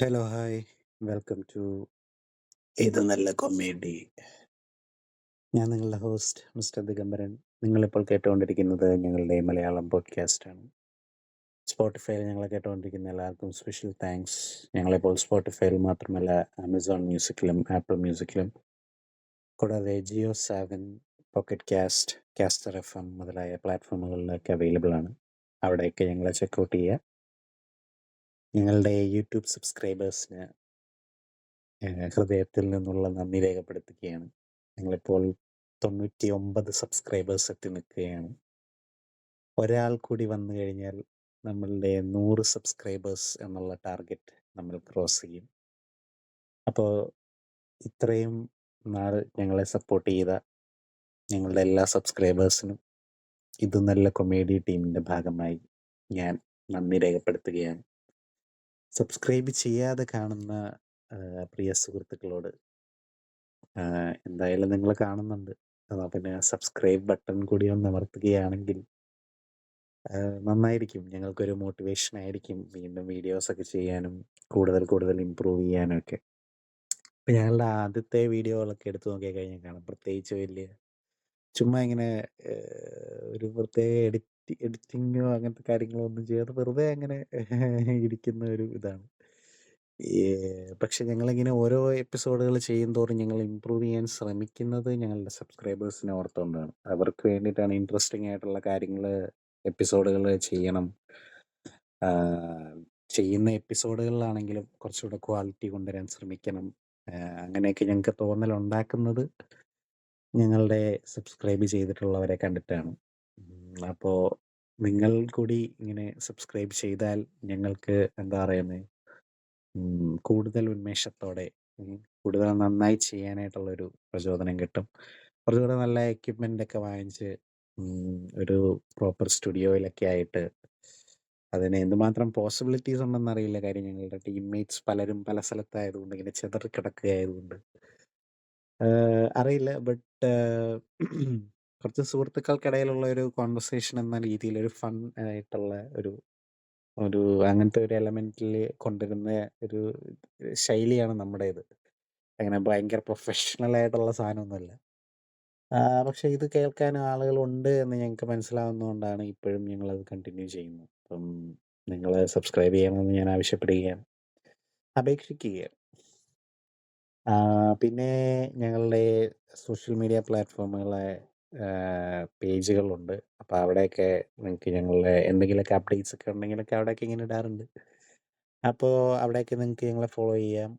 Hello hi welcome to ഇത് നല്ല comedy. ഞാൻ നിങ്ങളുടെ ഹോസ്റ്റ് മിസ്റ്റർ ദിഗംബരൻ. നിങ്ങളിപ്പോൾ കേട്ടുകൊണ്ടിരിക്കുന്നത് ഞങ്ങളുടെ മലയാളം പോഡ്കാസ്റ്റാണ്. സ്പോട്ടിഫൈയിൽ ഞങ്ങളെ കേട്ടുകൊണ്ടിരിക്കുന്ന എല്ലാവർക്കും സ്പെഷ്യൽ താങ്ക്സ്. ഞങ്ങളിപ്പോൾ സ്പോട്ടിഫൈയിൽ മാത്രമല്ല ആമസോൺ മ്യൂസിക്കിലും ആപ്പിൾ മ്യൂസിക്കിലും കൂടാതെ Jio Saavn, pocket cast, caster F M മുതലായ പ്ലാറ്റ്ഫോമുകളിലൊക്കെ അവൈലബിൾ ആണ്. അവിടെയൊക്കെ ഞങ്ങളെ ചെക്കൗട്ട് ചെയ്യുക. ഞങ്ങളുടെ യൂട്യൂബ് സബ്സ്ക്രൈബേഴ്സിന് ഹൃദയത്തിൽ നിന്നുള്ള നന്ദി രേഖപ്പെടുത്തുകയാണ്. ഞങ്ങളിപ്പോൾ 99 സബ്സ്ക്രൈബേഴ്സ് എത്തി നിൽക്കുകയാണ്. ഒരാൾ കൂടി വന്നു കഴിഞ്ഞാൽ നമ്മളുടെ 100 സബ്സ്ക്രൈബേഴ്സ് എന്നുള്ള ടാർഗറ്റ് നമ്മൾ ക്രോസ് ചെയ്യും. അപ്പോൾ ഇത്രയും നാൾ ഞങ്ങളെ സപ്പോർട്ട് ചെയ്ത ഞങ്ങളുടെ എല്ലാ സബ്സ്ക്രൈബേഴ്സിനും ഇത് നല്ല കൊമേഡി ടീമിൻ്റെ ഭാഗമായി ഞാൻ നന്ദി രേഖപ്പെടുത്തുകയാണ്. സബ്സ്ക്രൈബ് ചെയ്യാതെ കാണുന്ന പ്രിയ സുഹൃത്തുക്കളോട് എന്തായാലും നിങ്ങൾ കാണുന്നുണ്ട്, പിന്നെ സബ്സ്ക്രൈബ് ബട്ടൺ കൂടി ഒന്ന് അമർത്തുകയാണെങ്കിൽ നന്നായിരിക്കും. ഞങ്ങൾക്കൊരു മോട്ടിവേഷൻ ആയിരിക്കും വീണ്ടും വീഡിയോസൊക്കെ ചെയ്യാനും കൂടുതൽ ഇമ്പ്രൂവ് ചെയ്യാനും ഒക്കെ. ഇപ്പം ഞങ്ങളുടെ ആദ്യത്തെ വീഡിയോകളൊക്കെ എടുത്തു നോക്കിയാൽ കഴിഞ്ഞാൽ കാണാം, പ്രത്യേകിച്ച് വലിയ ചുമ്മാ ഇങ്ങനെ ഒരു പ്രത്യേക എഡിറ്റിങ്ങോ അങ്ങനത്തെ കാര്യങ്ങളോ ഒന്നും ചെയ്യാതെ വെറുതെ അങ്ങനെ ഇരിക്കുന്ന ഒരു ഇതാണ്. പക്ഷെ ഞങ്ങളിങ്ങനെ ഓരോ എപ്പിസോഡുകൾ ചെയ്യുന്തോറും ഞങ്ങൾ ഇമ്പ്രൂവ് ചെയ്യാൻ ശ്രമിക്കുന്നത് ഞങ്ങളുടെ സബ്സ്ക്രൈബേഴ്സിനെ ഓർത്തുകൊണ്ടാണ്. അവർക്ക് വേണ്ടിയിട്ടാണ് ഇൻട്രസ്റ്റിംഗ് ആയിട്ടുള്ള കാര്യങ്ങൾ എപ്പിസോഡുകൾ ചെയ്യണം. ചെയ്യുന്ന എപ്പിസോഡുകളിലാണെങ്കിലും കുറച്ചുകൂടെ ക്വാളിറ്റി കൊണ്ടുവരാൻ ശ്രമിക്കണം. അങ്ങനെയൊക്കെ ഞങ്ങൾക്ക് തോന്നലുണ്ടാക്കുന്നത് ഞങ്ങളുടെ സബ്സ്ക്രൈബ് ചെയ്തിട്ടുള്ളവരെ കണ്ടിട്ടാണ്. അപ്പോൾ നിങ്ങൾ കൂടി ഇങ്ങനെ സബ്സ്ക്രൈബ് ചെയ്താൽ ഞങ്ങൾക്ക് എന്താ പറയുന്നത്, കൂടുതൽ ഉന്മേഷത്തോടെ കൂടുതൽ നന്നായി ചെയ്യാനായിട്ടുള്ളൊരു പ്രചോദനം കിട്ടും. കുറച്ചുകൂടെ നല്ല എക്യുപ്മെൻ്റ് ഒക്കെ വാങ്ങിച്ച് ഒരു പ്രോപ്പർ സ്റ്റുഡിയോയിലൊക്കെ ആയിട്ട് അതിന് എന്തുമാത്രം പോസിബിലിറ്റീസ് ഉണ്ടെന്നറിയില്ല. കാര്യം ഞങ്ങളുടെ ടീംമേറ്റ്സ് പലരും പല സ്ഥലത്തായതുകൊണ്ട് ഇങ്ങനെ ചിതറിക്കിടക്കുകയായതുകൊണ്ട് അറിയില്ല. ബട്ട് കുറച്ച് സുഹൃത്തുക്കൾക്കിടയിലുള്ള ഒരു കോൺവെർസേഷൻ എന്ന രീതിയിൽ ഒരു ഫൺ ആയിട്ടുള്ള ഒരു ഒരു അങ്ങനത്തെ ഒരു എലമെൻറ്റിൽ കൊണ്ടുവരുന്ന ഒരു ശൈലിയാണ് നമ്മുടേത്. അങ്ങനെ ഭയങ്കര പ്രൊഫഷണൽ ആയിട്ടുള്ള സാധനമൊന്നുമല്ല. പക്ഷേ ഇത് കേൾക്കാനും ആളുകളുണ്ട് എന്ന് ഞങ്ങൾക്ക് മനസ്സിലാവുന്നതുകൊണ്ടാണ് ഇപ്പോഴും ഞങ്ങളത് കണ്ടിന്യൂ ചെയ്യുന്നത്. അപ്പം നിങ്ങൾ സബ്സ്ക്രൈബ് ചെയ്യണമെന്ന് ഞാൻ ആവശ്യപ്പെടുകയാണ്, അപേക്ഷിക്കുകയാണ്. പിന്നെ ഞങ്ങളുടെ സോഷ്യൽ മീഡിയ പ്ലാറ്റ്ഫോമുകളെ പേജുകളുണ്ട്. അപ്പോൾ അവിടെയൊക്കെ നിങ്ങൾക്ക് ഞങ്ങളുടെ എന്തെങ്കിലുമൊക്കെ അപ്ഡേറ്റ്സ് ഒക്കെ ഉണ്ടെങ്കിലൊക്കെ അവിടെയൊക്കെ ഇങ്ങനെ ഇടാറുണ്ട്. അപ്പോൾ അവിടെയൊക്കെ നിങ്ങൾക്ക് ഞങ്ങളെ ഫോളോ ചെയ്യാം.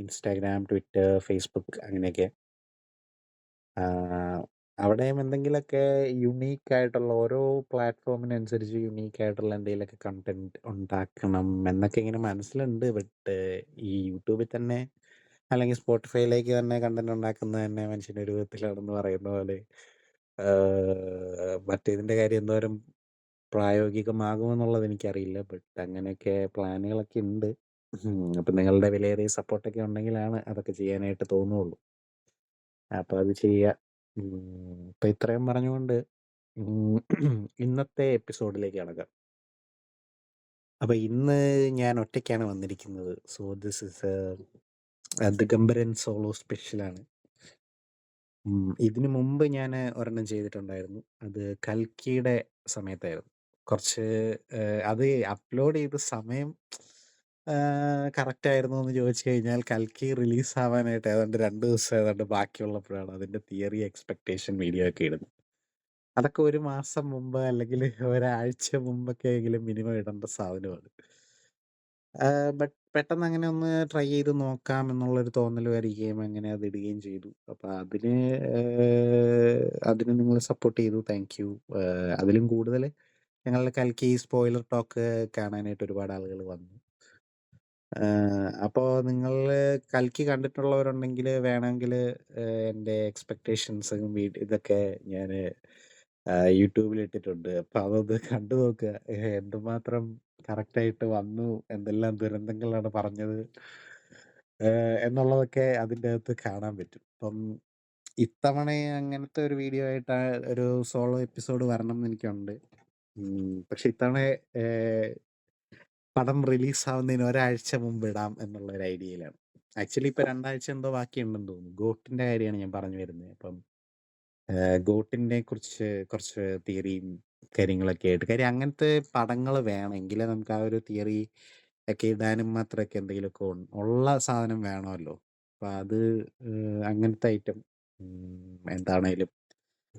ഇൻസ്റ്റാഗ്രാം, ട്വിറ്റർ, ഫേസ്ബുക്ക് അങ്ങനെയൊക്കെ. അവിടെയും എന്തെങ്കിലുമൊക്കെ യുണീക്കായിട്ടുള്ള ഓരോ പ്ലാറ്റ്ഫോമിനനുസരിച്ച് യുണീക്കായിട്ടുള്ള എന്തെങ്കിലുമൊക്കെ കണ്ടൻറ്റ് ഉണ്ടാക്കണം എന്നൊക്കെ ഇങ്ങനെ മനസ്സിലുണ്ട്. ബട്ട് ഈ യൂട്യൂബിൽ തന്നെ അല്ലെങ്കിൽ സ്പോട്ടിഫൈയിലേക്ക് തന്നെ കണ്ടൻറ്റ് ഉണ്ടാക്കുന്നത് തന്നെ മനുഷ്യൻ്റെ ഒരു വിധത്തിലാണെന്ന് പറയുന്ന പോലെ മറ്റേതിൻ്റെ കാര്യം എന്തോരം പ്രായോഗികമാകുമെന്നുള്ളത് എനിക്കറിയില്ല. ബട്ട് അങ്ങനെയൊക്കെ പ്ലാനുകളൊക്കെ ഉണ്ട്. അപ്പം നിങ്ങളുടെ വിലയേറിയ സപ്പോർട്ടൊക്കെ ഉണ്ടെങ്കിലാണ് അതൊക്കെ ചെയ്യാനായിട്ട് തോന്നുള്ളൂ. അപ്പോൾ അത് ചെയ്യുക. അപ്പം ഇത്രയും പറഞ്ഞുകൊണ്ട് ഇന്നത്തെ എപ്പിസോഡിലേക്ക് കടക്കാം. അപ്പം ഇന്ന് ഞാൻ ഒറ്റയ്ക്കാണ് വന്നിരിക്കുന്നത്. So this is Digambaran solo സ്പെഷ്യലാണ്. ഇതിനു മുമ്പ് ഞാൻ ഒരെണ്ണം ചെയ്തിട്ടുണ്ടായിരുന്നു. അത് കൽക്കിയുടെ സമയത്തായിരുന്നു. കുറച്ച് അത് അപ്ലോഡ് ചെയ്ത സമയം കറക്റ്റായിരുന്നോ എന്ന് ചോദിച്ചു കഴിഞ്ഞാൽ കൽക്കി റിലീസാവാനായിട്ട് ഏതാണ്ട് 2 ദിവസം ഏതാണ്ട് ബാക്കിയുള്ളപ്പോഴാണ് അതിൻ്റെ തിയറി എക്സ്പെക്റ്റേഷൻ വീഡിയോ ഒക്കെ ഇടുന്നത്. അതൊക്കെ 1 മാസം മുമ്പ് അല്ലെങ്കിൽ ഒരാഴ്ച മുമ്പൊക്കെയെങ്കിലും മിനിമം ഇടേണ്ട സാധനമാണ്. ബട്ട് പെട്ടെന്ന് അങ്ങനെ ഒന്ന് ട്രൈ ചെയ്ത് നോക്കാം എന്നുള്ളൊരു തോന്നൽ വരികയും അങ്ങനെ അത് ഇടുകയും ചെയ്തു. അപ്പോൾ അതിന് നിങ്ങൾ സപ്പോർട്ട് ചെയ്തു, താങ്ക് യു. അതിലും കൂടുതൽ ഞങ്ങളുടെ കൽക്കി സ്പോയിലർ ടോക്ക് കാണാനായിട്ട് ഒരുപാട് ആളുകൾ വന്നു. അപ്പോൾ നിങ്ങൾ കൽക്കി കണ്ടിട്ടുള്ളവരുണ്ടെങ്കിൽ വേണമെങ്കിൽ എൻ്റെ എക്സ്പെക്റ്റേഷൻസും ഇതൊക്കെ ഞാൻ യൂട്യൂബിൽ ഇട്ടിട്ടുണ്ട്. അപ്പോൾ അതൊന്ന് കണ്ടു നോക്കുക. എന്തുമാത്രം കറക്റ്റായിട്ട് വന്നു, എന്തെല്ലാം ദുരന്തങ്ങളാണ് പറഞ്ഞത് എന്നുള്ളതൊക്കെ അതിൻ്റെ അകത്ത് കാണാൻ പറ്റും. അപ്പം ഇത്തവണ അങ്ങനത്തെ ഒരു വീഡിയോ ആയിട്ട് ഒരു സോളോ എപ്പിസോഡ് വരണം എന്ന് എനിക്കുണ്ട്. പക്ഷെ ഇത്തവണ പടം റിലീസാവുന്നതിന് ഒരാഴ്ച മുമ്പ് ഇടാം എന്നുള്ള ഒരു ഐഡിയയിലാണ്. ആക്ച്വലി ഇപ്പൊ 2 ആഴ്ച എന്തോ ബാക്കിയുണ്ടെന്ന് തോന്നുന്നു. ഗോട്ടിന്റെ കാര്യമാണ് ഞാൻ പറഞ്ഞു വരുന്നത്. അപ്പം ഗോട്ടിനെ കുറിച്ച് കുറച്ച് തിയറിയും കാര്യങ്ങളൊക്കെ ആയിട്ട്, കാര്യം അങ്ങനത്തെ പടങ്ങൾ വേണം എങ്കിലേ നമുക്ക് ആ ഒരു തിയറി ഒക്കെ ഇടാനും മാത്രമൊക്കെ എന്തെങ്കിലുമൊക്കെ ഉള്ള സാധനം വേണമല്ലോ. അപ്പൊ അത് അങ്ങനത്തെ ഐറ്റം എന്താണേലും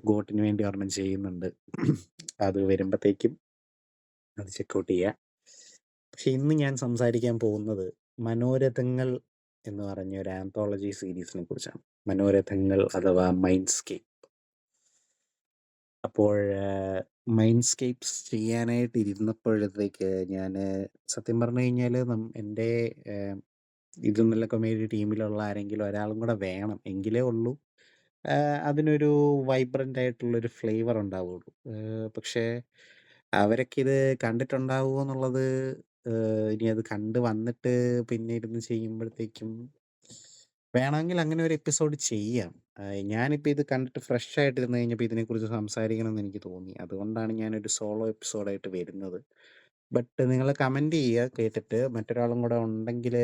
ഗോട്ടിന് വേണ്ടി ഒരെണ്ണം ചെയ്യുന്നുണ്ട്. അത് വരുമ്പോഴത്തേക്കും അത് ചെക്കൗട്ട് ചെയ്യുക. പക്ഷെ ഇന്ന് ഞാൻ സംസാരിക്കാൻ പോകുന്നത് മനോരഥങ്ങൾ എന്ന് പറഞ്ഞ ഒരു ആന്തോളജി സീരീസിനെ കുറിച്ചാണ്. മനോരഥങ്ങൾ അഥവാ മൈൻഡ്സ്കേപ്പ്. അപ്പോൾ മൈൻഡ്സ്കേപ്സ് ചെയ്യാനായിട്ട് ഇരുന്നപ്പോഴത്തേക്ക് ഞാൻ സത്യം പറഞ്ഞു കഴിഞ്ഞാൽ എൻ്റെ ഇത് നല്ല കൊമേഡി ടീമിലുള്ള ആരെങ്കിലും ഒരാളും കൂടെ വേണം, എങ്കിലേ ഉള്ളൂ അതിനൊരു വൈബ്രൻ്റ് ആയിട്ടുള്ളൊരു ഫ്ലേവർ ഉണ്ടാവുള്ളൂ. പക്ഷേ അവരൊക്കെ ഇത് കണ്ടിട്ടുണ്ടാവുമോ എന്നുള്ളത് ഇനി അത് കണ്ട് വന്നിട്ട് പിന്നെ ഇരുന്ന് ചെയ്യുമ്പോഴത്തേക്കും വേണമെങ്കിൽ അങ്ങനെ ഒരു എപ്പിസോഡ് ചെയ്യാം. ഞാനിപ്പോൾ ഇത് കണ്ടിട്ട് ഫ്രഷ് ആയിട്ടിരുന്ന് കഴിഞ്ഞപ്പോൾ ഇതിനെക്കുറിച്ച് സംസാരിക്കണം എന്ന് എനിക്ക് തോന്നി. അതുകൊണ്ടാണ് ഞാനൊരു സോളോ എപ്പിസോഡായിട്ട് വരുന്നത്. ബട്ട് നിങ്ങൾ കമൻറ്റ് ചെയ്യുക കേട്ടിട്ട്. മറ്റൊരാളും കൂടെ ഉണ്ടെങ്കിൽ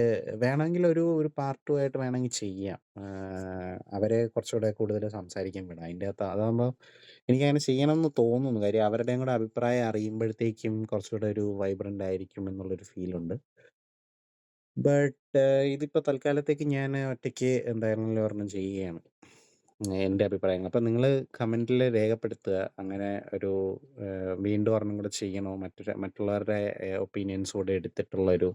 വേണമെങ്കിൽ ഒരു ഒരു പാർട്ട് 2 ആയിട്ട് വേണമെങ്കിൽ ചെയ്യാം. അവരെ കുറച്ചുകൂടെ കൂടുതൽ സംസാരിക്കാൻ വിടാം അതിൻ്റെ അകത്ത്. അതാകുമ്പോൾ എനിക്കങ്ങനെ ചെയ്യണമെന്ന് തോന്നുന്നു. കാര്യം അവരുടെയും കൂടെ അഭിപ്രായം അറിയുമ്പോഴത്തേക്കും കുറച്ചുകൂടെ ഒരു വൈബ്രൻ്റ് ആയിരിക്കും എന്നുള്ളൊരു ഫീലുണ്ട്. ബട്ട് ഇതിപ്പോൾ തൽക്കാലത്തേക്ക് ഞാൻ ഒറ്റയ്ക്ക് എന്തായിരുന്നാലും ഒരെണ്ണം ചെയ്യുകയാണ്. എൻ്റെ അഭിപ്രായങ്ങൾ അപ്പം നിങ്ങൾ കമൻറ്റിൽ രേഖപ്പെടുത്തുക. അങ്ങനെ ഒരു വീണ്ടും ഒരെണ്ണം കൂടെ ചെയ്യണോ, മറ്റുള്ളവരുടെ ഒപ്പീനിയൻസ് കൂടെ എടുത്തിട്ടുള്ളൊരു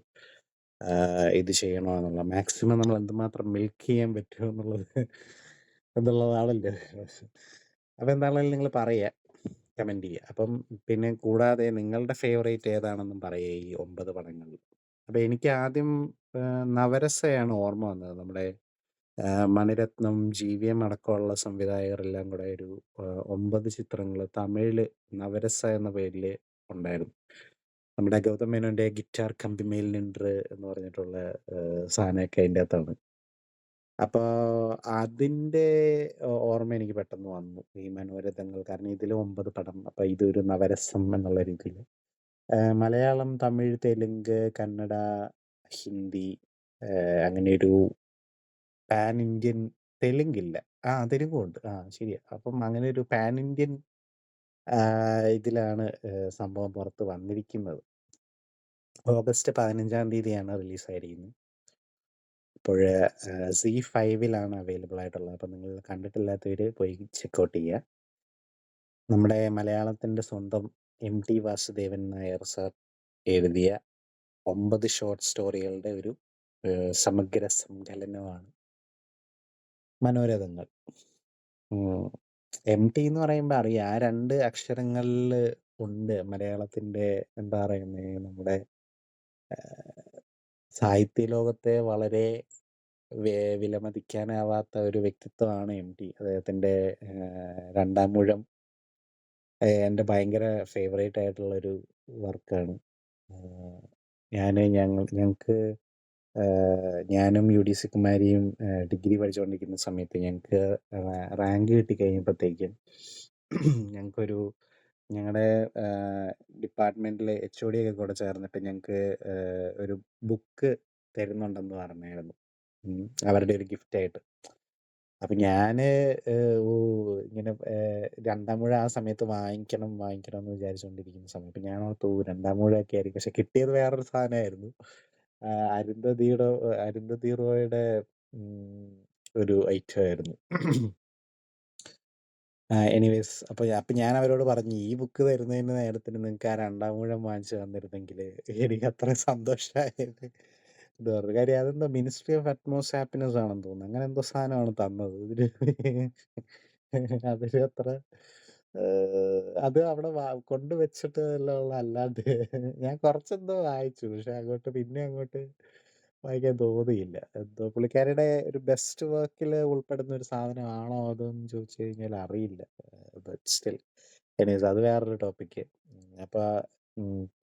ഇത് ചെയ്യണോ എന്നുള്ള, മാക്സിമം നമ്മൾ എന്തുമാത്രം മിൽക്ക് ചെയ്യാൻ പറ്റുമോ എന്നുള്ളതാണല്ലോ. അപ്പം എന്താണെങ്കിലും നിങ്ങൾ പറയുക, കമൻറ്റ് ചെയ്യുക. അപ്പം പിന്നെ കൂടാതെ നിങ്ങളുടെ ഫേവറേറ്റ് ഏതാണെന്നും പറയുക ഈ 9 പടങ്ങളിൽ. അപ്പം എനിക്ക് ആദ്യം നവരസയാണ് ഓർമ്മ വന്നത്. നമ്മുടെ മണിരത്നം, GVM അടക്കമുള്ള സംവിധായകരെല്ലാം കൂടെ ഒരു 9 ചിത്രങ്ങൾ തമിഴിൽ നവരസ എന്ന പേരിൽ ഉണ്ടായിരുന്നു. നമ്മുടെ ഗൗതം മേനോൻ്റെ ഗിറ്റാർ കമ്പിമേൽ നിன்று എന്ന് പറഞ്ഞിട്ടുള്ള സാധനമൊക്കെ അതിൻ്റെ അകത്താണ്. അപ്പോൾ അതിൻ്റെ ഓർമ്മ എനിക്ക് പെട്ടെന്ന് വന്നു ഈ മനോരഥങ്ങൾ. കാരണം ഇതിൽ 9 പടം. അപ്പോൾ ഇതൊരു നവരസം എന്നുള്ള രീതിയിൽ മലയാളം, തമിഴ്, തെലുങ്ക്, കന്നഡ, ഹിന്ദി, അങ്ങനെ ഒരു പാൻ ഇന്ത്യൻ. തെലുങ്കില്ല. തെലുങ്കുണ്ട്. ശരിയാ. അപ്പം അങ്ങനെ ഒരു പാൻ ഇന്ത്യൻ ഇതിലാണ് സംഭവം പുറത്ത് വന്നിരിക്കുന്നത്. ഓഗസ്റ്റ് 15-ാം തീയതിയാണ് റിലീസായിരിക്കുന്നത്. അപ്പോൾ ZEE5-ലാണ് അവൈലബിൾ ആയിട്ടുള്ളത്. അപ്പം നിങ്ങൾ കണ്ടിട്ടില്ലാത്തവർ പോയി ചെക്കൗട്ട് ചെയ്യുക. നമ്മുടെ മലയാളത്തിൻ്റെ സ്വന്തം MT വാസുദേവൻ നായർ സാർ എഴുതിയ 9 ഷോർട്ട് സ്റ്റോറികളുടെ ഒരു സമഗ്ര സങ്കലനമാണ് മനോരഥങ്ങൾ. MT എന്ന് പറയുമ്പോൾ അറിയാം, ആ 2 അക്ഷരങ്ങളിൽ ഉണ്ട് മലയാളത്തിൻ്റെ എന്താ പറയുന്നത്, നമ്മുടെ സാഹിത്യ ലോകത്തെ വളരെ വിലമതിക്കാനാവാത്ത ഒരു വ്യക്തിത്വമാണ് MT. അദ്ദേഹത്തിൻ്റെ രണ്ടാം മൂഴം എൻ്റെ ഭയങ്കര ഫേവറേറ്റ് ആയിട്ടുള്ളൊരു വർക്കാണ്. ഞങ്ങൾക്ക് ഞാനും UDC കുമാരിയും ഡിഗ്രി പഠിച്ചുകൊണ്ടിരിക്കുന്ന സമയത്ത് ഞങ്ങൾക്ക് റാങ്ക് കിട്ടിക്കഴിഞ്ഞപ്പോഴത്തേക്കും ഞങ്ങൾക്കൊരു ഞങ്ങളുടെ ഡിപ്പാർട്ട്മെൻറ്റിലെ HOD ഒക്കെ കൂടെ ചേർന്നിട്ട് ഞങ്ങൾക്ക് ഒരു ബുക്ക് തരുന്നുണ്ടെന്ന് പറഞ്ഞായിരുന്നു, അവരുടെ ഒരു ഗിഫ്റ്റായിട്ട്. അപ്പം ഞാൻ ഇങ്ങനെ രണ്ടാം മൂഴം ആ സമയത്ത് വാങ്ങിക്കണം എന്ന് വിചാരിച്ചുകൊണ്ടിരിക്കുന്ന സമയം. അപ്പം ഞാൻ ഓർത്തു രണ്ടാം മൂഴമൊക്കെ ആയിരിക്കും. പക്ഷെ കിട്ടിയത് വേറൊരു സാധനമായിരുന്നു. അരുന്ധതി റോയുടെ ഒരു ഐറ്റം ആയിരുന്നു. എനിവേസ് അപ്പം ഞാൻ അവരോട് പറഞ്ഞു, ഈ ബുക്ക് തരുന്നതിന് നേരത്തിന് നിങ്ങൾക്ക് ആ രണ്ടാം മൂഴം വാങ്ങിച്ച് തന്നിരുന്നെങ്കിൽ എനിക്ക് അത്ര സന്തോഷമായത് എന്ന് പറഞ്ഞു. കാര്യം അതെന്തോ മിനിസ്ട്രി ഓഫ് അറ്റ്മോസ് ഹാപ്പിനെസ് ആണെന്ന് തോന്നുന്നു, അങ്ങനെ എന്തോ സാധനമാണ് തന്നത് ഇതിന്. അതിന് അത്ര അത് അവിടെ കൊണ്ടുവച്ചിട്ട് എല്ലാം ഉള്ള, അല്ലാണ്ട് ഞാൻ കുറച്ചെന്തോ വായിച്ചു, പക്ഷെ അങ്ങോട്ട് വായിക്കാൻ തോന്നിയില്ല. എന്തോ പുള്ളിക്കാരിയുടെ ഒരു ബെസ്റ്റ് വർക്കിൽ ഉൾപ്പെടുന്ന ഒരു സാധനമാണോ അതെന്ന് ചോദിച്ചു കഴിഞ്ഞാൽ അറിയില്ല. ബട്ട് സ്റ്റിൽ എനിവേസ് അത് വേറൊരു ടോപ്പിക്ക്. അപ്പോൾ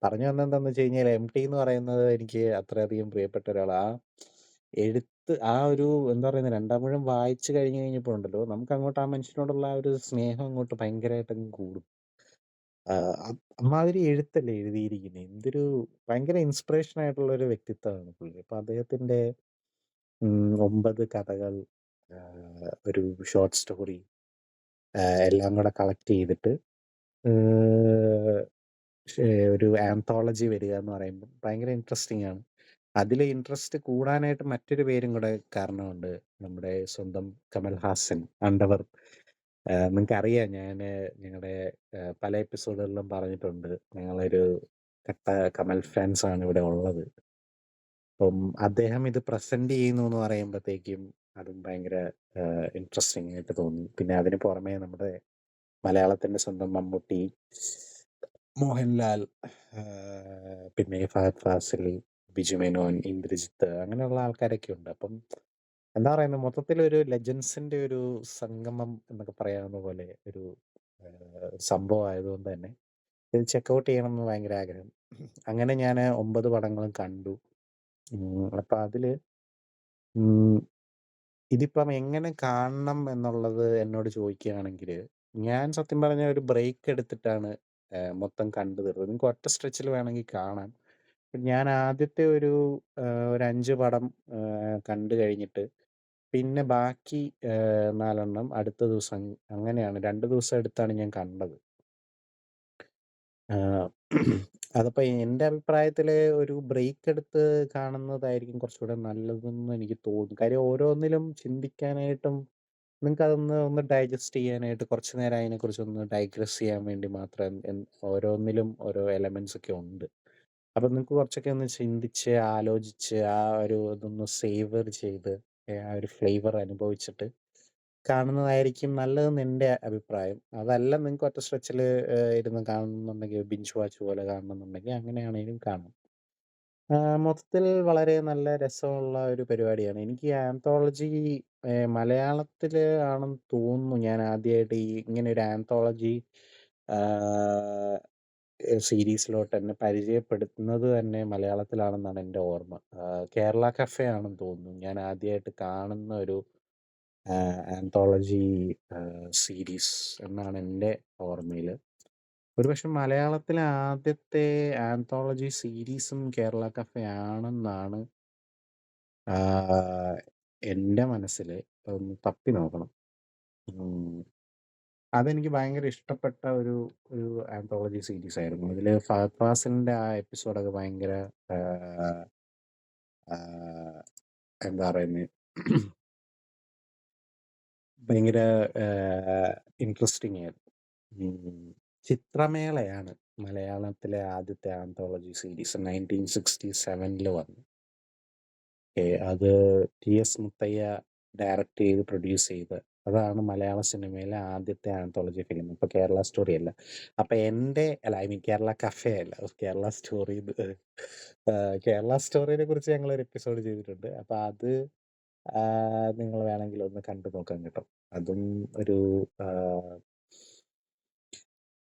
പറഞ്ഞു വന്നതെന്താണെന്ന് വെച്ച് കഴിഞ്ഞാൽ MT എന്ന് പറയുന്നത് എനിക്ക് അത്രയധികം പ്രിയപ്പെട്ട ഒരാളാണ്. ആ ഒരു എന്താ പറയുന്നത്, രണ്ടാം മൂഴം വായിച്ചു കഴിഞ്ഞപ്പോൾ ഉണ്ടല്ലോ, നമുക്ക് അങ്ങോട്ട് ആ മനുഷ്യനോടുള്ള ആ ഒരു സ്നേഹം അങ്ങോട്ട് ഭയങ്കരമായിട്ട് അങ്ങ് കൂടും. അമ്മാതിരി എഴുത്തല്ലേ എഴുതിയിരിക്കുന്നെ. എന്തൊരു ഭയങ്കര ഇൻസ്പിറേഷൻ ആയിട്ടുള്ളൊരു വ്യക്തിത്വമാണ് പുള്ളി. അപ്പൊ അദ്ദേഹത്തിന്റെ 9 കഥകൾ, ഒരു ഷോർട്ട് സ്റ്റോറി, എല്ലാം കൂടെ കളക്ട് ചെയ്തിട്ട് ഏഹ്, ഒരു ആന്തോളജി വരിക എന്ന് പറയുമ്പം ഭയങ്കര ഇൻട്രസ്റ്റിംഗ് ആണ്. അതില് ഇൻട്രസ്റ്റ് കൂടാനായിട്ട് മറ്റൊരു പേരും കൂടെ കാരണമുണ്ട്. നമ്മുടെ സ്വന്തം കമൽ ഹാസൻ, അണ്ടവർ. നിങ്ങൾക്കറിയാം, ഞാന് ഞങ്ങളുടെ പല എപ്പിസോഡുകളിലും പറഞ്ഞിട്ടുണ്ട്. ഞങ്ങളൊരു കട്ട കമൽ ഫാൻസാണ് ഇവിടെ ഉള്ളത്. അപ്പം അദ്ദേഹം ഇത് പ്രസന്റ് ചെയ്യുന്നു എന്ന് പറയുമ്പത്തേക്കും അതും ഭയങ്കര ഇൻട്രസ്റ്റിംഗ് ആയിട്ട് തോന്നി. പിന്നെ അതിന് പുറമെ നമ്മുടെ മലയാളത്തിന്റെ സ്വന്തം മമ്മൂട്ടി, മോഹൻലാൽ, പിന്നെ ഫഹദ് ഫാസിൽ, ബിജു മേനോൻ, ഇന്ദ്രജിത്ത്, അങ്ങനെയുള്ള ആൾക്കാരൊക്കെ ഉണ്ട്. അപ്പം എന്താ പറയുന്നത്, മൊത്തത്തിലൊരു ലെജൻസിന്റെ ഒരു സംഗമം എന്നൊക്കെ പറയാവുന്ന പോലെ ഒരു സംഭവം ആയതുകൊണ്ട് തന്നെ ഇത് ചെക്കൗട്ട് ചെയ്യണം എന്ന് ഭയങ്കര ആഗ്രഹം. അങ്ങനെ ഞാൻ 9 പടങ്ങളും കണ്ടു. അപ്പം അതില് ഉം, ഇതിപ്പം എങ്ങനെ കാണണം എന്നുള്ളത് എന്നോട് ചോദിക്കുകയാണെങ്കില്, ഞാൻ സത്യം പറഞ്ഞാൽ ഒരു ബ്രേക്ക് എടുത്തിട്ടാണ് മൊത്തം കണ്ടു തീർത്തത്. നിങ്ങൾക്ക് ഒറ്റ സ്ട്രെച്ചിൽ വേണമെങ്കിൽ കാണാം. ഞാൻ ആദ്യത്തെ ഒരു 5 പടം കണ്ടു കഴിഞ്ഞിട്ട് പിന്നെ ബാക്കി 4 അടുത്ത ദിവസം, അങ്ങനെയാണ് 2 ദിവസം എടുത്താണ് ഞാൻ കണ്ടത്. ആഹ് അതപ്പോ എൻ്റെ അഭിപ്രായത്തില് ഒരു ബ്രേക്ക് എടുത്ത് കാണുന്നതായിരിക്കും കുറച്ചുകൂടെ നല്ലതെന്ന് എനിക്ക് തോന്നുന്നു. കാര്യം ഓരോന്നിലും ചിന്തിക്കാനായിട്ടും നിങ്ങൾക്കതൊന്ന് ഡൈജസ്റ്റ് ചെയ്യാനായിട്ട് കുറച്ച് നേരം അതിനെക്കുറിച്ചൊന്ന് ഡൈഗ്രസ് ചെയ്യാൻ വേണ്ടി മാത്രം ഓരോന്നിലും ഓരോ എലമെന്റ്സ് ഒക്കെ ഉണ്ട്. അപ്പം നിങ്ങൾക്ക് കുറച്ചൊക്കെ ഒന്ന് ചിന്തിച്ച്, ആലോചിച്ച്, ആ ഒരു ഇതൊന്ന് സേവർ ചെയ്ത്, ആ ഒരു ഫ്ലേവർ അനുഭവിച്ചിട്ട് കാണുന്നതായിരിക്കും നല്ലതെന്ന് എൻ്റെ അഭിപ്രായം. അതല്ല നിങ്ങൾക്ക് ഒറ്റ സ്ട്രെച്ചില് ഇരുന്ന് കാണുന്നുണ്ടെങ്കിൽ, ബിഞ്ച് വാച്ച് പോലെ കാണുന്നുണ്ടെങ്കിൽ അങ്ങനെയാണേലും കാണാം. മൊത്തത്തിൽ വളരെ നല്ല രസമുള്ള ഒരു പരിപാടിയാണ്. എനിക്ക് ആന്തോളജി മലയാളത്തില് ആണെന്ന് തോന്നുന്നു ഞാൻ ആദ്യമായിട്ട് ഇങ്ങനെ ഒരു ആന്തോളജി ആഹ്, സീരീസിലോട്ട് എന്നെ പരിചയപ്പെടുത്തുന്നത് തന്നെ മലയാളത്തിലാണെന്നാണ് എൻ്റെ ഓർമ്മ. കേരള കഫേ ആണെന്ന് തോന്നുന്നു ഞാൻ ആദ്യമായിട്ട് കാണുന്ന ഒരു ആന്തോളജി സീരീസ് എന്നാണ് എൻ്റെ ഓർമ്മയില്. ഒരുപക്ഷെ മലയാളത്തിലെ ആദ്യത്തെ ആന്തോളജി സീരീസും കേരള കഫേ ആണെന്നാണ് ആഹ്, എൻ്റെ മനസ്സില്. ഒന്ന് തപ്പി നോക്കണം. ഉം. അതെനിക്ക് ഭയങ്കര ഇഷ്ടപ്പെട്ട ഒരു ഒരു ആന്തോളജി സീരീസ് ആയിരുന്നു. അതില് ഫഹദ് ഫാസിലിന്റെ ആ എപ്പിസോഡൊക്കെ ഭയങ്കര ആഹ്, ആഹ്, എന്താ പറയുന്നെ, ഭയങ്കര ഇൻട്രസ്റ്റിംഗ് ആയിരുന്നു. ഉം. ചിത്രമേളയാണ് മലയാളത്തിലെ ആദ്യത്തെ ആന്തോളജി സീരീസ്. 1967 വന്നു. അത് ടി.എസ്. മുത്തയ്യ ഡയറക്റ്റ് ചെയ്ത് പ്രൊഡ്യൂസ് ചെയ്ത്, അതാണ് മലയാള സിനിമയിലെ ആദ്യത്തെ ആന്തോളജി ഫിലിം. ഇപ്പൊ കേരള സ്റ്റോറി അല്ല. അപ്പൊ ഐ മീൻ കേരള കഫേ അല്ല, കേരള സ്റ്റോറി. കേരള സ്റ്റോറിനെ കുറിച്ച് ഞങ്ങൾ ഒരു എപ്പിസോഡ് ചെയ്തിട്ടുണ്ട്. അപ്പൊ അത് നിങ്ങൾ വേണമെങ്കിൽ ഒന്ന് കണ്ടു നോക്കാൻ കേട്ടോ. അതും ഒരു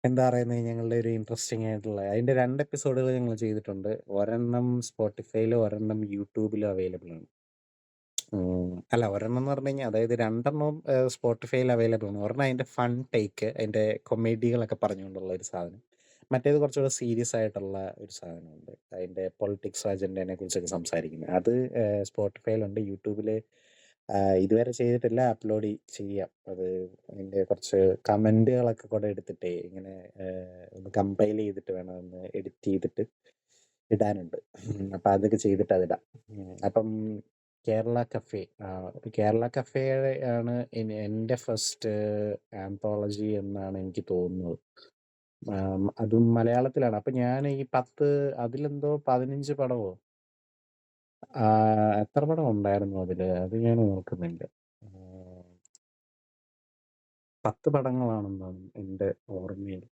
എന്താ പറയുന്നത്, ഞങ്ങളുടെ ഒരു ഇൻട്രസ്റ്റിംഗ് ആയിട്ടുള്ള അതിന്റെ 2 എപ്പിസോഡുകൾ ഞങ്ങൾ ചെയ്തിട്ടുണ്ട്. ഒരെണ്ണം സ്പോട്ടിഫൈയിലും ഒരെണ്ണം യൂട്യൂബിലും അവൈലബിൾ ആണ്. അല്ല, ഒരെണ്ണം എന്ന് പറഞ്ഞു കഴിഞ്ഞാൽ, അതായത് 2 സ്പോട്ടിഫൈയിൽ അവൈലബിൾ ആണ്. ഒരെണ്ണം അതിന്റെ ഫൺ ടേക്ക്, അതിന്റെ കൊമേഡികളൊക്കെ പറഞ്ഞുകൊണ്ടുള്ള ഒരു സാധനം. മറ്റേത് കുറച്ചുകൂടെ സീരിയസ് ആയിട്ടുള്ള ഒരു സാധനമുണ്ട്. അതിന്റെ പൊളിറ്റിക്സ് അജണ്ടനെ കുറിച്ചൊക്കെ സംസാരിക്കുന്നത്. അത് സ്പോട്ടിഫൈയിലുണ്ട്. യൂട്യൂബില് ഇതുവരെ ചെയ്തിട്ടില്ല, അപ്ലോഡ് ചെയ്യാം. അത് അതിന്റെ കുറച്ച് കമന്റുകളൊക്കെ കൂടെ എടുത്തിട്ടേ ഇങ്ങനെ ഒന്ന് കമ്പൈൽ ചെയ്തിട്ട് വേണം, ഒന്ന് എഡിറ്റ് ചെയ്തിട്ട് ഇടാനുണ്ട്. അപ്പൊ അതൊക്കെ ചെയ്തിട്ട് അതിടാം. അപ്പം കേരള കഫേ, കേരള കഫേ ആണ് എൻ്റെ ഫസ്റ്റ് ആന്തോളജി എന്നാണ് എനിക്ക് തോന്നുന്നത്. അതും മലയാളത്തിലാണ്. അപ്പൊ ഞാൻ ഈ 10, അതിലെന്തോ 15 പടമോ, എത്ര പടം ഉണ്ടായിരുന്നു അതില്, അത് ഞാൻ ഓർക്കുന്നില്ല. 10 പടങ്ങളാണെന്നാണ് എൻ്റെ ഓർമ്മയിൽ.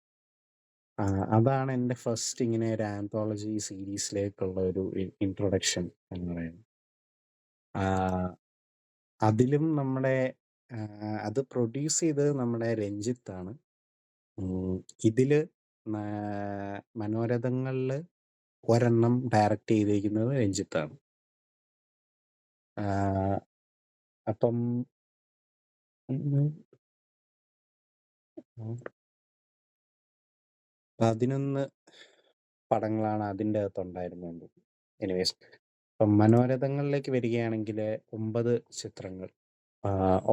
അതാണ് എൻ്റെ ഫസ്റ്റ് ഇങ്ങനെ ഒരു ആന്തോളജി സീരീസിലേക്കുള്ള ഒരു ഇൻട്രൊഡക്ഷൻ എന്ന് പറയുന്നത്. അതിലും നമ്മുടെ അത് പ്രൊഡ്യൂസ് ചെയ്തത് നമ്മുടെ രഞ്ജിത്താണ്. ഇതില് മനോരഥങ്ങളില് ഒരെണ്ണം ഡയറക്റ്റ് ചെയ്തിരിക്കുന്നത് രഞ്ജിത്താണ്. അപ്പം 11 പടങ്ങളാണ് അതിൻ്റെ അകത്തുണ്ടായിരുന്നത്. എനിവേസ് ഇപ്പം മനോരഥങ്ങളിലേക്ക് വരികയാണെങ്കില് 9 ചിത്രങ്ങൾ.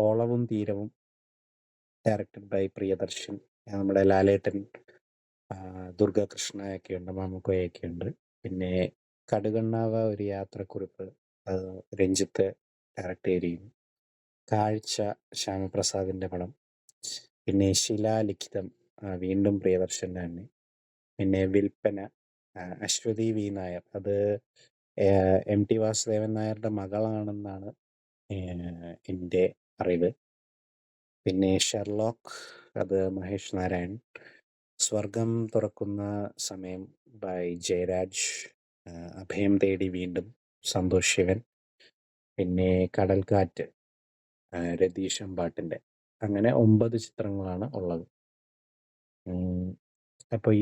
ഓളവും തീരവും ഡയറക്റ്റഡ് ബൈ പ്രിയദർശൻ. നമ്മുടെ ലാലേട്ടൻ, ദുർഗാകൃഷ്ണയൊക്കെയുണ്ട്, മാമുക്കോയൊക്കെയുണ്ട്. പിന്നെ കടുകണ്ണാവ ഒരു യാത്രക്കുറിപ്പ്, രഞ്ജിത്ത് ഡയറക്റ്റ് ചെയ്തിരിക്കുന്നു. കാഴ്ച ശ്യാമപ്രസാദിൻ്റെ പടം. പിന്നെ ശിലാലിഖിതം വീണ്ടും പ്രിയദർശൻ തന്നെ. പിന്നെ വിൽപ്പന അശ്വതി വി നായർ, അത് എം ടി വാസുദേവൻ നായരുടെ മകളാണെന്നാണ് എൻ്റെ അറിവ്. പിന്നെ ഷെർലോക്ക്, അത് മഹേഷ് നാരായൺ. സ്വർഗം തുറക്കുന്ന സമയം ബൈ ജയരാജ്. അഭയം തേടി വീണ്ടും സന്തോഷ് ശിവൻ. പിന്നെ കടൽക്കാറ്റ് രതീഷ് അമ്പാട്ടിൻ്റെ. അങ്ങനെ 9 ചിത്രങ്ങളാണ് ഉള്ളത്. അപ്പോൾ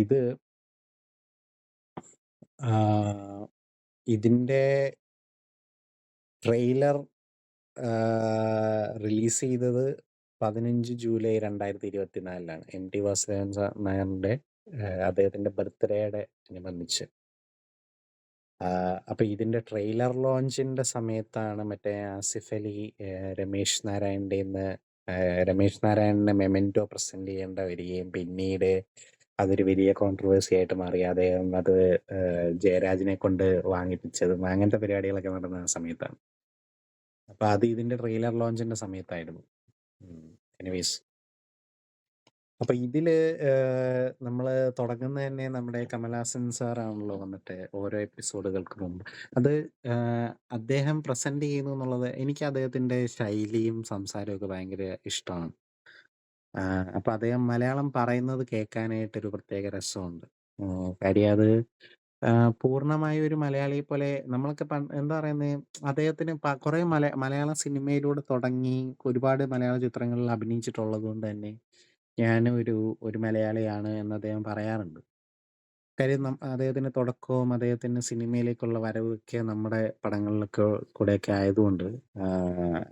ഇതിൻ്റെ ട്രെയിലർ റിലീസ് ചെയ്തത് 15 ജൂലൈ 2024 എം ടി വാസുദേവൻ നായരുടെ അദ്ദേഹത്തിൻ്റെ ബർത്ത്ഡേയുടെ അനുബന്ധിച്ച്. അപ്പോൾ ഇതിൻ്റെ ട്രെയിലർ ലോഞ്ചിൻ്റെ സമയത്താണ് മറ്റേ ആസിഫ് അലി രമേശ് നാരായണനെ മെമെൻറ്റോ പ്രസൻറ്റ് ചെയ്യേണ്ട വരികയും പിന്നീട് അതൊരു വലിയ കോൺട്രവേഴ്സി ആയിട്ട് മാറി. അദ്ദേഹം അത് ജയരാജിനെ കൊണ്ട് വാങ്ങിപ്പിച്ചതും അങ്ങനത്തെ പരിപാടികളൊക്കെ നടന്ന ആ സമയത്താണ്. അപ്പോൾ അത് ഇതിൻ്റെ ട്രെയിലർ ലോഞ്ചിൻ്റെ സമയത്തായിരുന്നു. എനിവേസ്, അപ്പോൾ ഇതിൽ നമ്മൾ തുടങ്ങുന്നത് തന്നെ നമ്മുടെ കമൽഹാസൻ സാറാണല്ലോ വന്നിട്ട് ഓരോ എപ്പിസോഡുകൾക്ക് മുമ്പ്. അത് അദ്ദേഹം പ്രസൻറ്റ് ചെയ്യുന്നു എന്നുള്ളത് എനിക്ക് അദ്ദേഹത്തിൻ്റെ ശൈലിയും സംസാരമൊക്കെ ഭയങ്കര ഇഷ്ടമാണ്. അപ്പോൾ അദ്ദേഹം മലയാളം പറയുന്നത് കേൾക്കാനായിട്ടൊരു പ്രത്യേക രസമുണ്ട്. കാര്യം അത് പൂർണ്ണമായ ഒരു മലയാളിയെ പോലെ നമ്മളൊക്കെ എന്താ പറയുന്നത്, അദ്ദേഹത്തിന് കുറേ മലയാള സിനിമയിലൂടെ തുടങ്ങി ഒരുപാട് മലയാള ചിത്രങ്ങളിൽ അഭിനയിച്ചിട്ടുള്ളത് കൊണ്ട് തന്നെ ഞാനും ഒരു മലയാളിയാണ് എന്ന് അദ്ദേഹം പറയാറുണ്ട്. കാര്യം അദ്ദേഹത്തിൻ്റെ തുടക്കവും അദ്ദേഹത്തിൻ്റെ സിനിമയിലേക്കുള്ള വരവൊക്കെ നമ്മുടെ പടങ്ങളിലൊക്കെ കൂടെയൊക്കെ ആയതുകൊണ്ട്.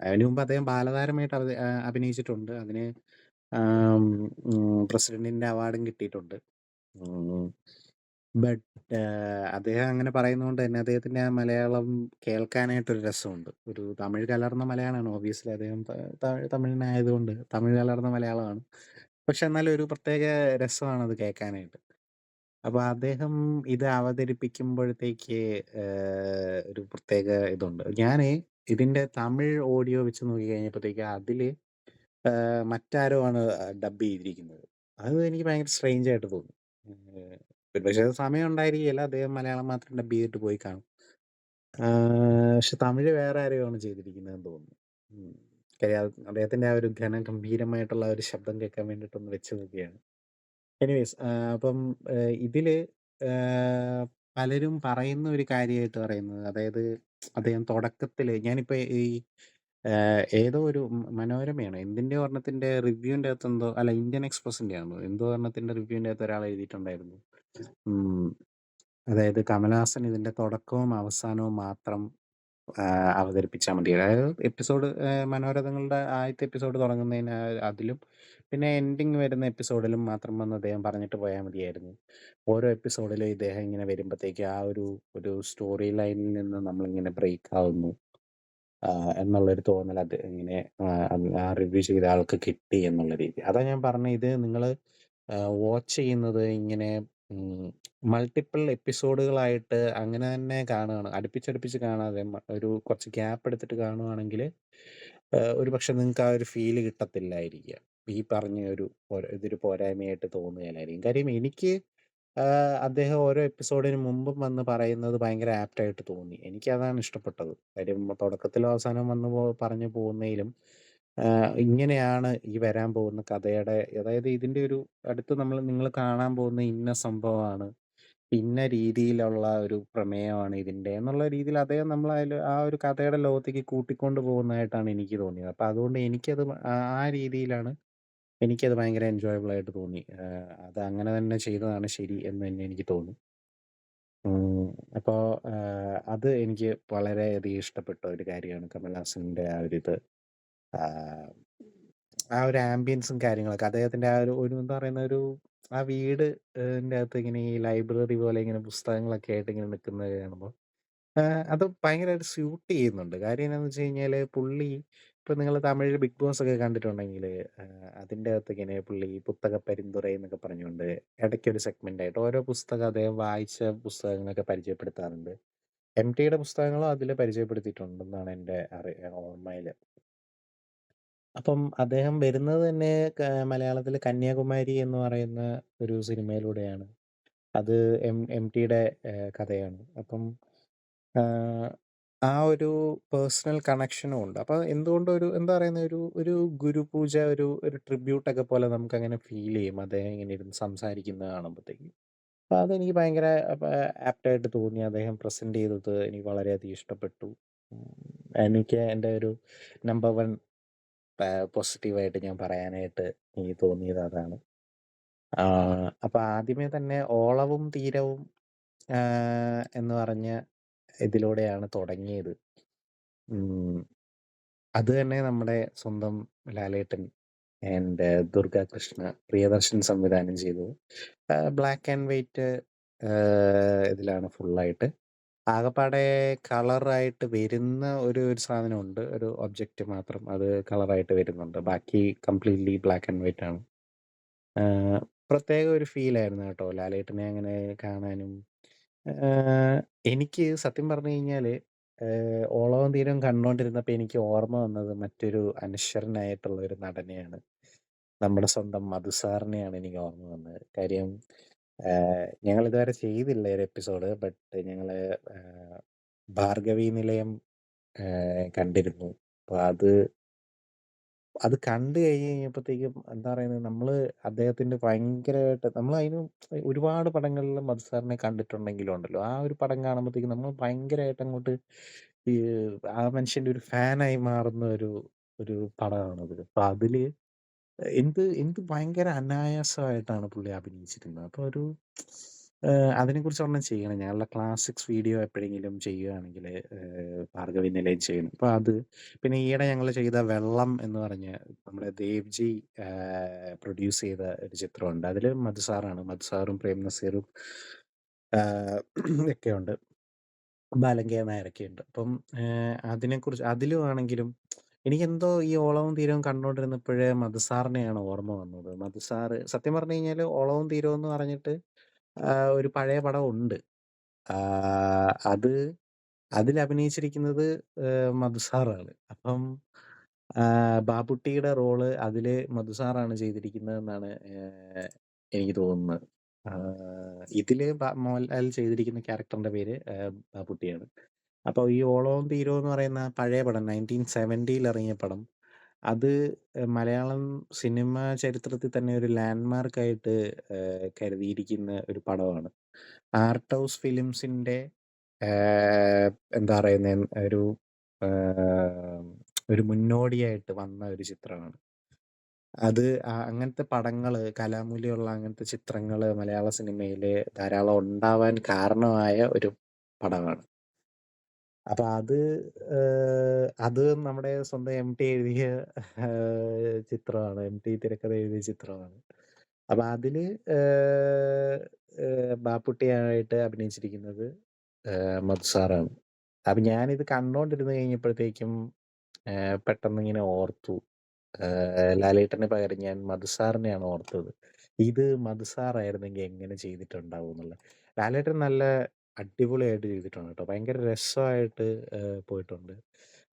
അതിനു മുമ്പ് അദ്ദേഹം ബാലതാരമായിട്ട് അഭിനയിച്ചിട്ടുണ്ട്. അതിന് പ്രസിഡന്റിൻ്റെ അവാർഡും കിട്ടിയിട്ടുണ്ട്. ബട്ട് അദ്ദേഹം അങ്ങനെ പറയുന്നതുകൊണ്ട് തന്നെ അദ്ദേഹത്തിൻ്റെ ആ മലയാളം കേൾക്കാനായിട്ടൊരു രസമുണ്ട്. ഒരു തമിഴ് കലർന്ന മലയാളമാണ്. ഓബിയസ്ലി അദ്ദേഹം തമിഴനായതുകൊണ്ട് തമിഴ് കലർന്ന മലയാളമാണ്. പക്ഷെ എന്നാലും ഒരു പ്രത്യേക രസമാണത് കേൾക്കാനായിട്ട്. അപ്പോൾ അദ്ദേഹം ഇത് അവതരിപ്പിക്കുമ്പോഴത്തേക്ക് ഒരു പ്രത്യേക ഇതുണ്ട്. ഞാൻ ഇതിൻ്റെ തമിഴ് ഓഡിയോ വെച്ച് നോക്കി കഴിഞ്ഞപ്പോഴത്തേക്ക് അതിൽ മറ്റാരോ ആണ് ഡബ് ചെയ്തിരിക്കുന്നത്. അത് എനിക്ക് ഭയങ്കര സ്ട്രേഞ്ച് ആയിട്ട് തോന്നി. പക്ഷേ അത് സമയം ഉണ്ടായിരിക്കുകയില്ല, അദ്ദേഹം മലയാളം മാത്രം ഡബ് ചെയ്തിട്ട് പോയി കാണും. പക്ഷെ തമിഴ് വേറെ ആരെയാണ് ചെയ്തിരിക്കുന്നതെന്ന് തോന്നുന്നു. കാര്യം അദ്ദേഹത്തിൻ്റെ ആ ഒരു ഗംഭീരമായിട്ടുള്ള ഒരു ശബ്ദം കേൾക്കാൻ വേണ്ടിയിട്ടൊന്ന് വെച്ച് നോക്കിയാണ്. എനിവേസ്, അപ്പം ഇതിൽ പലരും പറയുന്ന ഒരു കാര്യമായിട്ട് പറയുന്നത്, അതായത് അദ്ദേഹം തുടക്കത്തിൽ ഞാനിപ്പോൾ ഈ ഏതോ ഒരു മനോരമയാണ് എന്തിൻ്റെ ഒരെണ്ണത്തിൻ്റെ റിവ്യൂവിൻ്റെ അകത്ത് എന്തോ, അല്ല ഇന്ത്യൻ എക്സ്പ്രസിൻ്റെ ആണോ എന്തോ ഒരെണ്ണത്തിൻ്റെ റിവ്യൂവിൻ്റെ അകത്ത് ഒരാൾ എഴുതിയിട്ടുണ്ടായിരുന്നു. അതായത് കമൽഹാസൻ ഇതിൻ്റെ തുടക്കവും അവസാനവും മാത്രം അവതരിപ്പിച്ചാൽ മതി. അതായത് എപ്പിസോഡ് മനോരഥങ്ങളുടെ ആദ്യത്തെ എപ്പിസോഡ് തുടങ്ങുന്നതിന് അതിലും പിന്നെ എൻഡിങ് വരുന്ന എപ്പിസോഡിലും മാത്രം വന്ന് അദ്ദേഹം പറഞ്ഞിട്ട് പോയാൽ മതിയായിരുന്നു. ഓരോ എപ്പിസോഡിലും ഇദ്ദേഹം ഇങ്ങനെ വരുമ്പോഴത്തേക്ക് ആ ഒരു സ്റ്റോറി ലൈനിൽ നിന്ന് നമ്മളിങ്ങനെ ബ്രേക്ക് ആവുന്നു എന്നുള്ളൊരു തോന്നൽ അത് ഇങ്ങനെ ആ റിവ്യൂ ചെയ്ത ആൾക്ക് കിട്ടി എന്നുള്ള രീതി. അതാ ഞാൻ പറഞ്ഞത്, ഇത് നിങ്ങൾ വാച്ച് ചെയ്യുന്നത് ഇങ്ങനെ മൾട്ടിപ്പിൾ എപ്പിസോഡുകളായിട്ട് അങ്ങനെ തന്നെ കാണുകയാണ്, അടുപ്പിച്ചടുപ്പിച്ച് കാണാതെ ഒരു കുറച്ച് ഗ്യാപ്പ് എടുത്തിട്ട് കാണുവാണെങ്കിൽ ഒരു പക്ഷെ നിങ്ങൾക്ക് ആ ഒരു ഫീല് കിട്ടത്തില്ലായിരിക്കുക. ഈ പറഞ്ഞ ഇതൊരു പോരായ്മയായിട്ട് തോന്നുകയില്ലായിരിക്കും. കാര്യം എനിക്ക് അദ്ദേഹം ഓരോ എപ്പിസോഡിന് മുമ്പും വന്ന് പറയുന്നത് ഭയങ്കര ആപ്റ്റായിട്ട് തോന്നി. എനിക്കതാണ് ഇഷ്ടപ്പെട്ടത്. കാര്യം തുടക്കത്തിലും അവസാനം വന്ന് പറഞ്ഞു പോകുന്നതിലും ഇങ്ങനെയാണ് ഈ വരാൻ പോകുന്ന കഥയുടെ, അതായത് ഇതിൻ്റെ ഒരു അടുത്ത് നിങ്ങൾ കാണാൻ പോകുന്ന ഇന്ന സംഭവമാണ്, ഇന്ന രീതിയിലുള്ള ഒരു പ്രമേയമാണ് ഇതിൻ്റെ എന്നുള്ള രീതിയിൽ അദ്ദേഹം നമ്മളതിൽ ആ ഒരു കഥയുടെ ലോകത്തേക്ക് കൂട്ടിക്കൊണ്ട് പോകുന്നതായിട്ടാണ് എനിക്ക് തോന്നിയത്. അപ്പോൾ അതുകൊണ്ട് എനിക്കത് ആ രീതിയിലാണ് എനിക്കത് ഭയങ്കര എൻജോയബിൾ ആയിട്ട് തോന്നി. അത് അങ്ങനെ തന്നെ ചെയ്തതാണ് ശരി എന്ന് തന്നെ എനിക്ക് തോന്നി. അപ്പോൾ അത് എനിക്ക് വളരെയധികം ഇഷ്ടപ്പെട്ട ഒരു കാര്യമാണ് കമൽഹാസൻ്റെ ആ ഒരിത്. ആ ഒരു ആംബിയൻസും കാര്യങ്ങളൊക്കെ അദ്ദേഹത്തിൻ്റെ ആ ഒരു എന്താ പറയുന്ന ആ വീട് ന്റെ അകത്ത് ഇങ്ങനെ ഈ ലൈബ്രറി പോലെ ഇങ്ങനെ പുസ്തകങ്ങളൊക്കെ ആയിട്ട് ഇങ്ങനെ നിക്കുന്നത് കാണുമ്പോ അത് ഭയങ്കരമായിട്ട് സ്യൂട്ട് ചെയ്യുന്നുണ്ട്. കാര്യം എന്താന്ന് വെച്ച് കഴിഞ്ഞാല് പുള്ളി ഇപ്പൊ നിങ്ങള് തമിഴില് 'ബിഗ് ബോസ്' ഒക്കെ കണ്ടിട്ടുണ്ടെങ്കില് അതിന്റെ അകത്ത് ഇങ്ങനെ പുള്ളി പുസ്തക പരിന്തുറൈ എന്നൊക്കെ പറഞ്ഞുകൊണ്ട് ഇടയ്ക്കൊരു സെഗ്മെന്റായിട്ട് ഓരോ പുസ്തകം അദ്ദേഹം വായിച്ച പുസ്തകങ്ങളൊക്കെ പരിചയപ്പെടുത്താറുണ്ട്. എം.ടിയുടെ പുസ്തകങ്ങളും അതില് പരിചയപ്പെടുത്തിയിട്ടുണ്ടെന്നാണ് എൻ്റെ ഓർമ്മയില്. അപ്പം അദ്ദേഹം വരുന്നത് തന്നെ മലയാളത്തില് 'കന്യാകുമാരി' എന്ന് പറയുന്ന ഒരു സിനിമയിലൂടെയാണ്. അത് എം.ടിയുടെ കഥയാണ്. അപ്പം ആഹ്, ആ ഒരു പേഴ്സണൽ കണക്ഷനും ഉണ്ട്. അപ്പൊ എന്തുകൊണ്ടും ഒരു എന്താ പറയുന്നെ ഒരു ഒരു ഗുരുപൂജ, ഒരു ട്രിബ്യൂട്ടൊക്കെ പോലെ നമുക്കങ്ങനെ ഫീലെയ്യും. അദ്ദേഹം ഇങ്ങനെ ഇരുന്ന് സംസാരിക്കുന്നത് കാണുമ്പത്തേക്കും. അപ്പൊ അതെനിക്ക് ഭയങ്കര ആപ്റ്റായിട്ട് തോന്നി. അദ്ദേഹം പ്രസന്റ് ചെയ്തത് എനിക്ക് വളരെയധികം ഇഷ്ടപ്പെട്ടു. എനിക്ക് എൻ്റെ ഒരു നമ്പർ 1 പോസിറ്റീവായിട്ട് ഞാൻ പറയാനായിട്ട് എനിക്ക് തോന്നിയത് അതാണ്. അപ്പൊ ആദ്യമേ തന്നെ ഓളവും തീരവും എന്ന് പറഞ്ഞ ഇതിലൂടെയാണ് തുടങ്ങിയത്. ഉം. അത് തന്നെ നമ്മുടെ സ്വന്തം ലാലേട്ടൻ ആൻഡ് ദുർഗ കൃഷ്ണ, പ്രിയദർശൻ സംവിധാനം ചെയ്തത്. ബ്ലാക്ക് ആൻഡ് വൈറ്റ് ഇതിലാണ് ഫുള്ളായിട്ട്. ആകപ്പാടെ കളറായിട്ട് വരുന്ന ഒരു സാധനമുണ്ട്. ഒരു ഒബ്ജക്റ്റ് മാത്രം അത് കളറായിട്ട് വരുന്നുണ്ട്. ബാക്കി കംപ്ലീറ്റ്ലി ബ്ലാക്ക് ആൻഡ് വൈറ്റ് ആണ്. ആഹ്, പ്രത്യേക ഒരു ഫീലായിരുന്നു കേട്ടോ ലാലേട്ടനെ അങ്ങനെ കാണാനും. ആഹ്, എനിക്ക് സത്യം പറഞ്ഞു കഴിഞ്ഞാല് ഓളവും തീരവും കണ്ടോണ്ടിരുന്നപ്പോ എനിക്ക് ഓർമ്മ വന്നത് മറ്റൊരു അനശ്വരനായിട്ടുള്ള ഒരു നടനെയാണ്. നമ്മുടെ സ്വന്തം മധുസാറിനെയാണ് എനിക്ക് ഓർമ്മ വന്നത്. കാര്യം ഞങ്ങളിതുവരെ ചെയ്തില്ല ഒരു എപ്പിസോഡ്. ബട്ട് ഞങ്ങള് ഭാർഗവീ നിലയം കണ്ടിരുന്നു. അപ്പൊ അത് കണ്ട് കഴിഞ്ഞ് കഴിഞ്ഞപ്പത്തേക്കും എന്താ പറയുന്നത്, നമ്മള് അദ്ദേഹത്തിന്റെ ഭയങ്കരമായിട്ട് നമ്മളതിന് ഒരുപാട് പടങ്ങളില് മധുസാറിനെ കണ്ടിട്ടുണ്ടെങ്കിലും ഉണ്ടല്ലോ, ആ ഒരു പടം കാണുമ്പത്തേക്കും നമ്മൾ ഭയങ്കരമായിട്ട് അങ്ങോട്ട് ഈ ആ മനുഷ്യന്റെ ഒരു ഫാനായി മാറുന്ന ഒരു പടമാണത്. അപ്പൊ അതില് എന്ത് ഭയങ്കര അനായാസമായിട്ടാണ് പുള്ളി അഭിനയിച്ചിരുന്നത്. അപ്പൊ അതിനെക്കുറിച്ച് ഒരെണ്ണം ചെയ്യണം. ഞങ്ങളുടെ ക്ലാസിക്സ് വീഡിയോ എപ്പോഴെങ്കിലും ചെയ്യുകയാണെങ്കില് ഭാർഗവി നിലയം ചെയ്യണം. അപ്പൊ പിന്നെ ഈയിടെ ഞങ്ങള് ചെയ്ത 'വെള്ളം' എന്ന് പറഞ്ഞ നമ്മുടെ ദേവ്ജി പ്രൊഡ്യൂസ് ചെയ്ത ഒരു ചിത്രമുണ്ട്. അതില് മധുസാറും പ്രേം നസീറും ആഹ് ഒക്കെയുണ്ട്. ബാലൻ കെ നായരൊക്കെയുണ്ട്. അപ്പം അതിനെക്കുറിച്ച് അതിലും ആണെങ്കിലും എനിക്കെന്തോ ഈ ഓളവും തീരവും കണ്ടോണ്ടിരുന്നപ്പഴേ മധുസാറിനെയാണ് ഓർമ്മ വന്നത്. മധുസാറ് സത്യം പറഞ്ഞു കഴിഞ്ഞാല് ഓളവും തീരവും എന്ന് പറഞ്ഞിട്ട് ഒരു പഴയ പടം ഉണ്ട്. അത് അതിലഭിനയിച്ചിരിക്കുന്നത് മധുസാറാണ്. അപ്പം ബാബുട്ടിയുടെ റോള് അതില് മധുസാറാണ് ചെയ്തിരിക്കുന്നതെന്നാണ് എനിക്ക് തോന്നുന്നത്. ഇതില് മോഹൻലാൽ ചെയ്തിരിക്കുന്ന ക്യാരക്ടറിന്റെ പേര് ബാബുട്ടിയാണ്. അപ്പൊ ഈ ഓളവും തീരവും എന്ന് പറയുന്ന പഴയ പടം 1970ൽ ഇറങ്ങിയ പടം, അത് മലയാളം സിനിമ ചരിത്രത്തിൽ തന്നെ ഒരു ലാൻഡ്‌മാർക്കായിട്ട് കരുതിയിരിക്കുന്ന ഒരു പടമാണ്. ആർട്ട് ഹൗസ് ഫിലിംസിന്റെ ഏഹ്, എന്താ പറയുന്നെ ആഹ്, ഒരു മുന്നോടിയായിട്ട് വന്ന ഒരു ചിത്രമാണ്. അത് അങ്ങനത്തെ പടങ്ങള്, കലാമൂല്യമുള്ള അങ്ങനത്തെ ചിത്രങ്ങള് മലയാള സിനിമയില് ധാരാളം ഉണ്ടാവാൻ കാരണമായ ഒരു പടമാണ്. അപ്പൊ അത് നമ്മുടെ സ്വന്തം എം.ടി എഴുതിയ ചിത്രമാണ്. എം.ടി തിരക്കഥ എഴുതിയ ചിത്രമാണ്. അപ്പൊ അതില് ബാപ്പുട്ടിയായിട്ട് അഭിനയിച്ചിരിക്കുന്നത് മധുസാറാണ്. അപ്പൊ ഞാനിത് കണ്ടോണ്ടിരുന്ന് കഴിഞ്ഞപ്പോഴത്തേക്കും പെട്ടെന്നിങ്ങനെ ഓർത്തു. ലാലേട്ടന് പകരം ഞാൻ മധുസാറിനെയാണ് ഓർത്തത്. ഇത് മധുസാറായിരുന്നെങ്കിൽ എങ്ങനെ ചെയ്തിട്ടുണ്ടാവുംന്നുള്ളത്. ലാലേട്ടൻ നല്ല അടിപൊളിയായിട്ട് ചെയ്തിട്ടുണ്ട് കേട്ടോ. ഭയങ്കര രസമായിട്ട് പോയിട്ടുണ്ട്.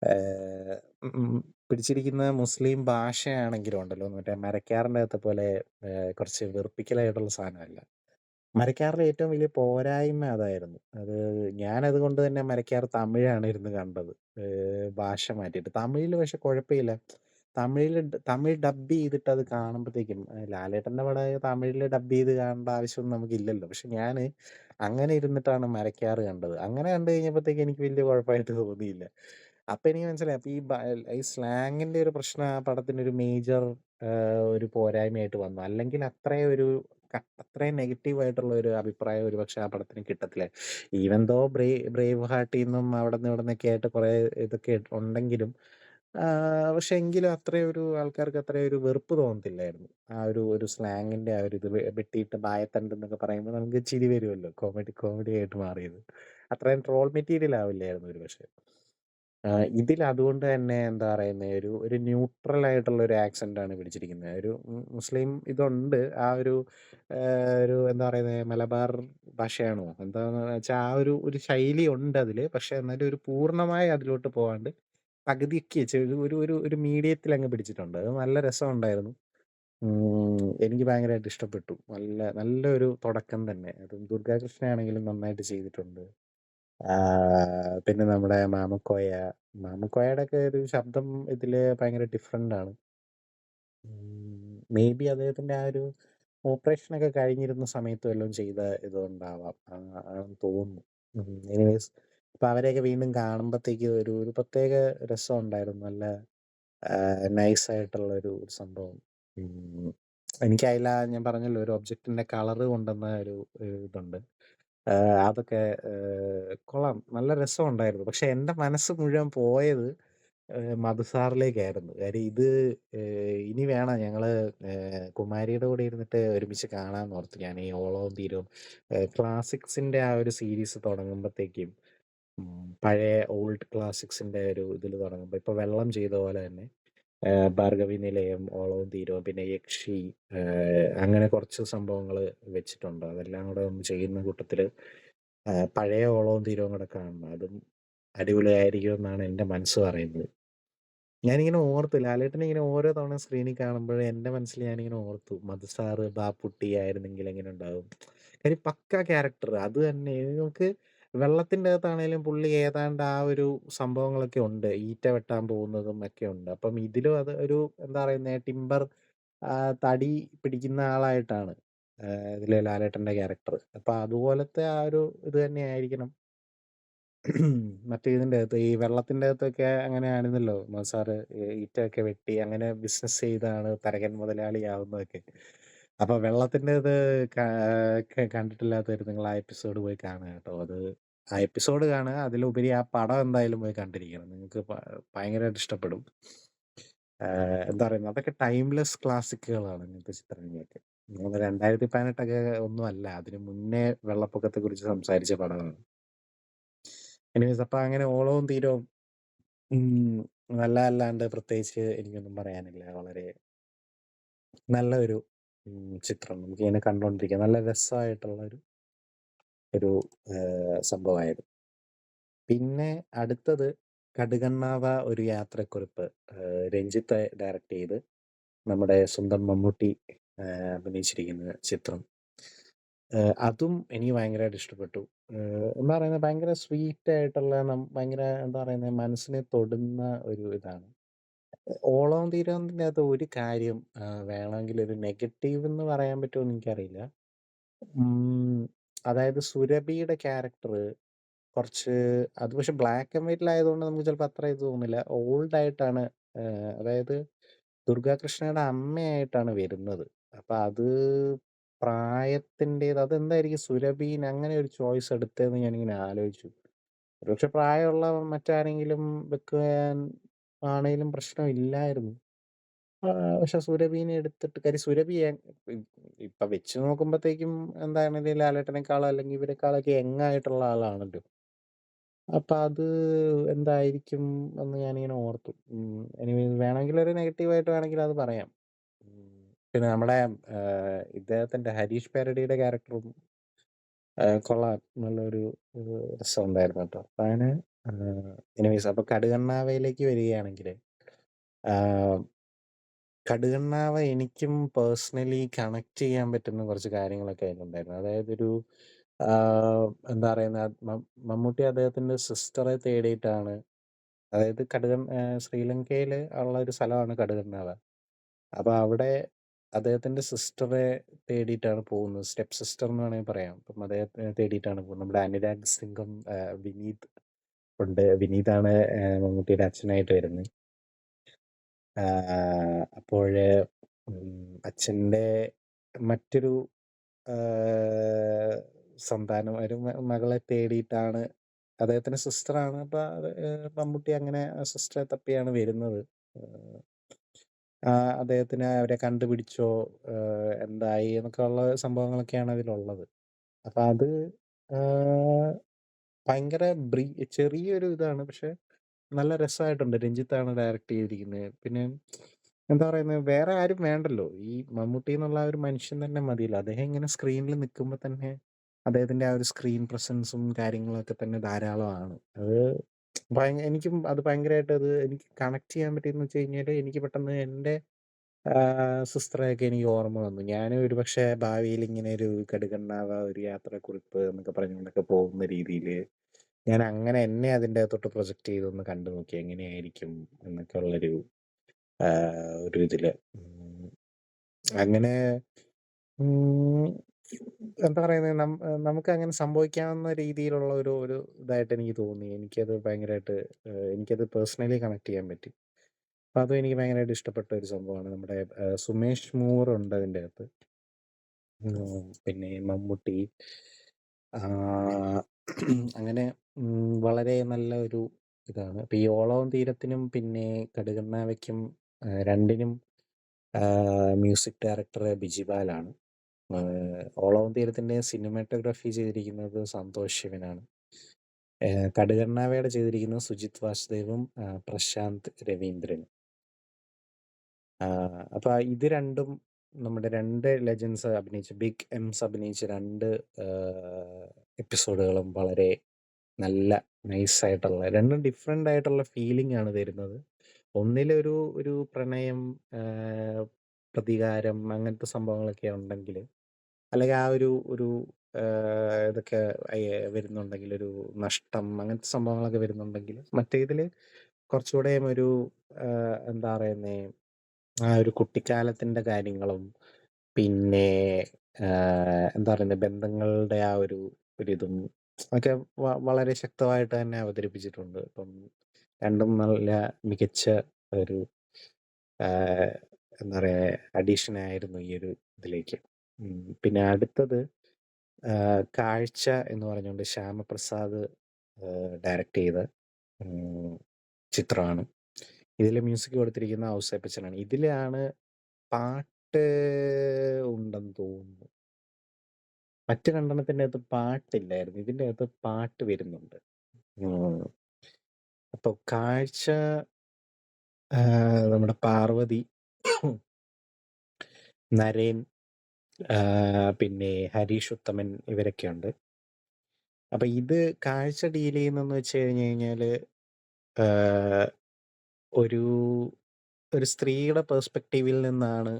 ഏഹ് ഉം ഉം പിടിച്ചിരിക്കുന്ന മുസ്ലിം ഭാഷയാണെങ്കിലും ഉണ്ടല്ലോ, മറ്റേ മരക്കാറിൻ്റെ അകത്തെ പോലെ കുറച്ച് വെറുപ്പിക്കലായിട്ടുള്ള സാധനമല്ല. മരക്കാറിലെ ഏറ്റവും വലിയ പോരായ്മ അതായിരുന്നു. ഞാനതുകൊണ്ട് തന്നെ മരക്കാർ തമിഴാണ് ഇരുന്ന് കണ്ടത്. ഭാഷ മാറ്റിയിട്ട്. തമിഴില് പക്ഷെ കുഴപ്പമില്ല. തമിഴ് ഡബ് ചെയ്തിട്ട് അത് കാണുമ്പത്തേക്കും ലാലേട്ടൻ്റെ പടം തമിഴില് ഡബ് ചെയ്ത് കാണേണ്ട ആവശ്യമൊന്നും നമുക്കില്ലല്ലോ. പക്ഷെ ഞാന് അങ്ങനെ ഇരുന്നിട്ടാണ് മരക്കാറ് കണ്ടത്. അങ്ങനെ കണ്ട് കഴിഞ്ഞപ്പത്തേക്കും എനിക്ക് വലിയ കുഴപ്പമായിട്ട് തോന്നിയില്ല. അപ്പൊ എനിക്ക് മനസ്സിലായി. അപ്പൊ ഈ സ്ലാങ്ങിന്റെ ഒരു പ്രശ്നം ആ പടത്തിനൊരു മേജർ ഒരു പോരായ്മയായിട്ട് വന്നു. അല്ലെങ്കിൽ അത്രയും നെഗറ്റീവ് ആയിട്ടുള്ള ഒരു അഭിപ്രായം ഒരുപക്ഷെ ആ പടത്തിന് കിട്ടത്തില്ല. ഈവൻ ദോ ബ്രേവ് ഹാർട്ടിന്നും അവിടുന്ന് ഇവിടുന്നൊക്കെ ആയിട്ട് കുറെ ഇതൊക്കെ ഉണ്ടെങ്കിലും പക്ഷെ എങ്കിലും അത്രയും ഒരു ആൾക്കാർക്ക് അത്രയും ഒരു വെറുപ്പ് തോന്നത്തില്ലായിരുന്നു. ആ ഒരു സ്ലാങ്ങിന്റെ ആ ഒരു ഇത് വെട്ടിയിട്ട് ബായത്തണ്ട് എന്നൊക്കെ പറയുമ്പോൾ നമുക്ക് ചിരി വരുമല്ലോ. കോമഡി കോമഡി ആയിട്ട് മാറിയത്. അത്രയും ട്രോൾ മെറ്റീരിയൽ ആവില്ലായിരുന്നു ഒരുപക്ഷെ. ഇതിൽ അതുകൊണ്ട് തന്നെ എന്താ പറയുന്നെ ഒരു ന്യൂട്രൽ ആയിട്ടുള്ള ഒരു ആക്സെന്റ് ആണ് പിടിച്ചിരിക്കുന്നത്. ഒരു മുസ്ലിം ഇതുണ്ട്. ആ ഒരു എന്താ പറയുന്നെ മലബാർ ഭാഷയാണോ? എന്താന്ന് വെച്ചാ ആ ഒരു ശൈലി ഉണ്ട് അതില്. പക്ഷെ എന്നാലും ഒരു പൂർണ്ണമായി അതിലോട്ട് പോവാണ്ട് പകുതിക്ക് വെച്ച് ഒരു മീഡിയത്തിൽ അങ്ങ് പിടിച്ചിട്ടുണ്ട്. അത് നല്ല രസമുണ്ടായിരുന്നു. എനിക്ക് ഭയങ്കരമായിട്ട് ഇഷ്ടപ്പെട്ടു. നല്ലൊരു തുടക്കം തന്നെ. അതും ദുർഗാകൃഷ്ണയാണെങ്കിലും നന്നായിട്ട് ചെയ്തിട്ടുണ്ട്. പിന്നെ നമ്മുടെ മാമുക്കോയ. മാമുക്കോയയുടെയൊക്കെ ഒരു ശബ്ദം ഇതില് ഭയങ്കര ഡിഫറന്റ് ആണ്. മേ ബി അദ്ദേഹത്തിന്റെ ആ ഒരു ഓപ്പറേഷനൊക്കെ കഴിഞ്ഞിരുന്ന സമയത്ത് വല്ലതും ചെയ്ത ഇതുകൊണ്ടാവാം. ആണെന്ന് തോന്നുന്നു. എനിവേയ്സ് ഇപ്പൊ അവരെയൊക്കെ വീണ്ടും കാണുമ്പത്തേക്ക് ഒരു പ്രത്യേക രസമുണ്ടായിരുന്നു. നല്ല നൈസായിട്ടുള്ളൊരു സംഭവം. ഉം. ഞാൻ പറഞ്ഞല്ലോ ഒരു ഒബ്ജക്റ്റിന്റെ കളറ് കൊണ്ടുവന്ന ഒരു ഇതുണ്ട്. അതൊക്കെ കൊള്ളാം. നല്ല രസമുണ്ടായിരുന്നു. പക്ഷെ എന്റെ മനസ്സ് മുഴുവൻ പോയത് മധുസാറിലേക്കായിരുന്നു. കാര്യം ഇത് ഇനി വേണം ഞങ്ങള് കുമാരിയുടെ കൂടെ ഇരുന്നിട്ട് ഒരുമിച്ച് കാണാന്നോർത്തു ഞാൻ ഈ ഓളവും തീരവും. ക്ലാസിക്സിന്റെ ആ ഒരു സീരീസ് തുടങ്ങുമ്പത്തേക്കും പഴയ ഓൾഡ് ക്ലാസിക്സിന്റെ ഒരു ഇതില് തുടങ്ങുമ്പോ ഇപ്പൊ വെള്ളം ചെയ്ത പോലെ തന്നെ ഭാർഗവി നിലയം, ഓളവും തീരവും, പിന്നെ യക്ഷി, അങ്ങനെ കുറച്ച് സംഭവങ്ങള് വെച്ചിട്ടുണ്ട്. അതെല്ലാം കൂടെ ഒന്ന് ചെയ്യുന്ന കൂട്ടത്തില് പഴയ ഓളവും തീരവും കൂടെ കാണണം. അതും അടിപൊളിയായിരിക്കുമെന്നാണ് എന്റെ മനസ്സ് പറയുന്നത്. ഞാനിങ്ങനെ ഓർത്തു ലാലേട്ടനെ ഇങ്ങനെ ഓരോ തവണ സ്ക്രീനിൽ കാണുമ്പോഴും എന്റെ മനസ്സിൽ ഞാനിങ്ങനെ ഓർത്തു മധുസാറ് ബാപ്പുട്ടി ആയിരുന്നെങ്കിൽ എങ്ങനെ ഉണ്ടാവും. കാര്യം പക്കാ ക്യാരക്ടർ അത് തന്നെ. നമുക്ക് വെള്ളത്തിന്റെ അകത്താണേലും പുള്ളി ഏതാണ്ട് ആ ഒരു സംഭവങ്ങളൊക്കെ ഉണ്ട്. ഈറ്റ വെട്ടാൻ പോകുന്നതും ഒക്കെ ഉണ്ട്. അപ്പം ഇതിലും അത് ഒരു എന്താ പറയുന്നെ ടിമ്പർ തടി പിടിക്കുന്ന ആളായിട്ടാണ് ഇതിലെ ലാലേട്ടന്റെ ക്യാരക്ടർ. അപ്പൊ അതുപോലത്തെ ആ ഒരു ഇത് തന്നെയായിരിക്കണം മറ്റേ ഇതിന്റെ അകത്ത് ഈ വെള്ളത്തിന്റെ അകത്തൊക്കെ അങ്ങനെയായിരുന്നല്ലോ സാറ് ഈറ്റയൊക്കെ വെട്ടി അങ്ങനെ ബിസിനസ് ചെയ്താണ് തരകൻ മുതലാളിയാവുന്നതൊക്കെ. അപ്പൊ വെള്ളത്തിന്റെ ഇത് കണ്ടിട്ടില്ലാത്തവര് നിങ്ങൾ ആ എപ്പിസോഡ് പോയി കാണുക കേട്ടോ. ആ എപ്പിസോഡ് കാണുക, അതിലുപരി ആ പടം എന്തായാലും പോയി കണ്ടിരിക്കണം. നിങ്ങൾക്ക് ഭയങ്കരമായിട്ട് ഇഷ്ടപ്പെടും. എന്താ പറയുന്നത് അതൊക്കെ ടൈംലെസ് ക്ലാസിക്കുകളാണ് ഇങ്ങനത്തെ ചിത്രങ്ങളൊക്കെ. 2018 ഒന്നും അല്ല, അതിന് മുന്നേ വെള്ളപ്പൊക്കത്തെ കുറിച്ച് സംസാരിച്ച പടമാണ്. എനിവേസ് അപ്പൊ അങ്ങനെ ഓളവും തീരവും അല്ലാണ്ട് പ്രത്യേകിച്ച് എനിക്കൊന്നും പറയാനില്ല. വളരെ നല്ല ഒരു ചിത്രം. നമുക്കിങ്ങനെ കണ്ടോണ്ടിരിക്കാം. നല്ല രസമായിട്ടുള്ള ഒരു സംഭവമായിരുന്നു. പിന്നെ അടുത്തത് കടുകണ്ണാവ ഒരു യാത്രക്കുറിപ്പ്. രഞ്ജിത്ത് ഡയറക്റ്റ് ചെയ്ത് നമ്മുടെ സ്വന്തം മമ്മൂട്ടി അഭിനയിച്ചിരിക്കുന്ന ചിത്രം. അതും എനിക്ക് ഭയങ്കരമായിട്ട് ഇഷ്ടപ്പെട്ടു. എന്താ പറയുന്നത് ഭയങ്കര സ്വീറ്റ് ആയിട്ടുള്ള ഭയങ്കര എന്താ പറയുന്നത് മനസ്സിനെ തൊടുന്ന ഒരു ഇതാണ്. ഓളവും തീരത്തിന്റെ അകത്ത് ഒരു കാര്യം വേണമെങ്കിൽ ഒരു നെഗറ്റീവ് എന്ന് പറയാൻ പറ്റുമോന്ന് എനിക്കറിയില്ല. അതായത് സുരഭിയുടെ ക്യാരക്ടർ കുറച്ച് അത് പക്ഷെ ബ്ലാക്ക് ആൻഡ് വൈറ്റിലായതുകൊണ്ട് നമുക്ക് ചിലപ്പോൾ അത്ര ഇത് തോന്നില്ല. ഓൾഡ് ആയിട്ടാണ് അതായത് ദുർഗാകൃഷ്ണയുടെ അമ്മയായിട്ടാണ് വരുന്നത്. അപ്പൊ അത് പ്രായത്തിൻ്റെത് അതെന്തായിരിക്കും സുരഭീന് അങ്ങനെ ഒരു ചോയ്സ് എടുത്തതെന്ന് ഞാനിങ്ങനെ ആലോചിച്ചു. ഒരുപക്ഷെ പ്രായമുള്ള മറ്റാരെങ്കിലും വെക്കാൻ ആണേലും പ്രശ്നമില്ലായിരുന്നു. പക്ഷെ സുരഭീനെ എടുത്തിട്ട് കാര്യം ഇപ്പൊ വെച്ച് നോക്കുമ്പത്തേക്കും എന്താണെങ്കിലും ലാലേട്ടനേക്കാളോ അല്ലെങ്കിൽ ഇവരെക്കാളൊക്കെ യങ് ആയിട്ടുള്ള ആളാണല്ലോ. അപ്പൊ അത് എന്തായിരിക്കും എന്ന് ഞാനിങ്ങനെ ഓർത്തു. എനിവേ വേണമെങ്കിൽ ഒരു നെഗറ്റീവായിട്ട് വേണമെങ്കിൽ അത് പറയാം. പിന്നെ നമ്മുടെ ഇദ്ദേഹത്തിന്റെ ഹരീഷ് പാരഡിയുടെ ക്യാരക്ടറും കൊള്ളാം. നല്ലൊരു രസമുണ്ടായിരുന്നു കേട്ടോ. അപ്പൊ അങ്ങനെ എനിവേസ് അപ്പൊ കടുകണ്ണാവയിലേക്ക് വരികയാണെങ്കില് കടുകണ്ണാവ എനിക്കും പേഴ്സണലി കണക്ട് ചെയ്യാൻ പറ്റുന്ന കുറച്ച് കാര്യങ്ങളൊക്കെ അതിലുണ്ടായിരുന്നു. അതായത് എന്താ പറയുന്നത് മമ്മൂട്ടി അദ്ദേഹത്തിന്റെ സിസ്റ്ററെ തേടിയിട്ടാണ്. അതായത് ശ്രീലങ്കയിൽ ഉള്ള ഒരു സ്ഥലമാണ് കടുകണ്ണാവ. അപ്പൊ അവിടെ അദ്ദേഹത്തിന്റെ സിസ്റ്ററെ തേടിയിട്ടാണ് പോകുന്നത്. സ്റ്റെപ്പ് സിസ്റ്റർ എന്ന് വേണമെങ്കിൽ പറയാം. അപ്പം അദ്ദേഹത്തെ തേടിയിട്ടാണ് പോകുന്നത്. നമ്മുടെ അനുരാഗ് സിംഗും വിനീത് ഉണ്ട്. വിനീതാണ് മമ്മൂട്ടിയുടെ അച്ഛനായിട്ട് വരുന്നത്. അപ്പോഴ് അച്ഛൻ്റെ മറ്റൊരു സന്താനം ഒരു മകളെ തേടിയിട്ടാണ് അദ്ദേഹത്തിന്റെ സിസ്റ്ററാണ്. അപ്പൊ മമ്മൂട്ടി അങ്ങനെ സിസ്റ്ററെ തപ്പിയാണ് വരുന്നത്. ഏഹ്, അദ്ദേഹത്തിന് അവരെ കണ്ടുപിടിച്ചോ, എന്തായി എന്നൊക്കെ ഉള്ള സംഭവങ്ങളൊക്കെയാണ് അതിലുള്ളത്. അപ്പൊ അത് ആഹ്, ഭയങ്കര ചെറിയൊരു ഇതാണ്. പക്ഷെ നല്ല രസമായിട്ടുണ്ട്. രഞ്ജിത്താണ് ഡയറക്റ്റ് ചെയ്തിരിക്കുന്നത്. പിന്നെ എന്താ പറയുന്നത്, വേറെ ആരും വേണ്ടല്ലോ. ഈ മമ്മൂട്ടി എന്നുള്ള ആ ഒരു മനുഷ്യൻ തന്നെ മതിയല്ലോ. അദ്ദേഹം ഇങ്ങനെ സ്ക്രീനിൽ നിൽക്കുമ്പോൾ തന്നെ അദ്ദേഹത്തിന്റെ ആ ഒരു സ്ക്രീൻ പ്രസൻസും കാര്യങ്ങളൊക്കെ തന്നെ ധാരാളമാണ്. അത് എനിക്കും അത് ഭയങ്കരമായിട്ട് അത് എനിക്ക് കണക്ട് ചെയ്യാൻ പറ്റിയെന്ന് വെച്ച് കഴിഞ്ഞാൽ, എനിക്ക് പെട്ടെന്ന് എൻ്റെ സിസ്റ്ററെയൊക്കെ എനിക്ക് ഓർമ്മ വന്നു. ഞാനും ഒരുപക്ഷെ ഭാവിയിൽ ഇങ്ങനെ ഒരു കടുകണ്ണാവ ഒരു യാത്രാക്കുറിപ്പ് എന്നൊക്കെ പറഞ്ഞുകൊണ്ടൊക്കെ പോകുന്ന രീതിയിൽ ഞാൻ അങ്ങനെ എന്നെ അതിൻ്റെ അകത്തോട്ട് പ്രൊജക്റ്റ് ചെയ്തൊന്ന് കണ്ടു നോക്കി എങ്ങനെയായിരിക്കും എന്നൊക്കെ ഉള്ളൊരു ഒരു ഇതില്. അങ്ങനെ ഉം, എന്താ പറയുന്നത്, നമുക്ക് അങ്ങനെ സംഭവിക്കാവുന്ന രീതിയിലുള്ള ഒരു ഒരു ഇതായിട്ട് എനിക്ക് തോന്നി. എനിക്കത് ഭയങ്കരമായിട്ട് എനിക്കത് പേഴ്സണലി കണക്ട് ചെയ്യാൻ പറ്റി. അപ്പം അതും എനിക്ക് ഭയങ്കരമായിട്ട് ഇഷ്ടപ്പെട്ട ഒരു സംഭവമാണ്. നമ്മുടെ സുമേഷ് മൂർ ഉണ്ട് അതിൻ്റെ അകത്ത്. പിന്നെ മമ്മൂട്ടി. ആ, അങ്ങനെ വളരെ നല്ല ഒരു ഇതാണ്. അപ്പം ഈ ഓളവും തീരത്തിനും പിന്നെ കടുകണ്ണാവയ്ക്കും രണ്ടിനും മ്യൂസിക് ഡയറക്ടർ ബിജിപാലാണ്. ഓളവും തീരത്തിൻ്റെ സിനിമാറ്റോഗ്രാഫി ചെയ്തിരിക്കുന്നത് സന്തോഷ് ശിവനാണ്. കടുകണ്ണാവയുടെ ചെയ്തിരിക്കുന്നത് സുജിത് വാസുദേവും പ്രശാന്ത് രവീന്ദ്രനും. അപ്പൊ ഇത് രണ്ടും നമ്മുടെ 2 ലെജൻഡ്സ് അഭിനയിച്ച ബിഗ് എംസ് അഭിനയിച്ച 2 എപ്പിസോഡുകളും വളരെ നല്ല നൈസായിട്ടുള്ള, രണ്ടും ഡിഫറെൻ്റ് ആയിട്ടുള്ള ഫീലിംഗ് ആണ് തരുന്നത്. ഒന്നിലൊരു ഒരു പ്രണയം, പ്രതികാരം അങ്ങനത്തെ സംഭവങ്ങളൊക്കെ ഉണ്ടെങ്കിൽ, അല്ലെങ്കിൽ ആ ഒരു ഒരു ഇതൊക്കെ വരുന്നുണ്ടെങ്കിൽ, ഒരു നഷ്ടം അങ്ങനത്തെ സംഭവങ്ങളൊക്കെ വരുന്നുണ്ടെങ്കിൽ, മറ്റേതിൽ കുറച്ചുകൂടെയും ഒരു എന്താ പറയുന്നേ, ആ ഒരു കുട്ടിക്കാലത്തിൻ്റെ കാര്യങ്ങളും പിന്നെ എന്താ പറയുന്നത്, ബന്ധങ്ങളുടെ ആ ഒരു ഒരിതും ഒക്കെ വളരെ ശക്തമായിട്ട് തന്നെ അവതരിപ്പിച്ചിട്ടുണ്ട്. ഇപ്പം രണ്ടും നല്ല മികച്ച ഒരു എന്താ പറയുക അഡീഷൻ ആയിരുന്നു ഈ ഒരു ഇതിലേക്ക്. പിന്നെ അടുത്തത് കാഴ്ച എന്ന് പറഞ്ഞുകൊണ്ട് ശ്യാമപ്രസാദ് ഡയറക്റ്റ് ചെയ്ത ചിത്രമാണ്. ഇതിൽ മ്യൂസിക് കൊടുത്തിരിക്കുന്ന ഔസേപ്പച്ചനാണ്. ഇതിലാണ് പാട്ട് ഉണ്ടെന്ന് തോന്നുന്നു. മറ്റ് രണ്ടെണ്ണത്തിൻ്റെ അകത്ത് പാട്ടില്ലായിരുന്നു. ഇതിൻ്റെ അകത്ത് പാട്ട് വരുന്നുണ്ട്. അപ്പോൾ കാഴ്ച നമ്മുടെ പാർവതി, നരേൻ, പിന്നെ ഹരീഷ് ഉത്തമൻ ഇവരൊക്കെ ഉണ്ട്. അപ്പം ഇത് കാഴ്ച ഡീൽ ചെയ്യുന്നതെന്ന് വെച്ച് കഴിഞ്ഞ് കഴിഞ്ഞാൽ ഒരു ഒരു സ്ത്രീയുടെ പെർസ്പെക്റ്റീവിൽ നിന്നാണ്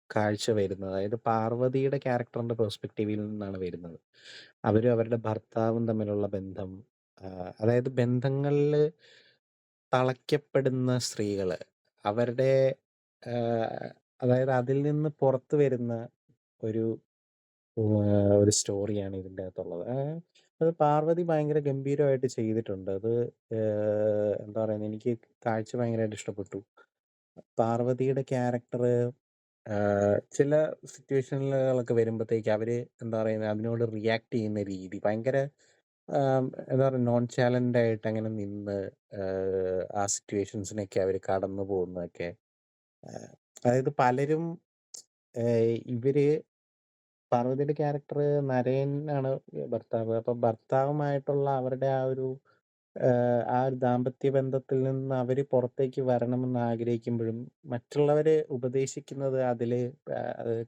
കാഴ്ച വരുന്നത്. അതായത് പാർവതിയുടെ ക്യാരക്ടറിൻ്റെ പെർസ്പെക്റ്റീവിൽ നിന്നാണ് വരുന്നത്. അവരും അവരുടെ ഭർത്താവും തമ്മിലുള്ള ബന്ധം, അതായത് ബന്ധങ്ങളിൽ തളയ്ക്കപ്പെടുന്ന സ്ത്രീകൾ, അവരുടെ അതായത് അതിൽ നിന്ന് പുറത്ത് വരുന്ന ഒരു ഒരു സ്റ്റോറിയാണ് ഇതിൻ്റെ അകത്തുള്ളത്. അത് പാർവതി ഭയങ്കര ഗംഭീരമായിട്ട് ചെയ്തിട്ടുണ്ട്. അത് എന്താ പറയുന്നത്, എനിക്ക് കാഴ്ച ഭയങ്കരമായിട്ട് ഇഷ്ടപ്പെട്ടു. പാർവതിയുടെ ക്യാരക്ടർ ചില സിറ്റുവേഷനുകളൊക്കെ വരുമ്പോഴത്തേക്ക് അവർ എന്താ പറയുന്നത്, അതിനോട് റിയാക്ട് ചെയ്യുന്ന രീതി ഭയങ്കര എന്താ പറയുക, നോൺ ചാലൻ്റ് ആയിട്ട് അങ്ങനെ നിന്ന് ആ സിറ്റുവേഷൻസിനൊക്കെ അവർ കടന്നു പോകുന്നതൊക്കെ, അതായത് പലരും ഇവര് പാർവതിയുടെ ക്യാരക്ടർ നരേൻ ആണ് ഭർത്താവ്. അപ്പം ഭർത്താവുമായിട്ടുള്ള അവരുടെ ആ ഒരു ദാമ്പത്യ ബന്ധത്തിൽ നിന്ന് അവർ പുറത്തേക്ക് വരണമെന്ന് ആഗ്രഹിക്കുമ്പോഴും മറ്റുള്ളവരെ ഉപദേശിക്കുന്നത് അതിൽ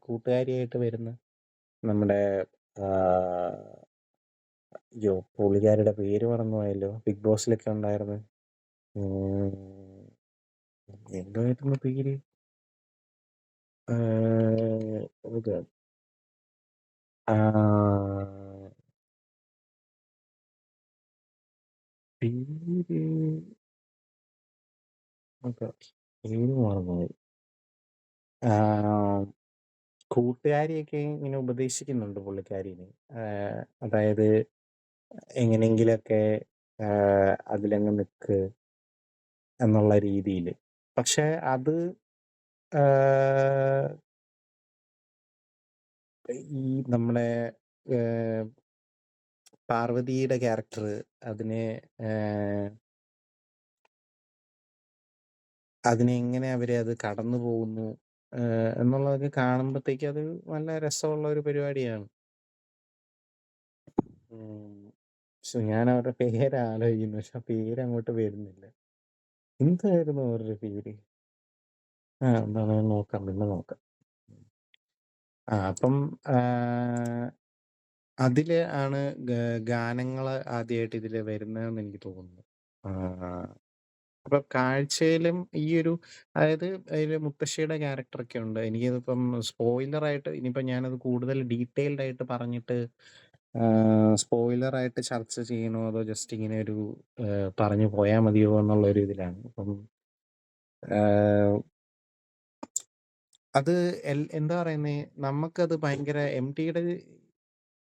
കൂട്ടുകാരിയായിട്ട് വരുന്ന നമ്മുടെ അയ്യോ പുള്ളിക്കാരുടെ പേര് മറന്നുപോയല്ലോ, ബിഗ് ബോസിലൊക്കെ ഉണ്ടായിരുന്നു. എന്തായിരുന്നു പേര്? ഓക്കെ. പേര് ഓക്കെ, പേര് മറന്നുപോയി. കൂട്ടുകാരിയൊക്കെ ഇങ്ങനെ ഉപദേശിക്കുന്നുണ്ട് പുള്ളിക്കാരിനെ. അതായത് എങ്ങനെയെങ്കിലൊക്കെ അതിലങ്ങ് നിൽക്ക് എന്നുള്ള രീതിയിൽ. പക്ഷെ അത് ഈ നമ്മുടെ പാർവതിയുടെ ക്യാരക്ടർ അതിനെ അതിനെ എങ്ങനെ അവര് അത് കടന്നു പോകുന്നു എന്നുള്ളതൊക്കെ കാണുമ്പോഴത്തേക്ക് അത് നല്ല രസമുള്ള ഒരു പരിപാടിയാണ്. പക്ഷെ ഞാൻ അവരുടെ പേര് ആലോചിക്കുന്നു, പക്ഷെ ആ പേര് അങ്ങോട്ട് വരുന്നില്ല. എന്തായിരുന്നു അവരുടെ പേര്? എന്താണ്, നോക്കാം, പിന്നെ നോക്കാം. അപ്പം അതില് ആണ് ഗാനങ്ങള് ആദ്യമായിട്ട് ഇതില് വരുന്നതെന്ന് എനിക്ക് തോന്നുന്നു. അപ്പൊ കാഴ്ചയിലും ഈ ഒരു, അതായത് അതില് മുത്തശ്ശിയുടെ ക്യാരക്ടറൊക്കെ ഉണ്ട്. എനിക്കിതിപ്പം സ്പോയിലറായിട്ട് ഇനിയിപ്പം ഞാനത് കൂടുതൽ ഡീറ്റെയിൽഡ് ആയിട്ട് പറഞ്ഞിട്ട് സ്പോയിലറായിട്ട് ചർച്ച ചെയ്യണോ അതോ ജസ്റ്റ് ഇങ്ങനെ ഒരു പറഞ്ഞു പോയാൽ മതിയോ എന്നുള്ള ഒരു ഇതിലാണ്. അപ്പം അത് എന്താ പറയുന്നേ, നമുക്കത് ഭയങ്കര ടിയുടെ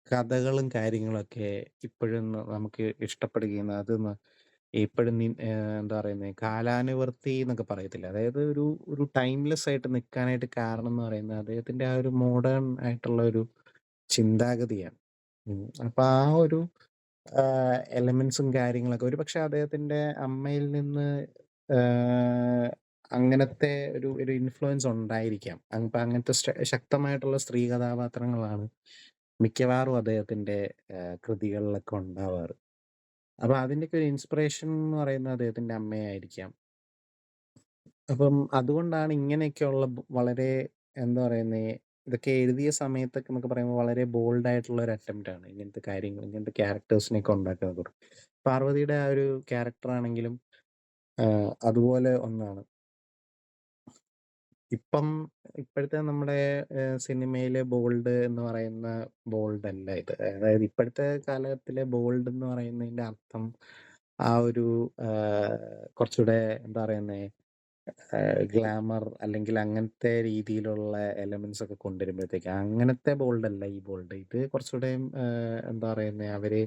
കഥകളും കാര്യങ്ങളൊക്കെ ഇപ്പോഴും നമുക്ക് ഇഷ്ടപ്പെടുകയും അത് ഇപ്പോഴും എന്താ പറയുന്നത്, കാലാനുവർത്തി എന്നൊക്കെ പറയത്തില്ല, അതായത് ഒരു ഒരു ടൈംലെസ് ആയിട്ട് നിൽക്കാനായിട്ട് കാരണം എന്ന് പറയുന്നത് അദ്ദേഹത്തിന്റെ ആ ഒരു മോഡേൺ ആയിട്ടുള്ള ഒരു ചിന്താഗതിയാണ്. അപ്പൊ ആ ഒരു എലമെന്റ്സും കാര്യങ്ങളൊക്കെ ഒരു പക്ഷെ അദ്ദേഹത്തിന്റെ അമ്മയിൽ നിന്ന് അങ്ങനത്തെ ഒരു ഒരു ഇൻഫ്ലുവൻസ് ഉണ്ടായിരിക്കാം. അപ്പൊ അങ്ങനത്തെ ശക്തമായിട്ടുള്ള സ്ത്രീ കഥാപാത്രങ്ങളാണ് മിക്കവാറും അദ്ദേഹത്തിന്റെ കൃതികളിലൊക്കെ ഉണ്ടാവാറ്. അപ്പൊ അതിന്റെയൊക്കെ ഒരു ഇൻസ്പിറേഷൻ എന്ന് പറയുന്നത് അദ്ദേഹത്തിന്റെ അമ്മയായിരിക്കാം. അപ്പം അതുകൊണ്ടാണ് ഇങ്ങനെയൊക്കെയുള്ള വളരെ, എന്താ പറയുന്നേ, ഇതൊക്കെ എഴുതിയ സമയത്തൊക്കെ എന്നൊക്കെ പറയുമ്പോൾ വളരെ ബോൾഡ് ആയിട്ടുള്ള ഒരു അറ്റംപ്റ്റ് ആണ് ഇങ്ങനത്തെ കാര്യങ്ങൾ, ഇങ്ങനത്തെ ക്യാരക്ടേഴ്സിനെയൊക്കെ ഉണ്ടാക്കുന്നത്. പാർവതിയുടെ ആ ഒരു ക്യാരക്ടർ ആണെങ്കിലും അതുപോലെ ഒന്നാണ്. ഇപ്പം ഇപ്പോഴത്തെ നമ്മുടെ സിനിമയിലെ ബോൾഡ് എന്ന് പറയുന്ന ബോൾഡ് അല്ല ഇത്. അതായത് ഇപ്പോഴത്തെ കാലഘട്ടത്തിലെ ബോൾഡ് എന്ന് പറയുന്നതിന്റെ അർത്ഥം ആ ഒരു കുറച്ചുകൂടെ, എന്താ പറയുന്നേ, ഗ്ലാമർ അല്ലെങ്കിൽ അങ്ങനത്തെ രീതിയിലുള്ള എലമെന്റ്സ് ഒക്കെ കൊണ്ടുവരുമ്പോഴത്തേക്ക് അങ്ങനത്തെ ബോൾഡ് അല്ല ഈ ബോൾഡ്. ഇത് കുറച്ചുകൂടെ എന്താ പറയുന്നത്, അവര്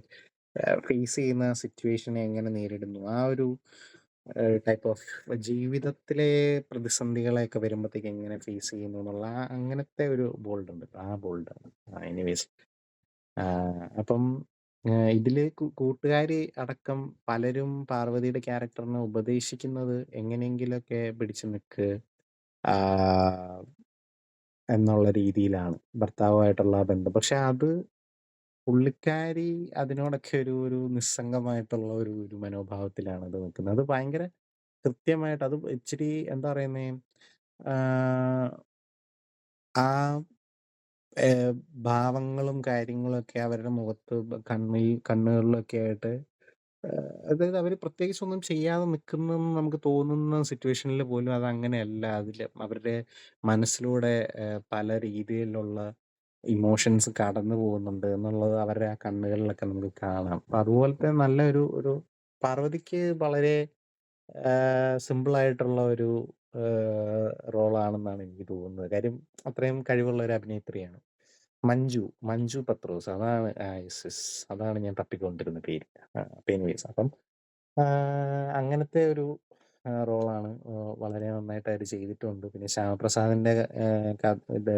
ഫേസ് ചെയ്യുന്ന സിറ്റുവേഷനെ എങ്ങനെ നേരിടുന്നു, ആ ഒരു ടൈപ്പ് ഓഫ് ജീവിതത്തിലെ പ്രതിസന്ധികളെയൊക്കെ വരുമ്പോഴത്തേക്ക് എങ്ങനെ ഫേസ് ചെയ്യുന്നു എന്നുള്ള അങ്ങനത്തെ ഒരു ബോൾഡ് ഉണ്ട്. ആ ബോൾഡാണ്. എനിവേസ്, അപ്പം ഇതില് കൂട്ടുകാരി അടക്കം പലരും പാർവതിയുടെ ക്യാരക്ടറിനെ ഉപദേശിക്കുന്നത് എങ്ങനെയെങ്കിലൊക്കെ പിടിച്ചു നിൽക്ക് എന്നുള്ള രീതിയിലാണ്, ഭർത്താവുമായിട്ടുള്ള ബന്ധം. പക്ഷെ അത് പുള്ളിക്കാരി അതിനോടൊക്കെ ഒരു ഒരു നിസ്സംഗമായിട്ടുള്ള ഒരു ഒരു മനോഭാവത്തിലാണ് അത് നിൽക്കുന്നത്. അത് ഭയങ്കര കൃത്യമായിട്ട്, അത് ഇച്ചിരി, എന്താ പറയുന്നേ, ആ ഭാവങ്ങളും കാര്യങ്ങളൊക്കെ അവരുടെ മുഖത്ത് കണ്ണുകളിലൊക്കെ ആയിട്ട്, അതായത് അവര് പ്രത്യേകിച്ചൊന്നും ചെയ്യാതെ നിൽക്കുന്നെന്ന് നമുക്ക് തോന്നുന്ന സിറ്റുവേഷനിൽ പോലും അത് അങ്ങനെയല്ല. അതില് അവരുടെ മനസ്സിലൂടെ പല രീതിയിലുള്ള ഇമോഷൻസ് കടന്നു പോകുന്നുണ്ട് എന്നുള്ളത് അവരുടെ ആ കണ്ണുകളിലൊക്കെ നമുക്ക് കാണാം. അപ്പൊ അതുപോലത്തെ നല്ലൊരു ഒരു പാർവതിക്ക് വളരെ സിമ്പിൾ ആയിട്ടുള്ള ഒരു റോളാണെന്നാണ് എനിക്ക് തോന്നുന്നത്. കാര്യം അത്രയും കഴിവുള്ള ഒരു അഭിനേത്രിയാണ്. മഞ്ജു പത്രോസ്, അതാണ്. യെസ് യെസ്, അതാണ് ഞാൻ തപ്പിക്കൊണ്ടിരുന്ന പേര്. എനിവേസ്, അപ്പം അങ്ങനത്തെ ഒരു റോളാണ് വളരെ നന്നായിട്ട് അവർ ചെയ്തിട്ടുണ്ട്. പിന്നെ ശ്യാമപ്രസാദിന്റെ ഇത്,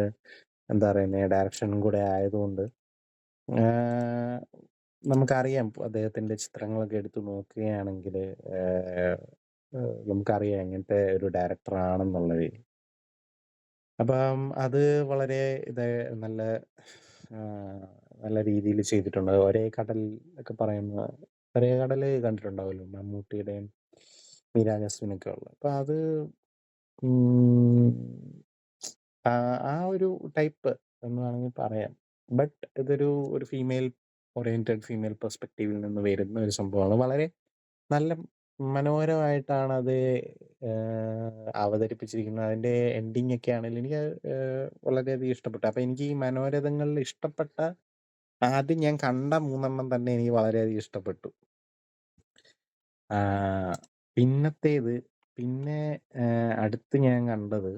എന്താ പറയുന്നത്, ഡയറക്ഷനും കൂടെ ആയതുകൊണ്ട് നമുക്കറിയാം, അദ്ദേഹത്തിന്റെ ചിത്രങ്ങളൊക്കെ എടുത്ത് നോക്കുകയാണെങ്കിൽ നമുക്കറിയാം എങ്ങനത്തെ ഒരു ഡയറക്ടർ ആണെന്നുള്ളത്. അപ്പം അത് വളരെ നല്ല നല്ല രീതിയിൽ ചെയ്തിട്ടുണ്ട്. ഒരേ കടൽ ഒക്കെ പറയുന്ന, ഒരേ കടൽ കണ്ടിട്ടുണ്ടാവുമല്ലോ, മമ്മൂട്ടിയുടെയും മീര ജാസ്മിനൊക്കെ ഉള്ളത്. അപ്പൊ അത് ആ ഒരു ടൈപ്പ് എന്ന് വേണമെങ്കിൽ പറയാം. ബട്ട് ഇതൊരു ഒരു ഫീമെയിൽ ഓറിയന്റഡ്, ഫീമെയിൽ പെർസ്പെക്റ്റീവിൽ നിന്ന് വരുന്ന ഒരു സംഭവമാണ്. വളരെ നല്ല മനോഹരമായിട്ടാണ് അത് അവതരിപ്പിച്ചിരിക്കുന്നത്. അതിന്റെ എൻഡിങ് ഒക്കെ ആണെങ്കിലും എനിക്ക് വളരെയധികം ഇഷ്ടപ്പെട്ടു. അപ്പൊ എനിക്ക് ഈ മനോരഥങ്ങളിൽ ഇഷ്ടപ്പെട്ട, ആദ്യം ഞാൻ കണ്ട 3 തന്നെ എനിക്ക് വളരെയധികം ഇഷ്ടപ്പെട്ടു. പിന്നത്തേത്, പിന്നെ അടുത്ത് ഞാൻ കണ്ടത്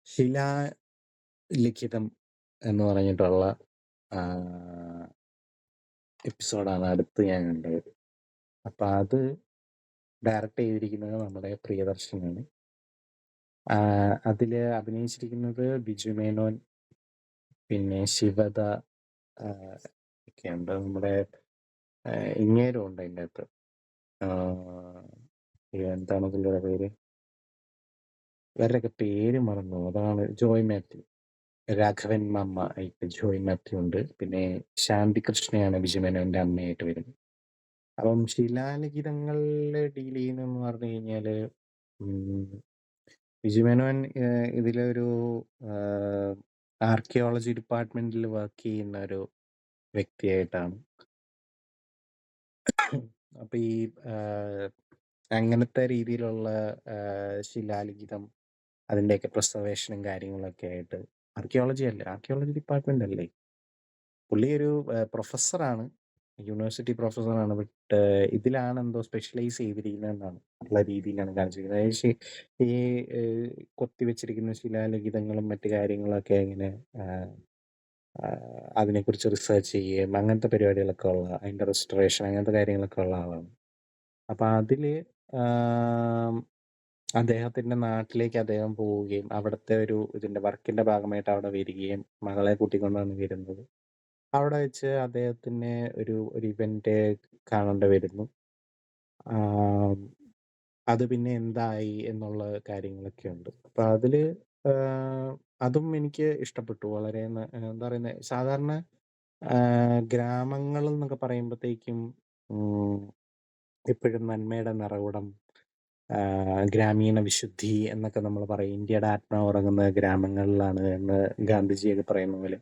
ശിലാലിഖിതം എന്ന് പറഞ്ഞിട്ടുള്ള എപ്പിസോഡാണ് അടുത്ത് ഞാൻ കണ്ടത്. അപ്പൊ അത് ഡയറക്റ്റ് ചെയ്തിരിക്കുന്നത് നമ്മുടെ പ്രിയദർശനാണ്. അതില് അഭിനയിച്ചിരിക്കുന്നത് ബിജു മേനോൻ, പിന്നെ ശിവദ ഒക്കെയുണ്ട്. നമ്മുടെ ഇങ്ങേരും ഉണ്ട് അതിൻ്റെ അകത്ത്. എന്താണ് പുള്ളിയുടെ പേര്? ഇവരുടെയൊക്കെ പേര് മറന്നു. അതാണ് ജോയ് മാത്യു, രാഘവൻ മാമ ആയിട്ട് ജോയ് മാത്യു ഉണ്ട്. പിന്നെ ശാന്തി കൃഷ്ണയാണ് ബിജുമേനോന്റെ അമ്മയായിട്ട് വരുന്നത്. അപ്പം ശിലാലിഖിതങ്ങളിൽ ഡീൽ ചെയ്യുന്നതെന്ന് പറഞ്ഞു കഴിഞ്ഞാല് ബിജുമേനോൻ ഇതിലൊരു ആർക്കിയോളജി ഡിപ്പാർട്ട്മെന്റിൽ വർക്ക് ചെയ്യുന്ന ഒരു വ്യക്തിയായിട്ടാണ്. അപ്പൊ ഈ അങ്ങനത്തെ രീതിയിലുള്ള ശിലാലിഖിതം, അതിൻ്റെയൊക്കെ പ്രിസർവേഷനും കാര്യങ്ങളൊക്കെ ആയിട്ട് ആർക്കിയോളജി ഡിപ്പാർട്ട്മെന്റ് അല്ലേ, പുള്ളി ഒരു പ്രൊഫസറാണ്, യൂണിവേഴ്സിറ്റി പ്രൊഫസറാണ്. ബട്ട് ഇതിലാണ് എന്തോ സ്പെഷ്യലൈസ് ചെയ്തിരിക്കുന്നതെന്നാണ് ഉള്ള രീതിയിലാണ് കാണിച്ചിരിക്കുന്നത്. അതായത് ഈ കൊത്തിവെച്ചിരിക്കുന്ന ശിലാലിഖിതങ്ങളും മറ്റു കാര്യങ്ങളൊക്കെ ഇങ്ങനെ അതിനെക്കുറിച്ച് റിസർച്ച് ചെയ്യുകയും അങ്ങനത്തെ പരിപാടികളൊക്കെ ഉള്ള, അതിൻ്റെ റെസ്റ്റോറേഷൻ അങ്ങനത്തെ കാര്യങ്ങളൊക്കെ ഉള്ള ആളാണ്. അപ്പം അതിൽ അദ്ദേഹത്തിൻ്റെ നാട്ടിലേക്ക് അദ്ദേഹം പോവുകയും അവിടുത്തെ ഒരു ഇതിൻ്റെ വർക്കിൻ്റെ ഭാഗമായിട്ട് അവിടെ വരികയും മകളെ കൂട്ടിക്കൊണ്ടാണ് വരുന്നത്. അവിടെ വെച്ച് അദ്ദേഹത്തിന് ഒരു ഇവന്റ് കാണേണ്ടി വരുന്നു. അത് പിന്നെ എന്തായി എന്നുള്ള കാര്യങ്ങളൊക്കെ ഉണ്ട്. അപ്പം അതിൽ അതും എനിക്ക് ഇഷ്ടപ്പെട്ടു വളരെ. എന്താ പറയുന്നത്, സാധാരണ ഗ്രാമങ്ങൾ എന്നൊക്കെ പറയുമ്പോഴത്തേക്കും എപ്പോഴും നന്മയുടെ നിറകുടം, ഗ്രാമീണ വിശുദ്ധി എന്നൊക്കെ നമ്മൾ പറയും. ഇന്ത്യയുടെ ആത്മാവ് ഉറങ്ങുന്ന ഗ്രാമങ്ങളിലാണ് എന്ന് ഗാന്ധിജിയൊക്കെ പറയുന്ന പോലെ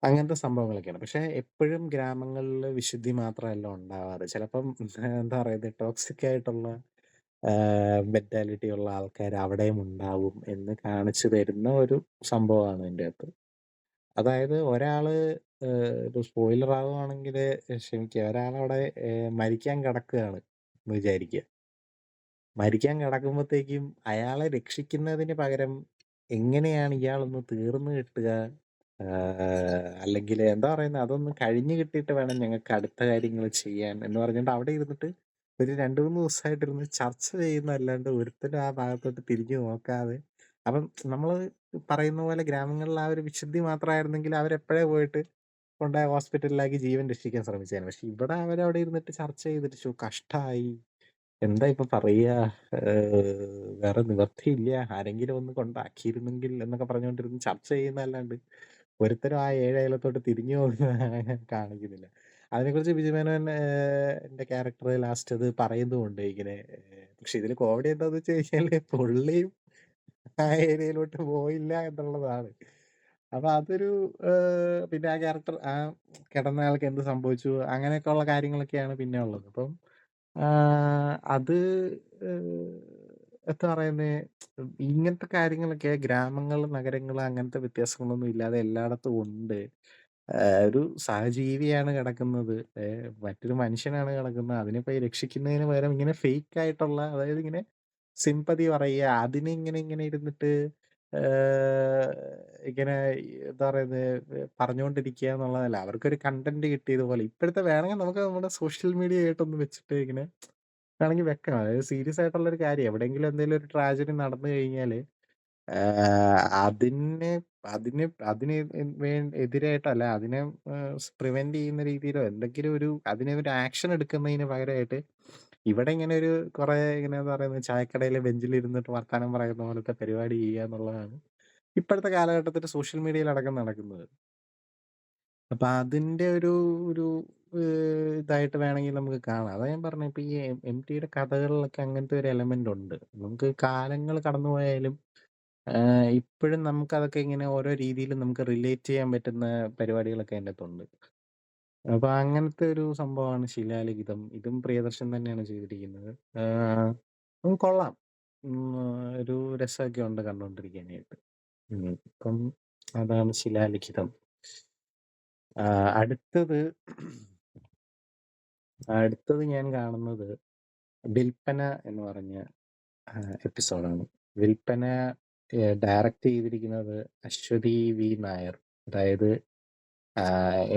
അങ്ങനത്തെ സംഭവങ്ങളൊക്കെയാണ്. പക്ഷെ എപ്പോഴും ഗ്രാമങ്ങളിൽ വിശുദ്ധി മാത്രമല്ല ഉണ്ടാവാറ്. ചിലപ്പം എന്താ പറയുന്നത്, ടോക്സിക് ആയിട്ടുള്ള മെന്റാലിറ്റി ഉള്ള ആൾക്കാർ അവിടെയും ഉണ്ടാവും എന്ന് കാണിച്ചു തരുന്ന ഒരു സംഭവമാണ് ഇതിൻ്റെ അകത്ത്. അതായത് ഒരാള് ഒരു സ്പോയിലർ ആവുകയാണെങ്കിൽ ക്ഷമിക്കുക, ഒരാളവിടെ മരിക്കാൻ കിടക്കുകയാണ് എന്ന് വിചാരിക്കുക. മരിക്കാൻ കിടക്കുമ്പോഴത്തേക്കും അയാളെ രക്ഷിക്കുന്നതിന് പകരം എങ്ങനെയാണ് ഇയാളൊന്ന് തീർന്നു കിട്ടുക, അല്ലെങ്കിൽ എന്താ പറയുന്നത്, അതൊന്ന് കഴിഞ്ഞു കിട്ടിയിട്ട് വേണം ഞങ്ങൾക്ക് അടുത്ത കാര്യങ്ങൾ ചെയ്യാൻ എന്ന് പറഞ്ഞിട്ട് അവിടെ ഇരുന്നിട്ട് ഒരു 2-3 ദിവസമായിട്ടിരുന്ന് ചർച്ച ചെയ്യുന്നതല്ലാണ്ട് ഒരുത്തരും ആ ഭാഗത്തോട്ട് തിരിഞ്ഞു നോക്കാതെ. അപ്പം നമ്മൾ പറയുന്ന പോലെ ഗ്രാമങ്ങളിൽ ആ ഒരു വിശുദ്ധി മാത്രമായിരുന്നെങ്കിൽ അവരെപ്പോഴേ പോയിട്ട് കൊണ്ടുപോയി ഹോസ്പിറ്റലിലാക്കി ജീവൻ രക്ഷിക്കാൻ ശ്രമിച്ചേനെ. പക്ഷെ ഇവിടെ അവരവിടെ ഇരുന്നിട്ട് ചർച്ച ചെയ്തിട്ട് കഷ്ടായി, എന്താ ഇപ്പൊ പറയാ, വേറെ നിവർത്തിയില്ല, ആരെങ്കിലും ഒന്ന് കൊണ്ടാക്കിയിരുന്നെങ്കിൽ എന്നൊക്കെ പറഞ്ഞുകൊണ്ടിരുന്ന് ചർച്ച ചെയ്യുന്നതല്ലാണ്ട് ഒരുത്തരും ആ 7 അയലത്തോട്ട് തിരിഞ്ഞു പോകുന്ന കാണിക്കുന്നില്ല. അതിനെക്കുറിച്ച് ബിജുമേനോൻ എന്റെ ക്യാരക്ടർ ലാസ്റ്റ് അത് പറയുന്നുമുണ്ട് ഇങ്ങനെ. പക്ഷെ ഇതിൽ കോമഡി എന്താന്ന് വെച്ച് കഴിഞ്ഞാല് പുള്ളിയും ആ ഏരിയയിലോട്ട് പോയില്ല എന്നുള്ളതാണ്. അപ്പൊ അതൊരു പിന്നെ ആ ക്യാരക്ടർ, ആ കിടന്ന ആൾക്ക് എന്ത് സംഭവിച്ചു, അങ്ങനെയൊക്കെ ഉള്ള കാര്യങ്ങളൊക്കെയാണ് പിന്നെ ഉള്ളത്. അപ്പം അത് എന്താ പറയുന്നേ, ഇങ്ങനത്തെ കാര്യങ്ങളൊക്കെ ഗ്രാമങ്ങൾ നഗരങ്ങൾ അങ്ങനത്തെ വ്യത്യാസങ്ങളൊന്നും ഇല്ലാതെ എല്ലായിടത്തും ഉണ്ട്. ഒരു സഹജീവിയാണ് കിടക്കുന്നത്, മറ്റൊരു മനുഷ്യനാണ് കിടക്കുന്നത്. അതിനെ പോയി രക്ഷിക്കുന്നതിന് പകരം ഇങ്ങനെ ഫേക്ക് ആയിട്ടുള്ള, അതായത് ഇങ്ങനെ സിമ്പതി പറയുക, അതിനെ ഇങ്ങനെ ഇങ്ങനെ ഇരുന്നിട്ട് ഇങ്ങനെ എന്താ പറയുന്നത് പറഞ്ഞുകൊണ്ടിരിക്കുക എന്നുള്ളതല്ല. അവർക്കൊരു കണ്ടന്റ് കിട്ടിയതുപോലെ ഇപ്പോഴത്തെ വേണമെങ്കിൽ നമുക്ക് നമ്മുടെ സോഷ്യൽ മീഡിയ ആയിട്ടൊന്ന് വെച്ചിട്ട് ഇങ്ങനെ വേണമെങ്കിൽ വെക്കാം. അതായത് സീരിയസ് ആയിട്ടുള്ള ഒരു കാര്യം, എവിടെയെങ്കിലും എന്തെങ്കിലും ഒരു ട്രാജഡി നടന്നു കഴിഞ്ഞാല് അതിനെ അതിന് അതിന് എതിരായിട്ടല്ല, അതിനെ പ്രിവെന്റ് ചെയ്യുന്ന രീതിയിലോ എന്തെങ്കിലും ഒരു അതിനെ ഒരു ആക്ഷൻ എടുക്കുന്നതിന് പകരമായിട്ട് ഇവിടെ ഇങ്ങനെ ഒരു കുറെ ഇങ്ങനെ എന്താ പറയുന്നത്, ചായക്കടയിലെ ബെഞ്ചിലിരുന്നിട്ട് വർത്താനം പറയുന്ന പോലത്തെ പരിപാടി ചെയ്യുക എന്നുള്ളതാണ് ഇപ്പോഴത്തെ കാലഘട്ടത്തിൽ സോഷ്യൽ മീഡിയയിൽ അടക്കം നടക്കുന്നത്. അപ്പൊ അതിന്റെ ഒരു ഒരു ഇതായിട്ട് വേണമെങ്കിൽ നമുക്ക് കാണാം. അതാ ഞാൻ പറഞ്ഞത്, ഇപ്പൊ ഈ എം.ടിയുടെ കഥകളിലൊക്കെ അങ്ങനത്തെ ഒരു എലമെന്റ് ഉണ്ട്. നമുക്ക് കാലങ്ങൾ കടന്നുപോയാലും ഇപ്പോഴും നമുക്കതൊക്കെ ഇങ്ങനെ ഓരോ രീതിയിലും നമുക്ക് റിലേറ്റ് ചെയ്യാൻ പറ്റുന്ന പരിപാടികളൊക്കെ അതിനകത്തുണ്ട്. അപ്പൊ അങ്ങനത്തെ ഒരു സംഭവമാണ് ശിലാലിഖിതം. ഇതും പ്രിയദർശൻ തന്നെയാണ് ചെയ്തിരിക്കുന്നത്. കൊള്ളാം. ഒരു രസമൊക്കെ ഉണ്ട് കണ്ടോണ്ടിരിക്കാനായിട്ട്. ഇപ്പം അതാണ് ശിലാലിഖിതം. അടുത്തത് ഞാൻ കാണുന്നത് വിൽപ്പന എന്ന് പറഞ്ഞ എപ്പിസോഡാണ്. വിൽപ്പന ഡയറക്റ്റ് ചെയ്തിരിക്കുന്നത് അശ്വതി വി നായർ. അതായത്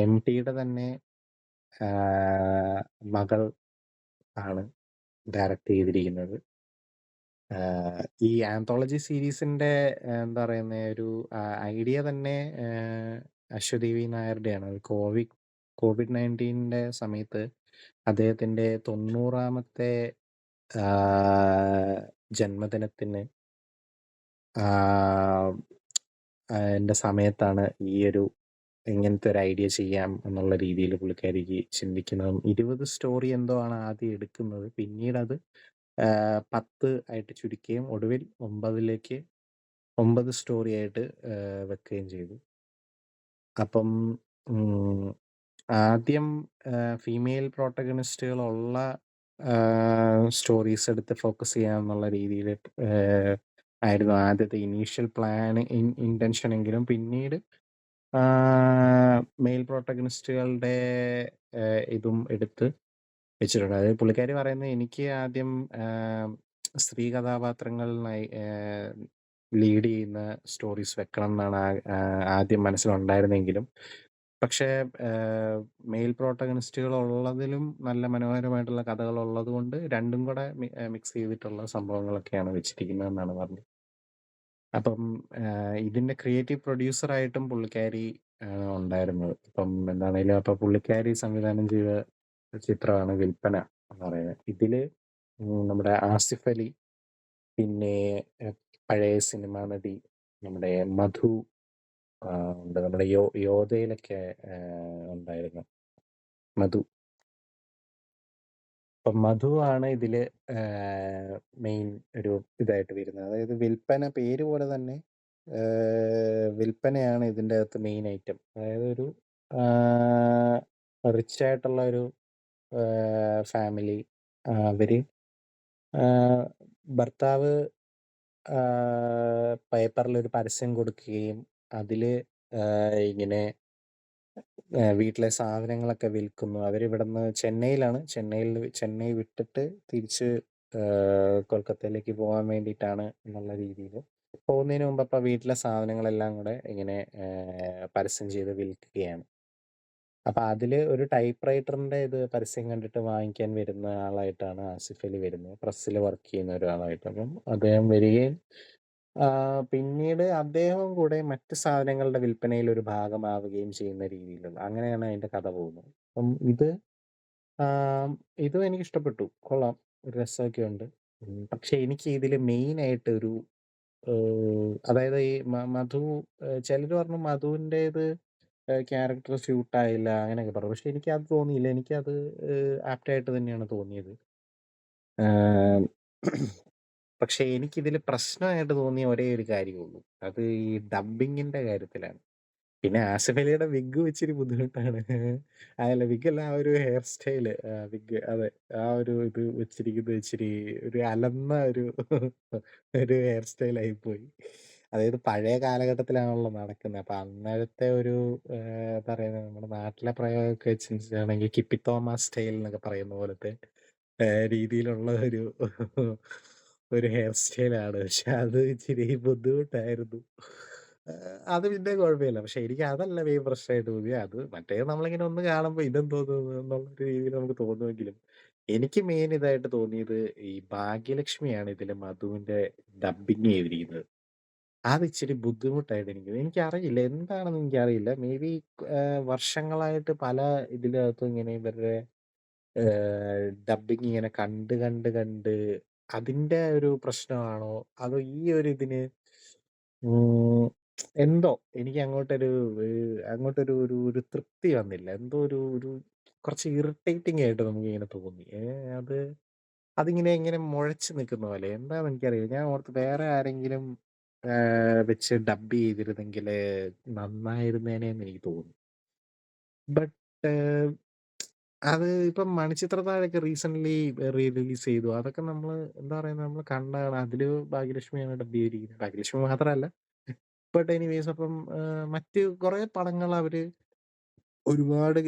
എം.ടിയുടെ തന്നെ മകൾ ആണ് ഡയറക്റ്റ് ചെയ്തിരിക്കുന്നത്. ഈ ആന്തോളജി സീരീസിന്റെ എന്താ പറയുന്ന ഒരു ഐഡിയ തന്നെ അശ്വതി വി നായരുടെയാണ്. അത് കോവിഡ്-19ന്റെ സമയത്ത് അദ്ദേഹത്തിന്റെ 90ാമത്തെ ജന്മദിനത്തിന് ആഹ്, ന്റെ സമയത്താണ് ഇങ്ങനത്തെ ഒരു ഐഡിയ ചെയ്യാം എന്നുള്ള രീതിയിൽ പുള്ളിക്കാരിക്ക് ചിന്തിക്കുന്നതും 20 സ്റ്റോറി എന്തോ ആണ് ആദ്യം എടുക്കുന്നത്. പിന്നീടത് 10 ആയിട്ട് ചുരുക്കുകയും ഒടുവിൽ 9 സ്റ്റോറി ആയിട്ട് വെക്കുകയും ചെയ്തു. അപ്പം ആദ്യം ഫീമെയിൽ പ്രോട്ടഗണിസ്റ്റുകളുള്ള സ്റ്റോറീസ് എടുത്ത് ഫോക്കസ് ചെയ്യാന്നുള്ള രീതിയിൽ ആയിരുന്നു ആദ്യത്തെ ഇനീഷ്യൽ ഇന്റൻഷൻ എങ്കിലും പിന്നീട് മെയിൽ പ്രോട്ടഗണിസ്റ്റുകളുടെ ഇതും എടുത്ത് വെച്ചിട്ടുണ്ട്. അതായത് പുള്ളിക്കാരി പറയുന്നത് എനിക്ക് ആദ്യം സ്ത്രീ കഥാപാത്രങ്ങൾ ലീഡ് ചെയ്യുന്ന സ്റ്റോറീസ് വെക്കണം എന്നാണ് ആദ്യം മനസ്സിലുണ്ടായിരുന്നെങ്കിലും പക്ഷേ മെയിൽ പ്രോട്ടഗണിസ്റ്റുകൾ ഉള്ളതിലും നല്ല മനോഹരമായിട്ടുള്ള കഥകൾ ഉള്ളത് കൊണ്ട് രണ്ടും കൂടെ മിക്സ് ചെയ്തിട്ടുള്ള സംഭവങ്ങളൊക്കെയാണ് വെച്ചിരിക്കുന്നതെന്നാണ് പറഞ്ഞത്. അപ്പം ഇതിന്റെ ക്രിയേറ്റീവ് പ്രൊഡ്യൂസറായിട്ടും പുള്ളിക്കാരി ഉണ്ടായിരുന്നത്. ഇപ്പം എന്താണേലും അപ്പൊ പുള്ളിക്കാരി സംവിധാനം ചെയ്ത ചിത്രമാണ് വിൽപ്പന എന്ന് പറയുന്നത്. ഇതില് നമ്മുടെ ആസിഫ് അലി, പിന്നെ പഴയ സിനിമാ നടി നമ്മുടെ മധു ഉണ്ട്. നമ്മുടെ യോധയിലൊക്കെ ഉണ്ടായിരുന്നു മധു. അപ്പം മധു ആണ് ഇതില് മെയിൻ ഒരു ഇതായിട്ട് വരുന്നത്. അതായത് വിൽപ്പന പേര് പോലെ തന്നെ വിൽപ്പനയാണ് ഇതിൻ്റെ അകത്ത് മെയിൻ ഐറ്റം. അതായത് ഒരു റിച്ച് ആയിട്ടുള്ള ഒരു ഫാമിലി. അവര് ഭർത്താവ് പേപ്പറിലൊരു പരസ്യം കൊടുക്കുകയും അതില് ഇങ്ങനെ വീട്ടിലെ സാധനങ്ങളൊക്കെ വിൽക്കുന്നു. അവരിവിടുന്ന് ചെന്നൈ വിട്ടിട്ട് തിരിച്ച് കൊൽക്കത്തയിലേക്ക് പോകാൻ വേണ്ടിയിട്ടാണ് എന്നുള്ള രീതിയിൽ പോകുന്നതിന് മുമ്പ് അപ്പം വീട്ടിലെ സാധനങ്ങളെല്ലാം കൂടെ ഇങ്ങനെ പരസ്യം ചെയ്ത് വിൽക്കുകയാണ്. അപ്പം അതില് ഒരു ടൈപ്പ് റൈറ്ററിന്റെ ഇത് പരസ്യം കണ്ടിട്ട് വാങ്ങിക്കാൻ വരുന്ന ആളായിട്ടാണ് ആസിഫ് അലി വരുന്നത്. പ്രസ്സിൽ വർക്ക് ചെയ്യുന്ന ഒരാളായിട്ട്. അപ്പം അദ്ദേഹം വരികയും പിന്നീട് അദ്ദേഹവും കൂടെ മറ്റ് സാധനങ്ങളുടെ വിൽപ്പനയിൽ ഒരു ഭാഗമാവുകയും ചെയ്യുന്ന രീതിയിലുള്ള അങ്ങനെയാണ് അതിന്റെ കഥ പോകുന്നത്. അപ്പം ഇതും എനിക്കിഷ്ടപ്പെട്ടു. കൊള്ളാം. ഒരു രസമൊക്കെ ഉണ്ട്. പക്ഷെ എനിക്ക് ഇതില് മെയിനായിട്ട് ഒരു അതായത് ഈ മധു ചിലര് പറഞ്ഞു മധുവിൻ്റേത് ക്യാരക്ടർ സ്യൂട്ടായില്ല അങ്ങനെയൊക്കെ പറഞ്ഞു. പക്ഷെ എനിക്കത് തോന്നിയില്ല. എനിക്കത് ആപ്റ്റായിട്ട് തന്നെയാണ് തോന്നിയത്. പക്ഷെ എനിക്കിതില് പ്രശ്നമായിട്ട് തോന്നിയ ഒരേ ഒരു കാര്യമേ ഉള്ളൂ. അത് ഈ ഡബ്ബിങ്ങിന്റെ കാര്യത്തിലാണ്. പിന്നെ ആസിഫ് അലിയുടെ വിഗ് ഇച്ചിരി ബുദ്ധിമുട്ടാണ്. അതല്ല വിഗല്ല, ആ ഒരു ഹെയർ സ്റ്റൈല് വിഗ് അതെ. ആ ഒരു ഇത് വെച്ചിരിക്കുന്നത് ഇച്ചിരി ഒരു അലന്ന ഒരു ഹെയർ സ്റ്റൈലായിപ്പോയി. അതായത് പഴയ കാലഘട്ടത്തിലാണല്ലോ നടക്കുന്നത്. അപ്പൊ അന്നേരത്തെ ഒരു എന്താ പറയുന്നത് നമ്മുടെ നാട്ടിലെ പ്രയോഗമൊക്കെ വെച്ചാണെങ്കിൽ കിപ്പി തോമസ് സ്റ്റൈൽ എന്നൊക്കെ പറയുന്ന പോലത്തെ രീതിയിലുള്ള ഒരു ഹെയർ സ്റ്റൈലാണ്. പക്ഷെ അത് ഇച്ചിരി ബുദ്ധിമുട്ടായിരുന്നു. അത് പിന്നെ കുഴപ്പമില്ല. പക്ഷെ എനിക്ക് അതല്ല മെയിൻ പ്രശ്നമായിട്ട് തോന്നിയത്. അത് മറ്റേത് നമ്മളിങ്ങനെ ഒന്ന് കാണുമ്പോൾ ഇതെന്തോന്ന് എന്നുള്ളൊരു രീതിയിൽ നമുക്ക് തോന്നുമെങ്കിലും എനിക്ക് മെയിൻ ഇതായിട്ട് തോന്നിയത് ഈ ഭാഗ്യലക്ഷ്മിയാണ് ഇതില് മധുവിന്റെ ഡബ്ബിങ് ചെയ്തിരിക്കുന്നത്. അത് ഇച്ചിരി ബുദ്ധിമുട്ടായിട്ട് എനിക്കറിയില്ല എന്താണെന്ന് എനിക്കറിയില്ല. മേ ബി വർഷങ്ങളായിട്ട് പല ഇതിനകത്തും ഇങ്ങനെ ഇവരുടെ ഡബ്ബിങ് ഇങ്ങനെ കണ്ട് അതിന്റെ ഒരു പ്രശ്നമാണോ? അതോ ഈ ഒരു ഇതിന് എന്തോ എനിക്ക് അങ്ങോട്ടൊരു ഒരു ഒരു തൃപ്തി വന്നില്ല. എന്തോ ഒരു കുറച്ച് ഇറിറ്റേറ്റിംഗ് ആയിട്ട് നമുക്കിങ്ങനെ തോന്നി. അത് ഇങ്ങനെ മുഴച്ച് നിൽക്കുന്ന പോലെ. എന്താന്ന് എനിക്കറിയില്ല. ഞാൻ ഓർത്ത് വേറെ ആരെങ്കിലും വെച്ച് ഡബ് ചെയ്തിരുന്നെങ്കില് നന്നായിരുന്നേനേന്ന് എനിക്ക് തോന്നി. ബട്ട് അത് ഇപ്പം മണിച്ചിത്രത്താഴൊക്കെ റീസെന്റ്ലി റിലീസ് ചെയ്തു. അതൊക്കെ എന്താ പറയുന്നത് നമ്മള് കണ്ടാണ്. അതില് ഭാഗ്യലക്ഷ്മിയാണ് ഡബ് ചെയ്തിരിക്കുന്നത്. ഭാഗ്യലക്ഷ്മി മാത്രമല്ല. ബട്ട് എനിവേയ്സ് അപ്പം മറ്റ് കുറെ പടങ്ങൾ അവര് ഒരുപാട്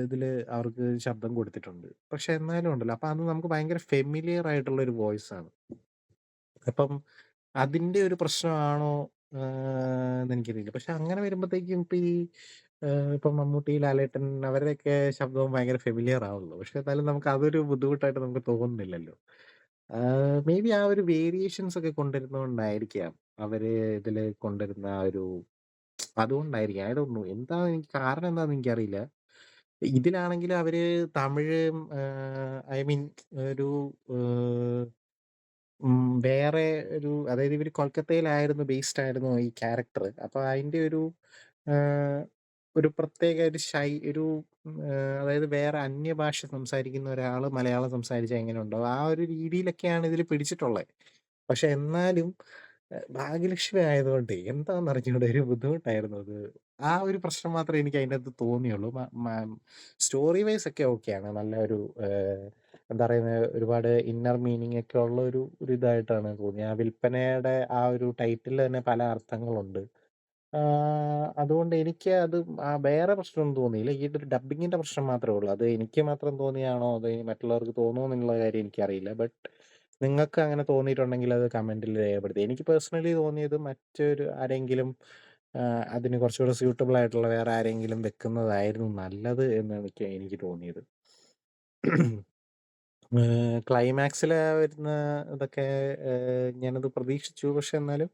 ഇതില് അവർക്ക് ശബ്ദം കൊടുത്തിട്ടുണ്ട്. പക്ഷെ എന്നാലും ഉണ്ടല്ലോ അപ്പൊ അത് നമുക്ക് ഭയങ്കര ഫെമിലിയർ ആയിട്ടുള്ള ഒരു വോയിസ് ആണ്. അപ്പം അതിന്റെ ഒരു പ്രശ്നമാണോ എന്നെനിക്കറിയില്ല. പക്ഷെ അങ്ങനെ വരുമ്പോഴത്തേക്കും ഇപ്പം മമ്മൂട്ടി, ലാലേട്ടൻ അവരുടെയൊക്കെ ശബ്ദവും ഭയങ്കര ഫെമിലിയർ ആവുമല്ലോ. പക്ഷെ എന്നാലും നമുക്ക് അതൊരു ബുദ്ധിമുട്ടായിട്ട് നമുക്ക് തോന്നുന്നില്ലല്ലോ. മേ ബി ആ ഒരു വേരിയേഷൻസ് ഒക്കെ കൊണ്ടുവരുന്നതുകൊണ്ടായിരിക്കാം അവര് ഇതില് കൊണ്ടുവരുന്ന ആ ഒരു അതുകൊണ്ടായിരിക്കും. I don't know. എനിക്ക് കാരണം എന്താന്ന് എനിക്കറിയില്ല. ഇതിലാണെങ്കിലും അവര് തമിഴ് ഐ മീൻ ഒരു ഏഹ്, വേറെ അതായത് ഇവര് കൊൽക്കത്തയിലായിരുന്നു ബേസ്ഡ് ആയിരുന്നു ഈ ക്യാരക്ടർ. അപ്പൊ അതിന്റെ ആഹ്, ഒരു പ്രത്യേക ഒരു അതായത് വേറെ അന്യഭാഷ സംസാരിക്കുന്ന ഒരാള് മലയാളം സംസാരിച്ചാ എങ്ങനെയുണ്ടോ ആ ഒരു രീതിയിലൊക്കെയാണ് ഇതില് പിടിച്ചിട്ടുള്ളത്. പക്ഷെ എന്നാലും ഭാഗ്യലക്ഷ്മി ആയതുകൊണ്ടേ എന്താന്നറിഞ്ഞൂടാ ഒരു ബുദ്ധിമുട്ടായിരുന്നു അത്. ആ ഒരു പ്രശ്നം മാത്രമേ എനിക്ക് അതിന്റകത്ത് തോന്നിയുള്ളൂ. മ മ സ്റ്റോറി വൈസ് ഒക്കെ ഓക്കെയാണ്. നല്ല എന്താ പറയുന്നത്, ഒരുപാട് ഇന്നർ മീനിങ് ഒക്കെ ഉള്ള ഒരു ഇതായിട്ടാണ് തോന്നിയത്. ആ വിൽപ്പനയുടെ ആ ഒരു ടൈറ്റിൽ തന്നെ പല അർത്ഥങ്ങളുണ്ട്. അതുകൊണ്ട് എനിക്ക് അത് വേറെ പ്രശ്നമൊന്നും തോന്നിയില്ല. ഈ ഒരു ഡബ്ബിങ്ങിന്റെ പ്രശ്നം മാത്രമേ ഉള്ളൂ. അത് എനിക്ക് മാത്രം തോന്നിയാണോ അതോ ഇനി മറ്റുള്ളവർക്ക് തോന്നുമോ എന്നുള്ള കാര്യം എനിക്കറിയില്ല. ബട്ട് നിങ്ങൾക്ക് അങ്ങനെ തോന്നിയിട്ടുണ്ടെങ്കിൽ അത് കമന്റിൽ രേഖപ്പെടുത്തി. എനിക്ക് പേഴ്സണലി തോന്നിയത് മറ്റൊരു ആരെങ്കിലും അതിന് കുറച്ചുകൂടെ സ്യൂട്ടബിൾ ആയിട്ടുള്ള വേറെ ആരെങ്കിലും വെക്കുന്നതായിരുന്നു നല്ലത് എന്ന് എനിക്ക് തോന്നിയത്. ക്ലൈമാക്സില് വരുന്ന ഇതൊക്കെ ഞാനത് പ്രതീക്ഷിച്ചു. പക്ഷെ എന്നാലും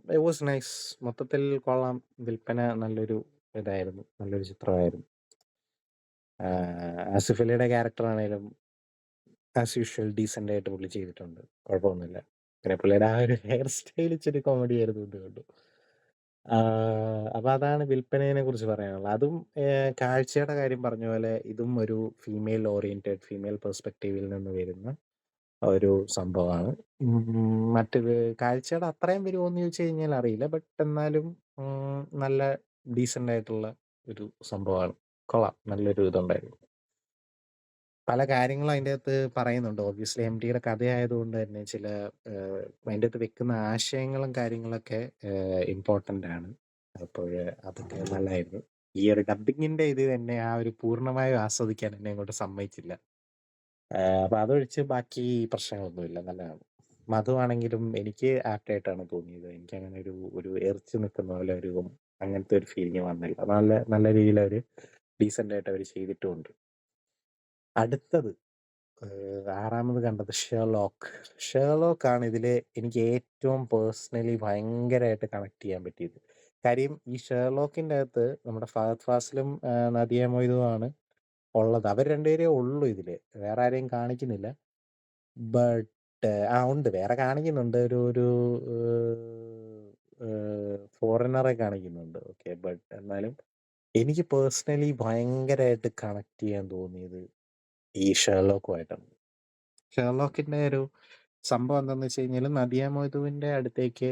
ഇറ്റ് വാസ് നൈസ്. മൊത്തത്തിൽ കൊള്ളാം. വിൽപ്പന ഇതായിരുന്നു. നല്ലൊരു ചിത്രമായിരുന്നു. ആസിഫ് അലിയുടെ ക്യാരക്ടറാണേലും ആസ് യൂഷ്വൽ ഡീസന്റ് ആയിട്ട് പുള്ളി ചെയ്തിട്ടുണ്ട്. കുഴപ്പമൊന്നുമില്ല. പിന്നെ പുള്ളിയുടെ ആ ഒരു ഹെയർ സ്റ്റൈൽ ഇച്ചിരി കോമഡി ആയിരുന്നു എന്ന് കണ്ടു. അപ്പൊ അതാണ് വിൽപ്പനയെ കുറിച്ച് പറയാനുള്ളത്. അതും കാഴ്ചയുടെ കാര്യം പറഞ്ഞ പോലെ ഇതും ഒരു ഫീമെയിൽ ഓറിയന്റഡ്, ഫീമെയിൽ പെർസ്പെക്റ്റീവിൽ നിന്ന് വരുന്ന ഒരു സംഭവമാണ്. മറ്റേത് കാഴ്ചയുടെ അത്രയും വരുമോന്ന് ചോദിച്ചു കഴിഞ്ഞാൽ അറിയില്ല. ബട്ട് എന്നാലും നല്ല ഡീസന്റ് ആയിട്ടുള്ള ഒരു സംഭവമാണ്. കൊള്ളാം. നല്ലൊരു ഇതുണ്ടായിരുന്നു. പല കാര്യങ്ങളും അതിന്റകത്ത് പറയുന്നുണ്ട്. ഒബ്വിയസ്ലി എംടിയുടെ കഥയായതുകൊണ്ട് തന്നെ ചില അതിന്റകത്ത് വെക്കുന്ന ആശയങ്ങളും കാര്യങ്ങളൊക്കെ ഇമ്പോർട്ടന്റ് ആണ്. അപ്പോഴ് അതൊക്കെ നല്ലായിരുന്നു. ഈ ഒരു ഡബ്ബിങ്ങിന്റെ ഇത് തന്നെ ആ ഒരു പൂർണ്ണമായും ആസ്വദിക്കാൻ എന്നെ അങ്ങോട്ട് സമ്മതിച്ചില്ല. അപ്പൊ അതൊഴിച്ച് ബാക്കി പ്രശ്നങ്ങളൊന്നുമില്ല. നല്ലതാണ്. മധു ആണെങ്കിലും എനിക്ക് ആപ്റ്റായിട്ടാണ് തോന്നിയത്. എനിക്കങ്ങനെ ഒരു എറിച്ച് നിൽക്കുന്ന പോലെ അങ്ങനത്തെ ഒരു ഫീലിംഗ് വന്നില്ല. നല്ല നല്ല രീതിയിൽ അവര് ഡീസന്റ് ആയിട്ട് അവര് ചെയ്തിട്ടുമുണ്ട്. അടുത്തത് 6ാമത് കണ്ടത് ഷെർലോക്ക്. ഷെർലോക്ക് ആണ് ഇതില് എനിക്ക് ഏറ്റവും പേഴ്സണലി ഭയങ്കരമായിട്ട് കണക്ട് ചെയ്യാൻ പറ്റിയത്. കാര്യം ഈ ഷെർലോക്കിന്റെ അകത്ത് നമ്മുടെ ഫഹദ് ഫാസിലും നദിയ മൊയ്തുമാണ് ഉള്ളത്. അവർ രണ്ടുപേരേ ഉള്ളൂ ഇതില്. വേറെ ആരെയും കാണിക്കുന്നില്ല. ബട്ട് ഉണ്ട്, വേറെ കാണിക്കുന്നുണ്ട്. ഒരു ഫോറിനറെ കാണിക്കുന്നുണ്ട്. ഓക്കെ. ബട്ട് എന്നാലും എനിക്ക് പേഴ്സണലി ഭയങ്കരമായിട്ട് കണക്ട് ചെയ്യാൻ തോന്നിയത് ഈ ഷെർലോക്കുമായിട്ടാണ്. ഷെർലോക്കിന്റെ ഒരു സംഭവം എന്താന്ന് വെച്ച് കഴിഞ്ഞാല് നദിയ മൊയ്തുവിന്റെ അടുത്തേക്ക്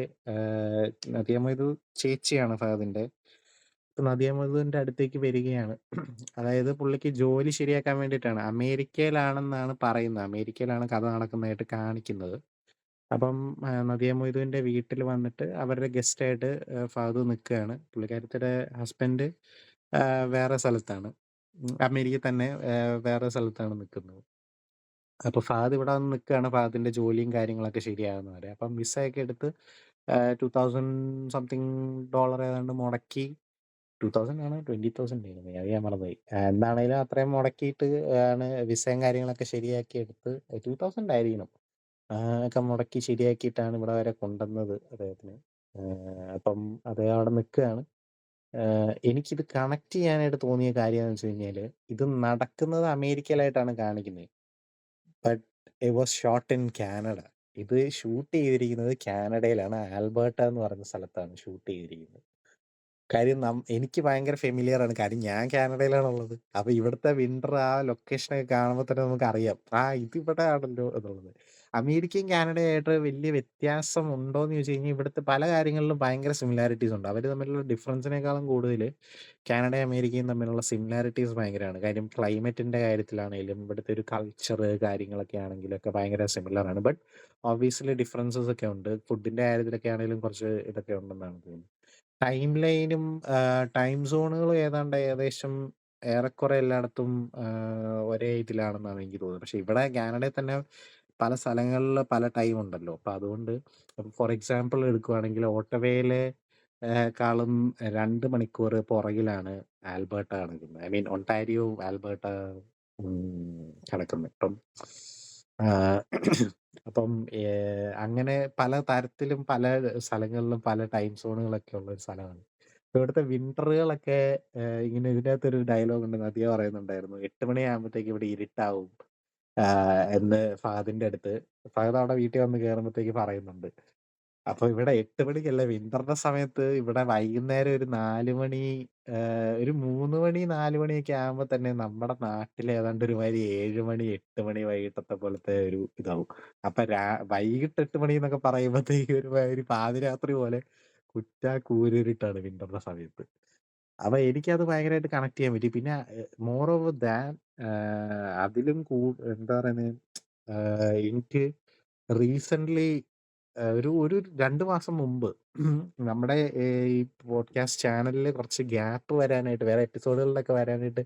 നദിയ മൊയ്തു ചേച്ചിയാണ് ഫഹദിന്റെ. അപ്പൊ നദിയ മൊയ്തുവിന്റെ അടുത്തേക്ക് വരികയാണ്. അതായത് പുള്ളിക്ക് ജോലി ശരിയാക്കാൻ വേണ്ടിയിട്ടാണ്. അമേരിക്കയിലാണെന്നാണ് പറയുന്നത്. അമേരിക്കയിലാണ് കഥ നടക്കുന്നതായിട്ട് കാണിക്കുന്നത്. അപ്പം നദിയ മൊയ്തുവിന്റെ വീട്ടിൽ വന്നിട്ട് അവരുടെ ഗസ്റ്റായിട്ട് ഫഹദ് നിൽക്കുകയാണ്. പുള്ളിക്കാരത്തിയുടെ ഹസ്ബൻഡ് വേറെ സ്ഥലത്താണ്. അമേരിക്കയിൽ തന്നെ വേറെ സ്ഥലത്താണ് നിൽക്കുന്നത്. അപ്പൊ ഫഹദ് ഇവിടെ വന്ന് നിൽക്കുകയാണ്. ഫഹദിന്റെ ജോലിയും കാര്യങ്ങളൊക്കെ ശരിയാകുന്നത് വരെ. അപ്പം വിസയൊക്കെ എടുത്ത് 2000 സംതിങ് ഡോളർ ഏതാണ്ട് മുടക്കി. 2000 ആണോ 20,000 ആയിരുന്നു, അത് ഞാൻ മറന്നുപോയി. എന്താണേലും അത്രയും മുടക്കിയിട്ട് ആണ് വിസയും കാര്യങ്ങളൊക്കെ ശരിയാക്കി എടുത്ത് 2000 ആയിരിക്കണം. ഒക്കെ മുടക്കി ശരിയാക്കിയിട്ടാണ് ഇവിടെ വരെ കൊണ്ടുവന്നത് അദ്ദേഹത്തിന്. അപ്പം അദ്ദേഹം അവിടെ നിൽക്കുകയാണ്. എനിക്കിത് കണക്ട് ചെയ്യാനായിട്ട് തോന്നിയ കാര്യം എന്ന് വെച്ച് കഴിഞ്ഞാല് ഇത് നടക്കുന്നത് അമേരിക്കയിലായിട്ടാണ് കാണിക്കുന്നത്. But it was shot in Canada. ഇത് ഷൂട്ട് ചെയ്തിരിക്കുന്നത് കാനഡയിലാണ്. ആൽബർട്ട എന്ന് പറഞ്ഞ സ്ഥലത്താണ് ഷൂട്ട് ചെയ്തിരിക്കുന്നത്. കാര്യം എനിക്ക് ഭയങ്കര ഫെമിലിയർ ആണ്. കാര്യം ഞാൻ കാനഡയിലാണുള്ളത്. അപ്പൊ ഇവിടുത്തെ വിന്റർ ആ ലൊക്കേഷനൊക്കെ കാണുമ്പോൾ തന്നെ നമുക്കറിയാം. ഇത് ഇവിടെ ആണല്ലോ എന്നുള്ളത്. അമേരിക്കയും കാനഡയായിട്ട് വലിയ വ്യത്യാസം ഉണ്ടോന്ന് ചോദിച്ചു കഴിഞ്ഞാൽ ഇവിടുത്തെ പല കാര്യങ്ങളിലും ഭയങ്കര സിമിലാരിറ്റീസ് ഉണ്ട്. അവര് തമ്മിലുള്ള ഡിഫറൻസിനേക്കാളും കൂടുതൽ കാനഡയും അമേരിക്കയും തമ്മിലുള്ള സിമിലാരിറ്റീസ് ഭയങ്കരമാണ്. കാര്യം ക്ലൈമറ്റിന്റെ കാര്യത്തിലാണെങ്കിലും ഇവിടുത്തെ ഒരു കൾച്ചർ കാര്യങ്ങളൊക്കെ ആണെങ്കിലും ഒക്കെ ഭയങ്കര സിമിലർ ആണ്. ബട്ട് ഒബ്വിയസ്ലി ഡിഫറൻസസ് ഒക്കെ ഉണ്ട്. ഫുഡിന്റെ കാര്യത്തിലൊക്കെ ആണെങ്കിലും കുറച്ച് ഇതൊക്കെ ഉണ്ടെന്നാണ് തോന്നുന്നത്. ടൈം ലൈനും ടൈം സോണുകളും ഏതാണ്ട് ഏകദേശം ഏറെക്കുറെ എല്ലായിടത്തും ഒരേ ഇതിലാണെന്നാണ് എനിക്ക് തോന്നുന്നത്. പക്ഷെ ഇവിടെ കാനഡയിൽ തന്നെ പല സ്ഥലങ്ങളിൽ പല ടൈം ഉണ്ടല്ലോ. അപ്പൊ അതുകൊണ്ട് ഫോർ എക്സാമ്പിൾ എടുക്കുവാണെങ്കിൽ ഓട്ടോവയിലെ ക്കാളും 2 മണിക്കൂർ പുറകിലാണ് ആൽബർട്ട കിടക്കുന്നത്. ഐ മീൻ ഒണ്ടാരിയോ ആൽബർട്ട കിടക്കുന്നത്. ഇപ്പം അപ്പം അങ്ങനെ പല തരത്തിലും പല സ്ഥലങ്ങളിലും പല ടൈം സോണുകളൊക്കെ ഉള്ള ഒരു സ്ഥലമാണ്. ഇപ്പൊ ഇവിടുത്തെ വിന്ററുകളൊക്കെ ഇങ്ങനെ ഇതിനകത്തൊരു ഡയലോഗുണ്ട്. നദിയ പറയുന്നുണ്ടായിരുന്നു. 8 മണിയാകുമ്പോഴത്തേക്ക് ഇവിടെ ഇരുട്ടാവും എന്ന് ഫഹദിന്റെ അടുത്ത്. ഫഹദ് അവിടെ വീട്ടിൽ വന്ന് കേറുമ്പോഴത്തേക്ക് പറയുന്നുണ്ട്. അപ്പൊ ഇവിടെ 8 മണിക്കല്ല, വിന്ററിന്റെ സമയത്ത് ഇവിടെ വൈകുന്നേരം ഒരു 4 മണി, ഒരു 3 മണി 4 മണിയൊക്കെ ആകുമ്പോ തന്നെ നമ്മുടെ നാട്ടിൽ ഏതാണ്ട് ഒരുമാതിരി 7 മണി 8 മണി വൈകിട്ടത്തെ പോലത്തെ ഒരു ഇതാവും. അപ്പൊ വൈകിട്ട് 8 മണി എന്നൊക്കെ പറയുമ്പോഴത്തേക്ക് ഒരുമാതിരി പാതിരാത്രി പോലെ കൂരിരുട്ടാണ് വിന്ററിന്റെ സമയത്ത്. അപ്പൊ എനിക്കത് ഭയങ്കരമായിട്ട് കണക്ട് ചെയ്യാൻ പറ്റി. പിന്നെ മോർ ഓവർ ദാൻ അതിലും എന്താ പറയുന്നത്, എനിക്ക് റീസെന്റ്ലി ഒരു 2 മാസം മുമ്പ് നമ്മുടെ ഈ പോഡ്കാസ്റ്റ് ചാനലിൽ കുറച്ച് ഗ്യാപ്പ് വരാനായിട്ട്, വേറെ എപ്പിസോഡുകളിലൊക്കെ വരാനായിട്ട്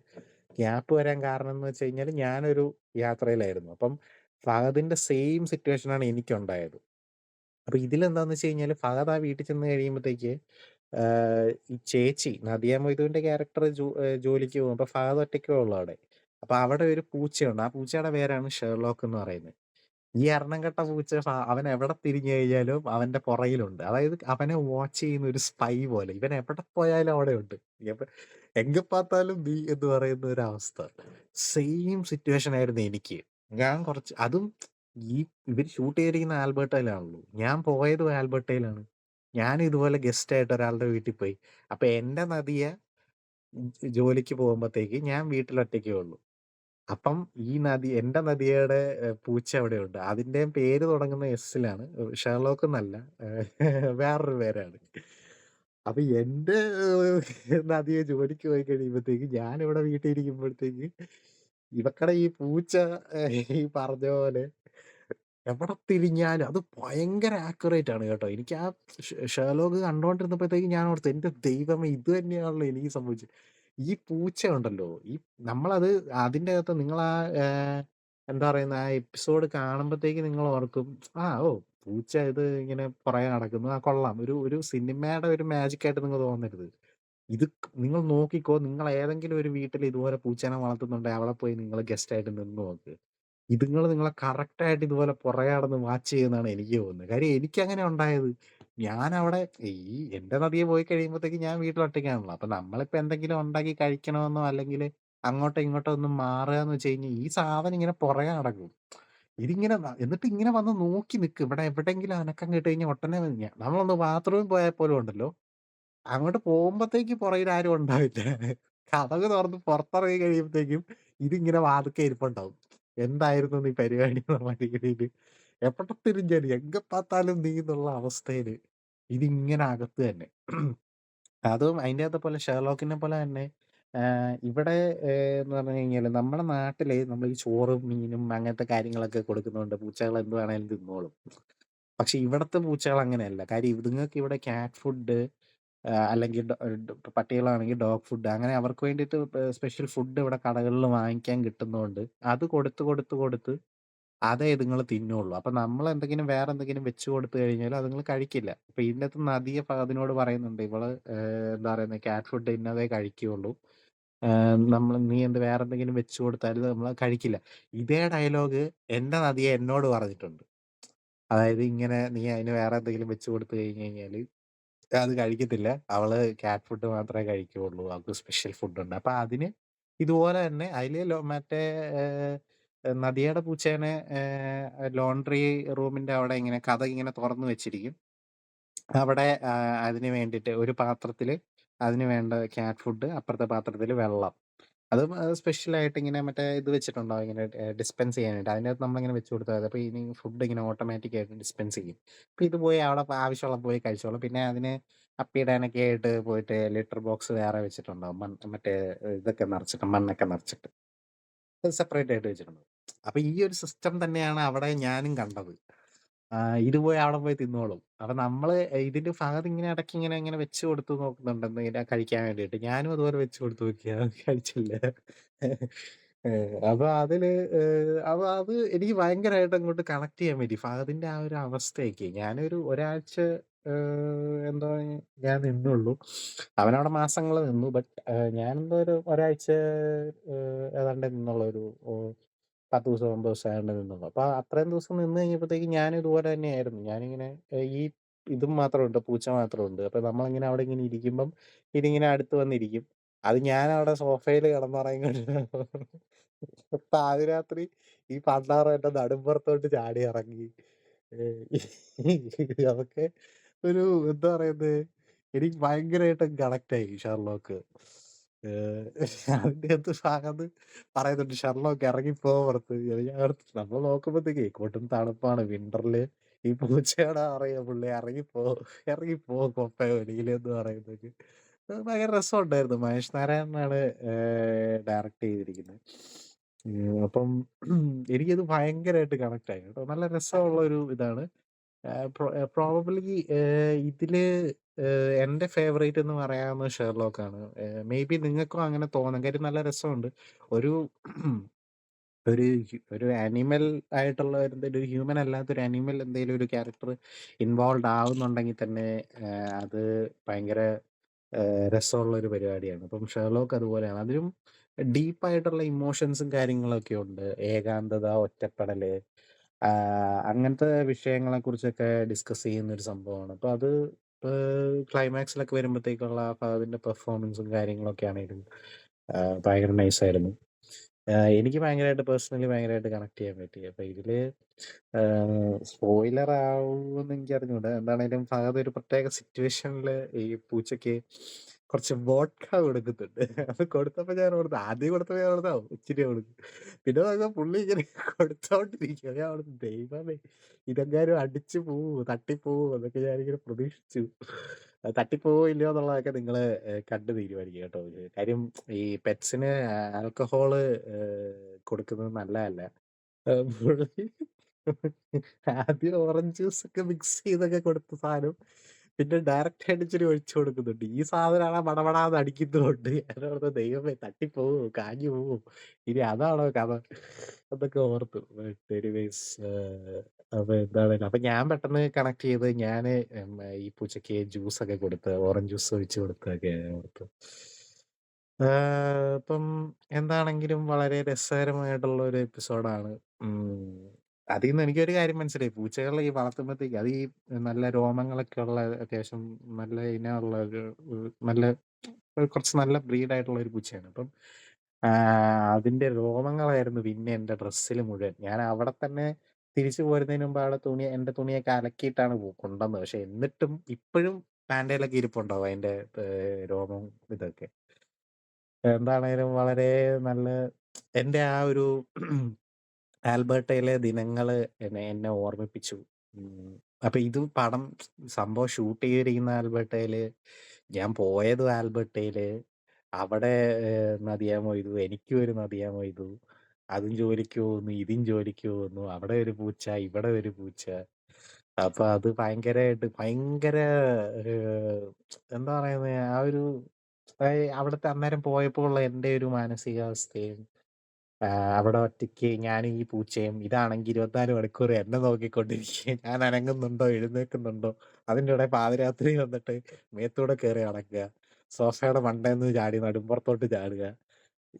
ഗ്യാപ്പ് വരാൻ കാരണം എന്ന് വെച്ച് കഴിഞ്ഞാൽ ഞാനൊരു യാത്രയിലായിരുന്നു. അപ്പം ഫഹദിന്റെ സെയിം സിറ്റുവേഷനാണ് എനിക്കുണ്ടായത്. അപ്പൊ ഇതിലെന്താന്ന് വെച്ച് കഴിഞ്ഞാല് ഫഹദ് ആ വീട്ടിൽ ചെന്ന് കഴിയുമ്പോഴത്തേക്ക് ഈ ചേച്ചി നദിയ മൊയ്തുവിന്റെ ക്യാരക്ടർ ജോലിക്ക് പോകും. അപ്പൊ ഫഹദ് ഒറ്റയ്ക്കേ ഉള്ളൂ അവിടെ. അപ്പൊ അവിടെ ഒരു പൂച്ചയുണ്ട്. ആ പൂച്ചയുടെ പേരാണ് ഷെർലോക്ക് എന്ന് പറയുന്നത്. ഈ എറണം കെട്ട പൂച്ച അവൻ എവിടെ തിരിഞ്ഞു കഴിഞ്ഞാലും അവന്റെ പുറകിലുണ്ട്. അതായത് അവനെ വാച്ച് ചെയ്യുന്ന ഒരു സ്പൈ പോലെ. ഇവൻ എവിടെ പോയാലും അവിടെ ഉണ്ട്. എങ്ക പാത്താലും നീ എന്ന് പറയുന്ന ഒരു അവസ്ഥ. സെയിം സിറ്റുവേഷൻ ആയിരുന്നു എനിക്ക്. ഞാൻ കുറച്ച് അതും ഈ ഇവർ ഷൂട്ട് ചെയ്തിരിക്കുന്ന ആൽബർട്ടയിലാണല്ലോ. ഞാൻ പോയതും ആൽബർട്ടയിലാണ്. ഞാൻ ഇതുപോലെ ഗസ്റ്റ് ആയിട്ട് ഒരാളുടെ വീട്ടിൽ പോയി. അപ്പൊ എന്റെ നദിയെ ജോലിക്ക് പോകുമ്പോഴത്തേക്ക് ഞാൻ വീട്ടിൽ ഒറ്റയ്ക്കേ ഉള്ളൂ. അപ്പം ഈ എന്റെ നദിയുടെ പൂച്ച അവിടെയുണ്ട്. അതിന്റെയും പേര് തുടങ്ങുന്ന എസ്സിലാണ്. ഷെർലോക്ക് എന്നല്ല. വേറൊരു പേരാണ്. അപ്പൊ എന്റെ നദിയെ ജോലിക്ക് പോയി കഴിയുമ്പോഴത്തേക്ക് ഞാനിവിടെ വീട്ടിൽ ഇരിക്കുമ്പോഴത്തേക്ക് ഇവക്കടെ ഈ പൂച്ച ഈ പറഞ്ഞ പോലെ എവിടെ തിരിഞ്ഞാലും അത് ഭയങ്കര ആക്യുറേറ്റ് ആണ് കേട്ടോ. എനിക്ക് ആ ഷെർലോക്ക് കണ്ടോണ്ടിരുന്നപ്പോഴത്തേക്ക് ഞാൻ ഓർത്തു, എന്റെ ദൈവമേ ഇത് തന്നെയാണല്ലോ എനിക്ക് സംഭവിച്ചത്. ഈ പൂച്ച ഉണ്ടല്ലോ, നമ്മളത് അതിന്റെ അകത്ത് നിങ്ങളാ എന്താ പറയുന്ന ആ എപ്പിസോഡ് കാണുമ്പോഴത്തേക്ക് നിങ്ങൾ ഓർക്കും, ഓ പൂച്ച ഇത് ഇങ്ങനെ പുറകെ നടക്കുന്നു, കൊള്ളാം. ഒരു ഒരു സിനിമയുടെ ഒരു മാജിക് ആയിട്ട് നിങ്ങൾ തോന്നരുത്. ഇത് നിങ്ങൾ നോക്കിക്കോ, നിങ്ങൾ ഏതെങ്കിലും ഒരു വീട്ടിൽ ഇതുപോലെ പൂച്ചേനെ വളർത്തുന്നുണ്ടെങ്കിൽ അവിടെ പോയി നിങ്ങൾ ഗസ്റ്റ് ആയിട്ട് നിന്ന് നോക്ക്. നിങ്ങളെ കറക്റ്റ് ആയിട്ട് ഇതുപോലെ പുറകെ നടന്ന് വാച്ച് ചെയ്യുമെന്നാണ് എനിക്ക് തോന്നുന്നത്. കാര്യം എനിക്കങ്ങനെ ഉണ്ടായത്. ഞാനവിടെ എന്റെ നദിയെ പോയി കഴിയുമ്പോഴത്തേക്ക് ഞാൻ വീട്ടിൽ ഒറ്റയ്ക്കാണല്ലോ. അപ്പൊ നമ്മളിപ്പോ എന്തെങ്കിലും ഉണ്ടാക്കി കഴിക്കണമെന്നോ അല്ലെങ്കിൽ അങ്ങോട്ടോ ഇങ്ങോട്ടോ ഒന്ന് മാറുകയെന്ന് വെച്ച് കഴിഞ്ഞാൽ ഈ സാധനം ഇങ്ങനെ പുറകെ നടക്കും. ഇതിങ്ങനെ എന്നിട്ട് ഇങ്ങനെ വന്ന് നോക്കി നിൽക്കും. ഇവിടെ എവിടെയെങ്കിലും അനക്കം കേട്ട് കഴിഞ്ഞാൽ ഒടനെ നമ്മളൊന്ന് ബാത്റൂമിൽ പോയാൽ പോലും ഉണ്ടല്ലോ, അങ്ങോട്ട് പോകുമ്പത്തേക്ക് പുറകിൽ ആരും ഉണ്ടാവില്ല. കതക് തുറന്ന് പുറത്തിറങ്ങി കഴിയുമ്പത്തേക്കും ഇതിങ്ങനെ വാതുക്കെ ഇരിപ്പുണ്ടാവും. എന്തായിരുന്നു നീ പരിപാടി എന്നുള്ള രീതിയില്. എവിടെ തിരിഞ്ഞാലും എങ്ക പാത്താലും നീ എന്നുള്ള അവസ്ഥയില് ഇതിങ്ങനെ അകത്ത് തന്നെ. അതും അതിന്റകത്തെ പോലെ ഷെർലോക്കിനെ പോലെ തന്നെ ഇവിടെ എന്ന് പറഞ്ഞു കഴിഞ്ഞാല് നമ്മുടെ നാട്ടില് നമ്മൾ ഈ ചോറും മീനും അങ്ങനത്തെ കാര്യങ്ങളൊക്കെ കൊടുക്കുന്നോണ്ട് പൂച്ചകൾ എന്ത് വേണേലും തിന്നോളും. പക്ഷെ ഇവിടത്തെ പൂച്ചകൾ അങ്ങനെയല്ല. കാര്യം ഇതുങ്ങൾക്ക് ഇവിടെ ക്യാറ്റ് ഫുഡ്, അല്ലെങ്കിൽ പട്ടികളാണെങ്കിൽ ഡോഗ് ഫുഡ്, അങ്ങനെ അവർക്ക് വേണ്ടിയിട്ട് സ്പെഷ്യൽ ഫുഡ് ഇവിടെ കടകളിൽ വാങ്ങിക്കാൻ കിട്ടുന്നോണ്ട് അത് കൊടുത്ത് അതേ ഇതുങ്ങള് തിന്നൊള്ളൂ. അപ്പൊ നമ്മളെന്തെങ്കിലും വേറെന്തെങ്കിലും വെച്ച് കൊടുത്ത് കഴിഞ്ഞാല് അതുങ്ങള് കഴിക്കില്ല. അപ്പൊ ഇതിന്റകത്ത് നദിയ അതിനോട് പറയുന്നുണ്ട്. ഇവള് എന്താ പറയുന്നെ, ക്യാറ്റ് ഫുഡ് ഇന്നതേ കഴിക്കുകയുള്ളൂ. നീ വേറെന്തെങ്കിലും വെച്ച് കൊടുത്താല് നമ്മള് കഴിക്കില്ല. ഇതേ ഡയലോഗ് എന്റെ നദിയ എന്നോട് പറഞ്ഞിട്ടുണ്ട്. അതായത് ഇങ്ങനെ നീ അതിന് വേറെ എന്തെങ്കിലും വെച്ച് കൊടുത്ത് കഴിഞ്ഞ് കഴിഞ്ഞാല് അത് കഴിക്കത്തില്ല. അവള് ക്യാറ്റ് ഫുഡ് മാത്രമേ കഴിക്കുകയുള്ളൂ. അവൾക്ക് സ്പെഷ്യൽ ഫുഡുണ്ട്. അപ്പൊ അതിന് ഇതുപോലെ തന്നെ അതില് മറ്റേ നദിയയുടെ പൂച്ചേനെ ലോണ്ടറി റൂമിന്റെ അവിടെ ഇങ്ങനെ കതക് ഇങ്ങനെ തുറന്ന് വെച്ചിരിക്കും. അവിടെ അതിന് വേണ്ടിയിട്ട് ഒരു പാത്രത്തില് അതിന് വേണ്ട ക്യാറ്റ് ഫുഡ്, അപ്പുറത്തെ പാത്രത്തില് വെള്ളം. അതും സ്പെഷ്യലായിട്ട് ഇങ്ങനെ മറ്റേ ഇത് വെച്ചിട്ടുണ്ടാവും, ഇങ്ങനെ ഡിസ്പെൻസ് ചെയ്യാനായിട്ട്. അതിനകത്ത് നമ്മളിങ്ങനെ വെച്ച് കൊടുത്താൽ മതി. അപ്പൊ ഇനി ഫുഡ് ഇങ്ങനെ ഓട്ടോമാറ്റിക് ആയിട്ട് ഡിസ്പെൻസ് ചെയ്യും. അപ്പൊ ഇത് പോയി അവിടെ ആവശ്യമുള്ള പോയി കഴിച്ചോളും. പിന്നെ അതിന് അപ്പിയിടാനൊക്കെ ആയിട്ട് പോയിട്ട് ലിറ്റർ ബോക്സ് വേറെ വെച്ചിട്ടുണ്ടാവും. മറ്റേ ഇതൊക്കെ നിറച്ചിട്ട്, മണ്ണൊക്കെ നിറച്ചിട്ട് അത് സെപ്പറേറ്റ് ആയിട്ട് വെച്ചിട്ടുണ്ട്. അപ്പൊ ഈ ഒരു സിസ്റ്റം തന്നെയാണ് അവിടെ ഞാനും കണ്ടത്. ഇത് പോയി അവിടെ പോയി തിന്നോളും. അപ്പൊ നമ്മള് ഇതിന്റെ ഫഹദ് ഇങ്ങനെ ഇടയ്ക്ക് ഇങ്ങനെ ഇങ്ങനെ വെച്ച് കൊടുത്ത് നോക്കുന്നുണ്ടെന്ന് ഇങ്ങനെ കഴിക്കാൻ വേണ്ടിയിട്ട്. ഞാനും അതുപോലെ വെച്ച് കൊടുത്ത് നോക്കി. അത് കഴിച്ചില്ല. അപ്പൊ അതില് അപ്പൊ അത് എനിക്ക് ഭയങ്കരമായിട്ട് അങ്ങോട്ട് കണക്ട് ചെയ്യാൻ പറ്റി. ഫഹദിന്റെ ആ ഒരു അവസ്ഥയൊക്കെ. ഞാനൊരു ഒരാഴ്ച എന്തോ ഞാൻ നിന്നൊള്ളൂ. അവനവിടെ മാസങ്ങള് നിന്നു. ബട്ട് ഞാനെന്തോ ഒരാഴ്ച ഏതാണ്ടേ നിന്നൊള്ളൂ. ഒരു 10 ദിവസം 9 ദിവസം ആണ്ട് നിന്നത്. അപ്പൊ അത്രയും ദിവസം നിന്ന് കഴിഞ്ഞപ്പോഴത്തേക്കും ഞാനും ഇതുപോലെ തന്നെയായിരുന്നു. ഞാനിങ്ങനെ ഈ ഇതും മാത്രമുണ്ട്, പൂച്ച മാത്രമുണ്ട്. അപ്പൊ നമ്മളിങ്ങനെ അവിടെ ഇങ്ങനെ ഇരിക്കുമ്പം ഇതിങ്ങനെ അടുത്ത് വന്നിരിക്കും. അത് ഞാനവിടെ സോഫയില് കിടന്നുറങ്ങിക്കൊണ്ടിരുന്നപ്പോ പാതിരാത്രി ഈ പണ്ടാറം എന്റെ നടുമ്പുറത്തോട്ട് ചാടി ഇറങ്ങി. അതൊക്കെ ഒരു എന്താ പറയുന്നത്, എനിക്ക് ഭയങ്കരമായിട്ട് കണക്റ്റായി ഷെർലോക്ക്. അതിന്റെ അകത്ത് ഫഹദ് പറയുന്നുണ്ട് ഷെർലോക്ക് ഇറങ്ങിപ്പോ പുറത്ത്. ഞാൻ ഓർത്തു നമ്മൾ നോക്കുമ്പോഴത്തേക്കേ കൊടും തണുപ്പാണ് വിന്ററില്. ഈ പൂച്ചയോടാ പറയാ പുള്ളി ഇറങ്ങിപ്പോ ഇറങ്ങിപ്പോ കൊപ്പ വെളിയില് എന്ന് പറയുന്നത്. ഭയങ്കര രസമുണ്ടായിരുന്നു. മഹേഷ് നാരായണനാണ് ഡയറക്റ്റ് ചെയ്തിരിക്കുന്നത്. അപ്പം എനിക്കത് ഭയങ്കരമായിട്ട് കണക്ട് ആയി കേട്ടോ. നല്ല രസമുള്ള ഒരു ഇതാണ്. പ്രോബബ്ലി ഇതില് എന്റെ ഫേവറേറ്റ് എന്ന് പറയാവുന്നത് ഷെർലോക്കാണ്. മേ ബി നിങ്ങൾക്കും അങ്ങനെ തോന്നാം. കാര്യം നല്ല രസമുണ്ട്. ഒരു ഒരു ആനിമൽ ആയിട്ടുള്ള എന്തെങ്കിലും, ഒരു ഹ്യൂമൻ അല്ലാത്തൊരു ആനിമൽ എന്തെങ്കിലും ഒരു ക്യാരക്ടർ ഇൻവോൾവ് ആവുന്നുണ്ടെങ്കിൽ തന്നെ അത് ഭയങ്കര രസമുള്ള ഒരു പരിപാടിയാണ്. അപ്പം ഷെർലോക്ക് അതുപോലെയാണ്. അതിലും ഡീപ്പായിട്ടുള്ള ഇമോഷൻസും കാര്യങ്ങളൊക്കെ ഉണ്ട്. ഏകാന്തത, ഒറ്റപ്പെടല്, അങ്ങനത്തെ വിഷയങ്ങളെ കുറിച്ചൊക്കെ ഡിസ്കസ് ചെയ്യുന്ന ഒരു സംഭവമാണ്. അപ്പൊ അത് ക്ലൈമാക്സിലൊക്കെ വരുമ്പോഴത്തേക്കുള്ള അതിന്റെ പെർഫോമൻസും കാര്യങ്ങളൊക്കെ ആണെങ്കിലും ഭയങ്കര നൈസായിരുന്നു. എനിക്ക് ഭയങ്കരമായിട്ട് പേഴ്സണലി ഭയങ്കരമായിട്ട് കണക്ട് ചെയ്യാൻ പറ്റി. അപ്പൊ ഇതില് സ്പോയിലർ ആവുമെന്ന് എനിക്ക് അറിഞ്ഞൂടാ. എന്താണേലും ഫഹദ് ഒരു പ്രത്യേക സിറ്റുവേഷനില് ഈ പൂച്ചയ്ക്ക് കുറച്ച് വോഡ്ക കൊടുക്കുന്നുണ്ട്. അത് കൊടുത്തപ്പോ ഞാൻ ഓർത്ത്, ആദ്യം കൊടുത്തപ്പോ ഞാൻ ഓർത്താ ഇച്ചിരി കൊടുക്കും. പിന്നെ നോക്കുമ്പോ പുള്ളി ഇങ്ങനെ കൊടുത്തോണ്ടിരിക്കും. ഞാൻ ഓർത്ത് ദൈവമേ, ഇതെങ്ങാനും അടിച്ചു പോവോ തട്ടിപ്പോവോ എന്നൊക്കെ ഞാനിങ്ങനെ പ്രതീക്ഷിച്ചു. അത് തട്ടിപ്പോവോ ഇല്ലയോ എന്നുള്ളതൊക്കെ നിങ്ങള് കണ്ട് തീരുമാനിക്കുക കേട്ടോ. കാര്യം ഈ പെറ്റ്സിന് ആൽക്കഹോള് കൊടുക്കുന്നത് നല്ലതല്ല. പുള്ളി ആദ്യം ഓറഞ്ച് ജ്യൂസ് ഒക്കെ മിക്സ് ചെയ്തൊക്കെ കൊടുത്ത സാധനം പിന്നെ ഡയറക്റ്റ് ആയിട്ട് ഇച്ചിരി ഒഴിച്ചു കൊടുക്കുന്നുണ്ട്. ഈ സാധനമാണ് മടമടാന്ന് അടിക്കുന്നതുകൊണ്ട് ഞാനോർത്ത് ദൈവമേ തട്ടിപ്പോവോ കാഞ്ഞു പോവോ, ഇനി അതാണോ കഥ എന്നൊക്കെ ഓർത്തു. എനിവേസ് അപ്പൊ എന്താണ്, അപ്പൊ ഞാൻ പെട്ടെന്ന് കണക്ട് ചെയ്ത് ഞാന് ഈ പൂച്ചയ്ക്ക് ജ്യൂസ് ഒക്കെ കൊടുത്ത് ഓറഞ്ച് ജ്യൂസ് ഒഴിച്ചു കൊടുത്തൊക്കെ ഓർത്തു. ഇപ്പം എന്താണെങ്കിലും വളരെ രസകരമായിട്ടുള്ള ഒരു എപ്പിസോഡാണ്. അതീന്ന് എനിക്കൊരു കാര്യം മനസ്സിലായി. പൂച്ചകളെ ഈ വളർത്തുമ്പോഴത്തേക്ക് അത് ഈ നല്ല രോമങ്ങളൊക്കെ ഉള്ള, അത്യാവശ്യം നല്ല ഇനമുള്ള ഒരു നല്ല കുറച്ച് നല്ല ബ്രീഡായിട്ടുള്ള ഒരു പൂച്ചയാണ്. അപ്പം അതിന്റെ രോമങ്ങളായിരുന്നു പിന്നെ എന്റെ ഡ്രസ്സിൽ മുഴുവൻ. ഞാൻ അവിടെ തന്നെ തിരിച്ചു പോരുന്നതിന് മുമ്പ് അവിടെ എന്റെ തുണിയൊക്കെ അലക്കിയിട്ടാണ് കൊണ്ടുവന്നത്. പക്ഷെ എന്നിട്ടും ഇപ്പോഴും പാന്റയിലൊക്കെ ഇരിപ്പുണ്ടാവും അതിന്റെ രോമം ഇതൊക്കെ. എന്താണേലും വളരെ നല്ല എന്റെ ആ ഒരു ആൽബർട്ടയിലെ ദിനങ്ങള് എന്നെ ഓർമ്മിപ്പിച്ചു. അപ്പൊ ഇത് പടം സംഭവം ഷൂട്ട് ചെയ്തിരിക്കുന്ന ആൽബർട്ടയില്, ഞാൻ പോയതും ആൽബർട്ടയില്. അവിടെ നദിയ മൊയ്തു, എനിക്കും ഒരു നദിയ മൊയ്തു. അതും ജോലിക്ക് പോകുന്നു, ഇതും ജോലിക്ക് പോകുന്നു. അവിടെ ഒരു പൂച്ച, ഇവിടെ ഒരു പൂച്ച. അപ്പൊ അത് ഭയങ്കരായിട്ട് ഭയങ്കര ഏഹ്, എന്താ പറയുന്നെ, ആ ഒരു അവിടുത്തെ അന്നേരം പോയപ്പോ ഉള്ള എന്റെ ഒരു മാനസികാവസ്ഥയും അവിടെ ഒറ്റയ്ക്ക് ഞാനും ഈ പൂച്ചയും, ഇതാണെങ്കി 24 മണിക്കൂർ എന്നെ നോക്കിക്കൊണ്ടിരിക്കും. ഞാൻ അനങ്ങുന്നുണ്ടോ എഴുന്നേൽക്കുന്നുണ്ടോ, അതിന്റെ ഇടയിൽ പാതിരാത്രി വന്നിട്ട് മേത്തൂടെ കയറി നടക്കുക, സോഫയുടെ മണ്ടേന്ന് ചാടി നടുമ്പുറത്തോട്ട് ചാടുക.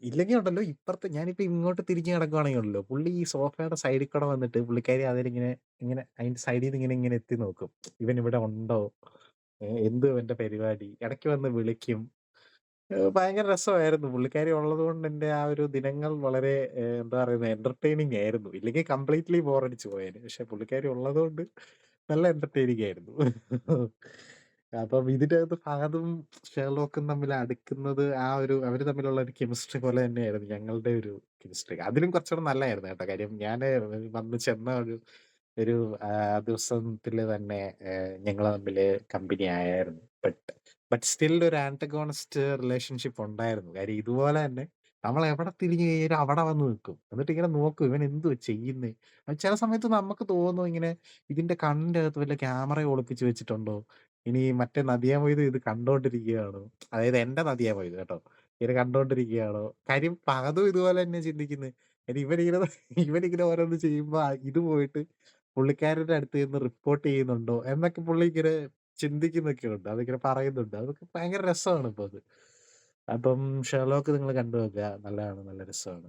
ഇല്ലെങ്കിൽ ഉണ്ടല്ലോ ഇപ്പുറത്ത് ഞാനിപ്പോ ഇങ്ങോട്ട് തിരിഞ്ഞ് കിടക്കുവാണെങ്കിൽ ഉണ്ടല്ലോ പുള്ളി ഈ സോഫയുടെ സൈഡിൽ കൂടെ വന്നിട്ട് പുള്ളിക്കാരി അതിലിങ്ങനെ ഇങ്ങനെ അതിന്റെ സൈഡിൽ നിന്ന് ഇങ്ങനെ ഇങ്ങനെ എത്തി നോക്കും, ഇവൻ ഇവിടെ ഉണ്ടോ, എന്തു ഇവന്റെ പരിപാടി, ഇടയ്ക്ക് വന്ന് വിളിക്കും. ഭയങ്കര രസമായിരുന്നു. പുള്ളിക്കാരി ഉള്ളതുകൊണ്ട് എന്റെ ആ ഒരു ദിനങ്ങൾ വളരെ എന്താ പറയുന്നത്, എന്റർടൈനിങ് ആയിരുന്നു. ഇല്ലെങ്കിൽ കംപ്ലീറ്റ്ലി ബോറടിച്ചു പോയേനെ. പക്ഷെ പുള്ളിക്കാരി ഉള്ളതുകൊണ്ട് നല്ല എന്റർടൈനിങ് ആയിരുന്നു. അപ്പം ഇതിന്റെ അകത്ത് ഫഹദും ഷെർലോക്കും തമ്മിൽ അടുക്കുന്നത് ആ ഒരു അവര് തമ്മിലുള്ള ഒരു കെമിസ്ട്രി പോലെ തന്നെയായിരുന്നു ഞങ്ങളുടെ ഒരു കെമിസ്ട്രി. അതിലും കുറച്ചുകൂടെ നല്ലതായിരുന്നു കേട്ടോ. കാര്യം ഞാന് വന്ന് ചെന്ന ഒരു ഒരു ദിവസത്തില് തന്നെ ഞങ്ങള് തമ്മില് കമ്പനി ആയായിരുന്നു. ബട്ട് സ്റ്റിൽ ഒരു ആന്റഗോണിസ്റ്റ് റിലേഷൻഷിപ്പ് ഉണ്ടായിരുന്നു. കാര്യം ഇതുപോലെ തന്നെ നമ്മൾ എവിടെ തിരിഞ്ഞു കഴിഞ്ഞാലും അവിടെ വന്ന് നിൽക്കും. എന്നിട്ട് ഇങ്ങനെ നോക്കും ഇവൻ എന്തുവാ ചെയ്യുന്നേ. ചില സമയത്ത് നമുക്ക് തോന്നും ഇങ്ങനെ ഇതിന്റെ കണ്ണിന്റെ അകത്ത് വല്ല ക്യാമറ ഒളിപ്പിച്ച് വെച്ചിട്ടുണ്ടോ? ഇനി മറ്റേ നദിയ മൊയ്തു ഇത് കണ്ടോണ്ടിരിക്കുകയാണോ? അതായത് എന്റെ നദിയ മൊയ്തു കേട്ടോ. ഇത് കണ്ടോണ്ടിരിക്കുകയാണോ? കാര്യം പകതും ഇതുപോലെ തന്നെ ചിന്തിക്കുന്നത്. ഇവനിങ്ങനെ ഇവനിങ്ങനെ ഓരോന്ന് ചെയ്യുമ്പോ ഇത് പോയിട്ട് പുള്ളിക്കാരന്റെ അടുത്ത് ചെന്ന് റിപ്പോർട്ട് ചെയ്യുന്നുണ്ടോ എന്നൊക്കെ പുള്ളി ഇങ്ങനെ ചിന്തിക്കുന്നൊക്കെ ഉണ്ട്. അതിങ്ങനെ പറയുന്നുണ്ട്. അതൊക്കെ ഭയങ്കര രസമാണ് ഇപ്പൊ അത്. അപ്പം ഷെർലോക്ക് നിങ്ങൾ കണ്ടു നോക്കുക. നല്ലതാണ്. നല്ല രസമാണ്.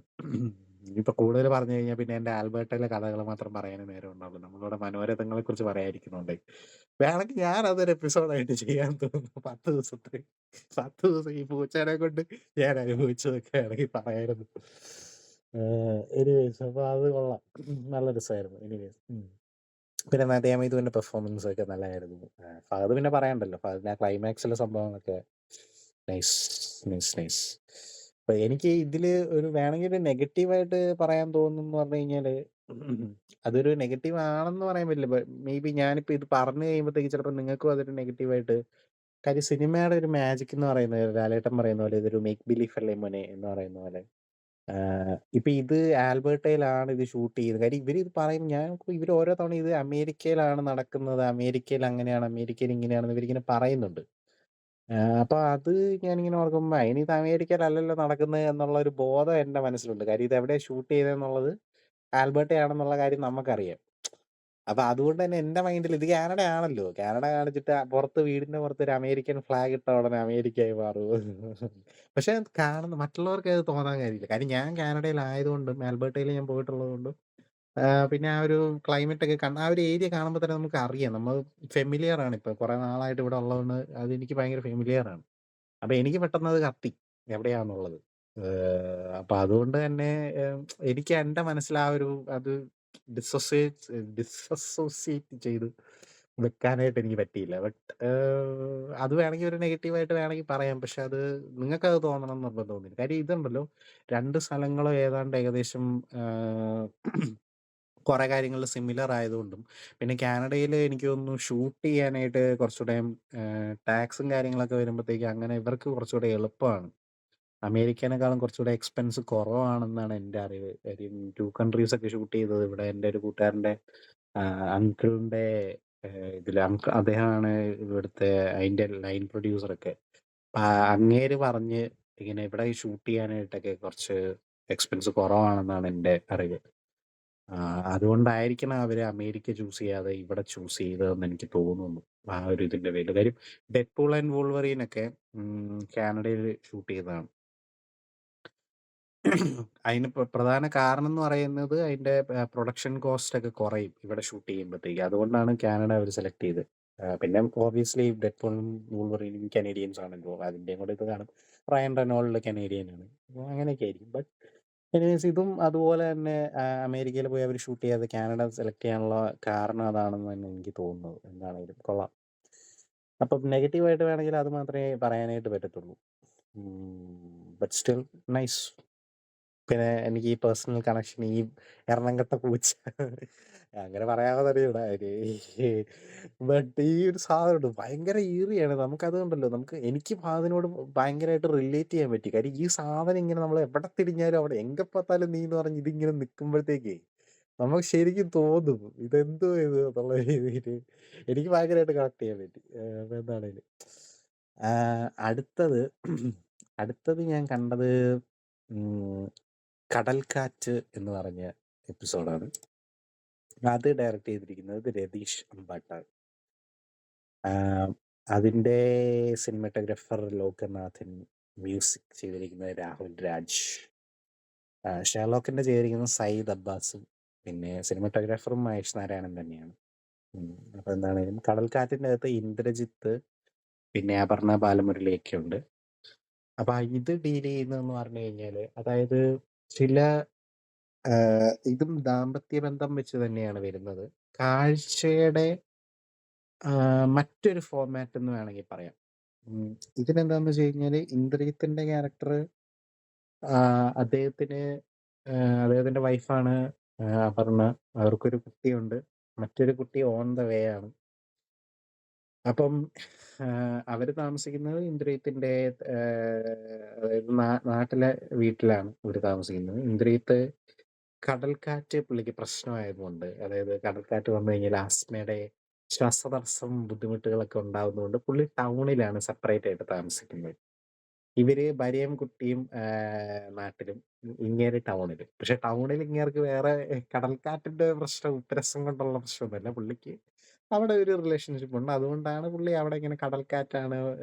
ഇനിയിപ്പോ കൂടുതല് പറഞ്ഞു കഴിഞ്ഞാ പിന്നെ എന്റെ ആൽബർട്ടയിലെ കഥകള് മാത്രം പറയാനേ നേരമുണ്ടാവുള്ളൂ. നമ്മളിവിടെ മനോരഥങ്ങളെക്കുറിച്ച് പറയാനിരിക്കുന്നുണ്ടേ. വേണമെങ്കിൽ ഞാനതൊരു എപ്പിസോഡായിട്ട് ചെയ്യാൻ തോന്നുന്നു. 10 ദിവസത്തെ 10 ദിവസം ഈ പൂച്ചേനെ കൊണ്ട് ഞാൻ അനുഭവിച്ചതൊക്കെ വേണമെങ്കിൽ പറയായിരുന്നു. എനിവേയ്സ് അപ്പൊ അത് കൊള്ളാം. നല്ല രസമായിരുന്നു. എനിവേയ്സ്. പിന്നെ നദിയാമീതുവിന്റെ പെർഫോമൻസ് ഒക്കെ നല്ലതായിരുന്നു. ഫഹദ് പിന്നെ പറയണ്ടല്ലോ. ഫഹദിന്റെ ആ ക്ലൈമാക്സിലെ സംഭവങ്ങളൊക്കെ നൈസ്, നൈസ്, നൈസ്. അപ്പൊ എനിക്ക് ഇതില് ഒരു വേണമെങ്കിൽ ഒരു നെഗറ്റീവായിട്ട് പറയാൻ തോന്നുന്നു പറഞ്ഞു കഴിഞ്ഞാല് അതൊരു നെഗറ്റീവ് ആണെന്ന് പറയാൻ പറ്റില്ല. മേ ബി ഞാനിപ്പോ ഇത് പറഞ്ഞു കഴിയുമ്പോഴത്തേക്ക് ചിലപ്പോൾ നിങ്ങൾക്കും അതൊരു നെഗറ്റീവായിട്ട്. കാര്യം സിനിമയുടെ ഒരു മാജിക് എന്ന് പറയുന്നത് ലാലേട്ടൻ പറയുന്ന പോലെ ഇതൊരു മേക്ക് ബിലീഫ് അല്ലേ മോനെ എന്ന് പറയുന്ന പോലെ. ഇപ്പൊ ഇത് ആൽബർട്ടയിലാണ് ഇത് ഷൂട്ട് ചെയ്തത്. കാര്യം ഇവരിത് പറയും, ഇവര് ഓരോ തവണ ഇത് അമേരിക്കയിലാണ് നടക്കുന്നത്, അമേരിക്കയിൽ അങ്ങനെയാണ്, അമേരിക്കയിൽ ഇങ്ങനെയാണെന്ന് ഇവരിങ്ങനെ പറയുന്നുണ്ട്. അപ്പൊ അത് ഞാനിങ്ങനെ ഓർക്കുമ്പോ അതിനിത് അമേരിക്കയിലല്ലല്ലോ നടക്കുന്നത് എന്നുള്ള ഒരു ബോധം എന്റെ മനസ്സിലുണ്ട്. കാര്യം ഇത് എവിടെയാ ഷൂട്ട് ചെയ്തതെന്നുള്ളത് ആൽബർട്ടയാണെന്നുള്ള കാര്യം നമുക്കറിയാം. അപ്പൊ അതുകൊണ്ട് തന്നെ എന്റെ മൈൻഡിൽ ഇത് കാനഡ ആണല്ലോ. കാനഡ കാണിച്ചിട്ട് പുറത്ത് വീടിന്റെ പുറത്ത് ഒരു അമേരിക്കൻ ഫ്ലാഗ് ഇട്ട ഉടനെ അമേരിക്കയായി മാറും. പക്ഷെ കാണുന്ന മറ്റുള്ളവർക്ക് അത് തോന്നാൻ കാര്യമില്ല. കാര്യം ഞാൻ കാനഡയിലായതുകൊണ്ടും ആൽബർട്ടയിൽ ഞാൻ പോയിട്ടുള്ളതുകൊണ്ടും പിന്നെ ആ ഒരു ക്ലൈമറ്റ് ഒക്കെ ആ ഒരു ഏരിയ കാണുമ്പോൾ തന്നെ നമുക്ക് അറിയാം. നമ്മൾ ഫെമിലിയർ ആണ്. ഇപ്പൊ കുറെ നാളായിട്ട് ഇവിടെ ഉള്ളതുകൊണ്ട് അത് എനിക്ക് ഭയങ്കര ഫെമിലിയർ ആണ്. അപ്പൊ എനിക്ക് പെട്ടെന്ന് അത് കത്തി എവിടെയാന്നുള്ളത്. അപ്പൊ അതുകൊണ്ട് തന്നെ ഏഹ്, എനിക്ക് എന്റെ മനസ്സിൽ ആ ഒരു അത് ഡിസസോസിയേറ്റ് ചെയ്ത് വെക്കാനായിട്ട് എനിക്ക് പറ്റിയില്ല. ബട്ട് അത് വേണമെങ്കിൽ ഒരു നെഗറ്റീവായിട്ട് വേണമെങ്കിൽ പറയാം. പക്ഷെ അത് നിങ്ങൾക്കത് തോന്നണം എന്ന് നിർബന്ധമൊന്നുമില്ല. കാര്യം ഇതുണ്ടല്ലോ 2 സ്ഥലങ്ങളും ഏതാണ്ട് ഏകദേശം കുറെ കാര്യങ്ങളിൽ സിമിലർ ആയതുകൊണ്ടും, പിന്നെ കാനഡയില് എനിക്ക് തോന്നുന്നു ഷൂട്ട് ചെയ്യാനായിട്ട് കുറച്ചുകൂടെ ടാക്സും കാര്യങ്ങളൊക്കെ വരുമ്പോഴത്തേക്ക് അങ്ങനെ ഇവർക്ക് കുറച്ചുകൂടെ എളുപ്പമാണ്. അമേരിക്കനേക്കാളും കുറച്ചുകൂടെ എക്സ്പെൻസ് കുറവാണെന്നാണ് എൻ്റെ അറിവ്. കാര്യം 2 കൺട്രീസ് ഒക്കെ ഷൂട്ട് ചെയ്തത് ഇവിടെ എൻ്റെ ഒരു കൂട്ടുകാരൻ്റെ അങ്കിളിന്റെ ഇതില് അദ്ദേഹമാണ് ഇവിടുത്തെ അതിന്റെ ലൈൻ പ്രൊഡ്യൂസറൊക്കെ. അപ്പൊ അങ്ങേര് പറഞ്ഞ് ഇങ്ങനെ ഇവിടെ ഷൂട്ട് ചെയ്യാനായിട്ടൊക്കെ കുറച്ച് എക്സ്പെൻസ് കുറവാണെന്നാണ് എൻ്റെ അറിവ്. അതുകൊണ്ടായിരിക്കണം അവര് അമേരിക്ക ചൂസ് ചെയ്യാതെ ഇവിടെ ചൂസ് ചെയ്തതെന്ന് എനിക്ക് തോന്നുന്നു. ആ ഒരു ഇതിന്റെ പേരില്. കാര്യം ഡെഡ്പൂൾ ആൻഡ് വോൾവറീൻ ഒക്കെ കാനഡയിൽ ഷൂട്ട് ചെയ്തതാണ്. അതിന് പ്രധാന കാരണം എന്ന് പറയുന്നത് അതിന്റെ പ്രൊഡക്ഷൻ കോസ്റ്റ് ഒക്കെ കുറയും ഇവിടെ ഷൂട്ട് ചെയ്യുമ്പോഴത്തേക്ക്. അതുകൊണ്ടാണ് കാനഡ അവർ സെലക്ട് ചെയ്തത്. പിന്നെ ഓബിയസ്ലി ഡെഡ്പൂളും വൂൾവറീനും കനേഡിയൻസ് ആണല്ലോ. അതിന്റെയും കൂടെ ഇത് കാണും. റയൻ റെനോൾഡ് കനേഡിയൻ ആണ്. അപ്പോൾ അങ്ങനെയൊക്കെ ആയിരിക്കും. ബട്ട് എനിവേസ് ഇതും അതുപോലെ തന്നെ അമേരിക്കയിൽ പോയി അവർ ഷൂട്ട് ചെയ്യാതെ കാനഡ സെലക്ട് ചെയ്യാനുള്ള കാരണം അതാണെന്ന് തന്നെ എനിക്ക് തോന്നുന്നത്. എന്താണെങ്കിലും കൊള്ളാം. അപ്പം നെഗറ്റീവായിട്ട് വേണമെങ്കിൽ അത് മാത്രമേ പറയാനായിട്ട് പറ്റത്തുള്ളൂ. But still nice. പിന്നെ എനിക്ക് ഈ പേഴ്സണൽ കണക്ഷൻ ഈ എറണംകെട്ട പൂച്ച അങ്ങനെ പറയാമെന്നറിയൂടാ അതിന്. ബട്ട് ഈ ഒരു സാധനമുണ്ട് ഭയങ്കര ഈറിയാണ്. നമുക്കതുകൊണ്ടല്ലോ എനിക്ക് അതിനോട് ഭയങ്കരമായിട്ട് റിലേറ്റ് ചെയ്യാൻ പറ്റി. കാര്യം ഈ സാധനം ഇങ്ങനെ നമ്മൾ എവിടെ തിരിഞ്ഞാലും അവിടെ എങ്ക பார்த்தாലും നീ എന്ന് പറഞ്ഞ് ഇതിങ്ങനെ നിൽക്കുമ്പോഴത്തേക്കേ നമുക്ക് ശരിക്കും തോന്നും ഇതെന്തോ ഇത് എന്നുള്ള രീതിയിൽ എനിക്ക് ഭയങ്കരമായിട്ട് കണക്ട് ചെയ്യാൻ പറ്റി. അപ്പൊ എന്താണേലും അടുത്തത് അടുത്തത് ഞാൻ കണ്ടത് ഉം, കടൽക്കാറ്റ് എന്ന് പറഞ്ഞ എപ്പിസോഡാണ്. അത് ഡയറക്റ്റ് ചെയ്തിരിക്കുന്നത് രതീഷ് അമ്പാട്ടാണ്. അതിൻ്റെ സിനിമാറ്റോഗ്രാഫർ ലോകനാഥൻ, മ്യൂസിക് ചെയ്തിരിക്കുന്നത് രാഹുൽ രാജ്, ഷെർലോക്കിന്റെ ചെയ്തിരിക്കുന്നത് സയ്യിദ് അബ്ബാസും, പിന്നെ സിനിമാറ്റോഗ്രാഫറും മഹേഷ് നാരായണൻ തന്നെയാണ്. അപ്പൊ എന്താണേലും കടൽക്കാറ്റിൻ്റെ അകത്ത് ഇന്ദ്രജിത്ത് പിന്നെ അപർണ ബാലമുരളിയൊക്കെ ഉണ്ട്. അപ്പൊ ഇത് ഡീൽ ചെയ്യുന്നതെന്ന് പറഞ്ഞു കഴിഞ്ഞാല് അതായത് ചില ഇതും ദാമ്പത്യ ബന്ധം വെച്ച് തന്നെയാണ് വരുന്നത്. കാഴ്ചയുടെ മറ്റൊരു ഫോർമാറ്റ് എന്ന് വേണമെങ്കിൽ പറയാം. ഉം, ഇതിനെന്താന്ന് വെച്ച് കഴിഞ്ഞാല് ഇന്ദ്രിയത്തിന്റെ ക്യാരക്ടർ അദ്ദേഹത്തിന് അദ്ദേഹത്തിന്റെ വൈഫാണ് അപർണ. അവർക്കൊരു കുട്ടിയുണ്ട്. മറ്റൊരു കുട്ടി ഓൺ ദ വേ ആണ്. അപ്പം അവര് താമസിക്കുന്നത് ഇന്ദ്രിയത്തിന്റെ അതായത് നാട്ടിലെ വീട്ടിലാണ് ഇവര് താമസിക്കുന്നത്. ഇന്ദ്രിയത്ത് കടൽക്കാറ്റ് പുള്ളിക്ക് പ്രശ്നമായതുകൊണ്ട്, അതായത് കടൽക്കാറ്റ് വന്നു കഴിഞ്ഞാൽ ആസ്മയുടെ ശ്വാസതടസ്സം ബുദ്ധിമുട്ടുകളൊക്കെ ഉണ്ടാവുന്നതുകൊണ്ട് പുള്ളി ടൗണിലാണ് സെപ്പറേറ്റ് ആയിട്ട് താമസിക്കുന്നത്. ഇവര് ഭാര്യയും കുട്ടിയും നാട്ടിലും, ഇങ്ങേര് ടൗണിലും. പക്ഷെ ടൗണിൽ ഇങ്ങേർക്ക് വേറെ കടൽക്കാറ്റിന്റെ പ്രശ്നം ഉപ്പരസം കൊണ്ടുള്ള പ്രശ്നമൊന്നുമല്ല. പുള്ളിക്ക് അവിടെ ഒരു റിലേഷൻഷിപ്പ് ഉണ്ട്. അതുകൊണ്ടാണ് പുള്ളി അവിടെ ഇങ്ങനെ കടൽക്കാറ്റാണ്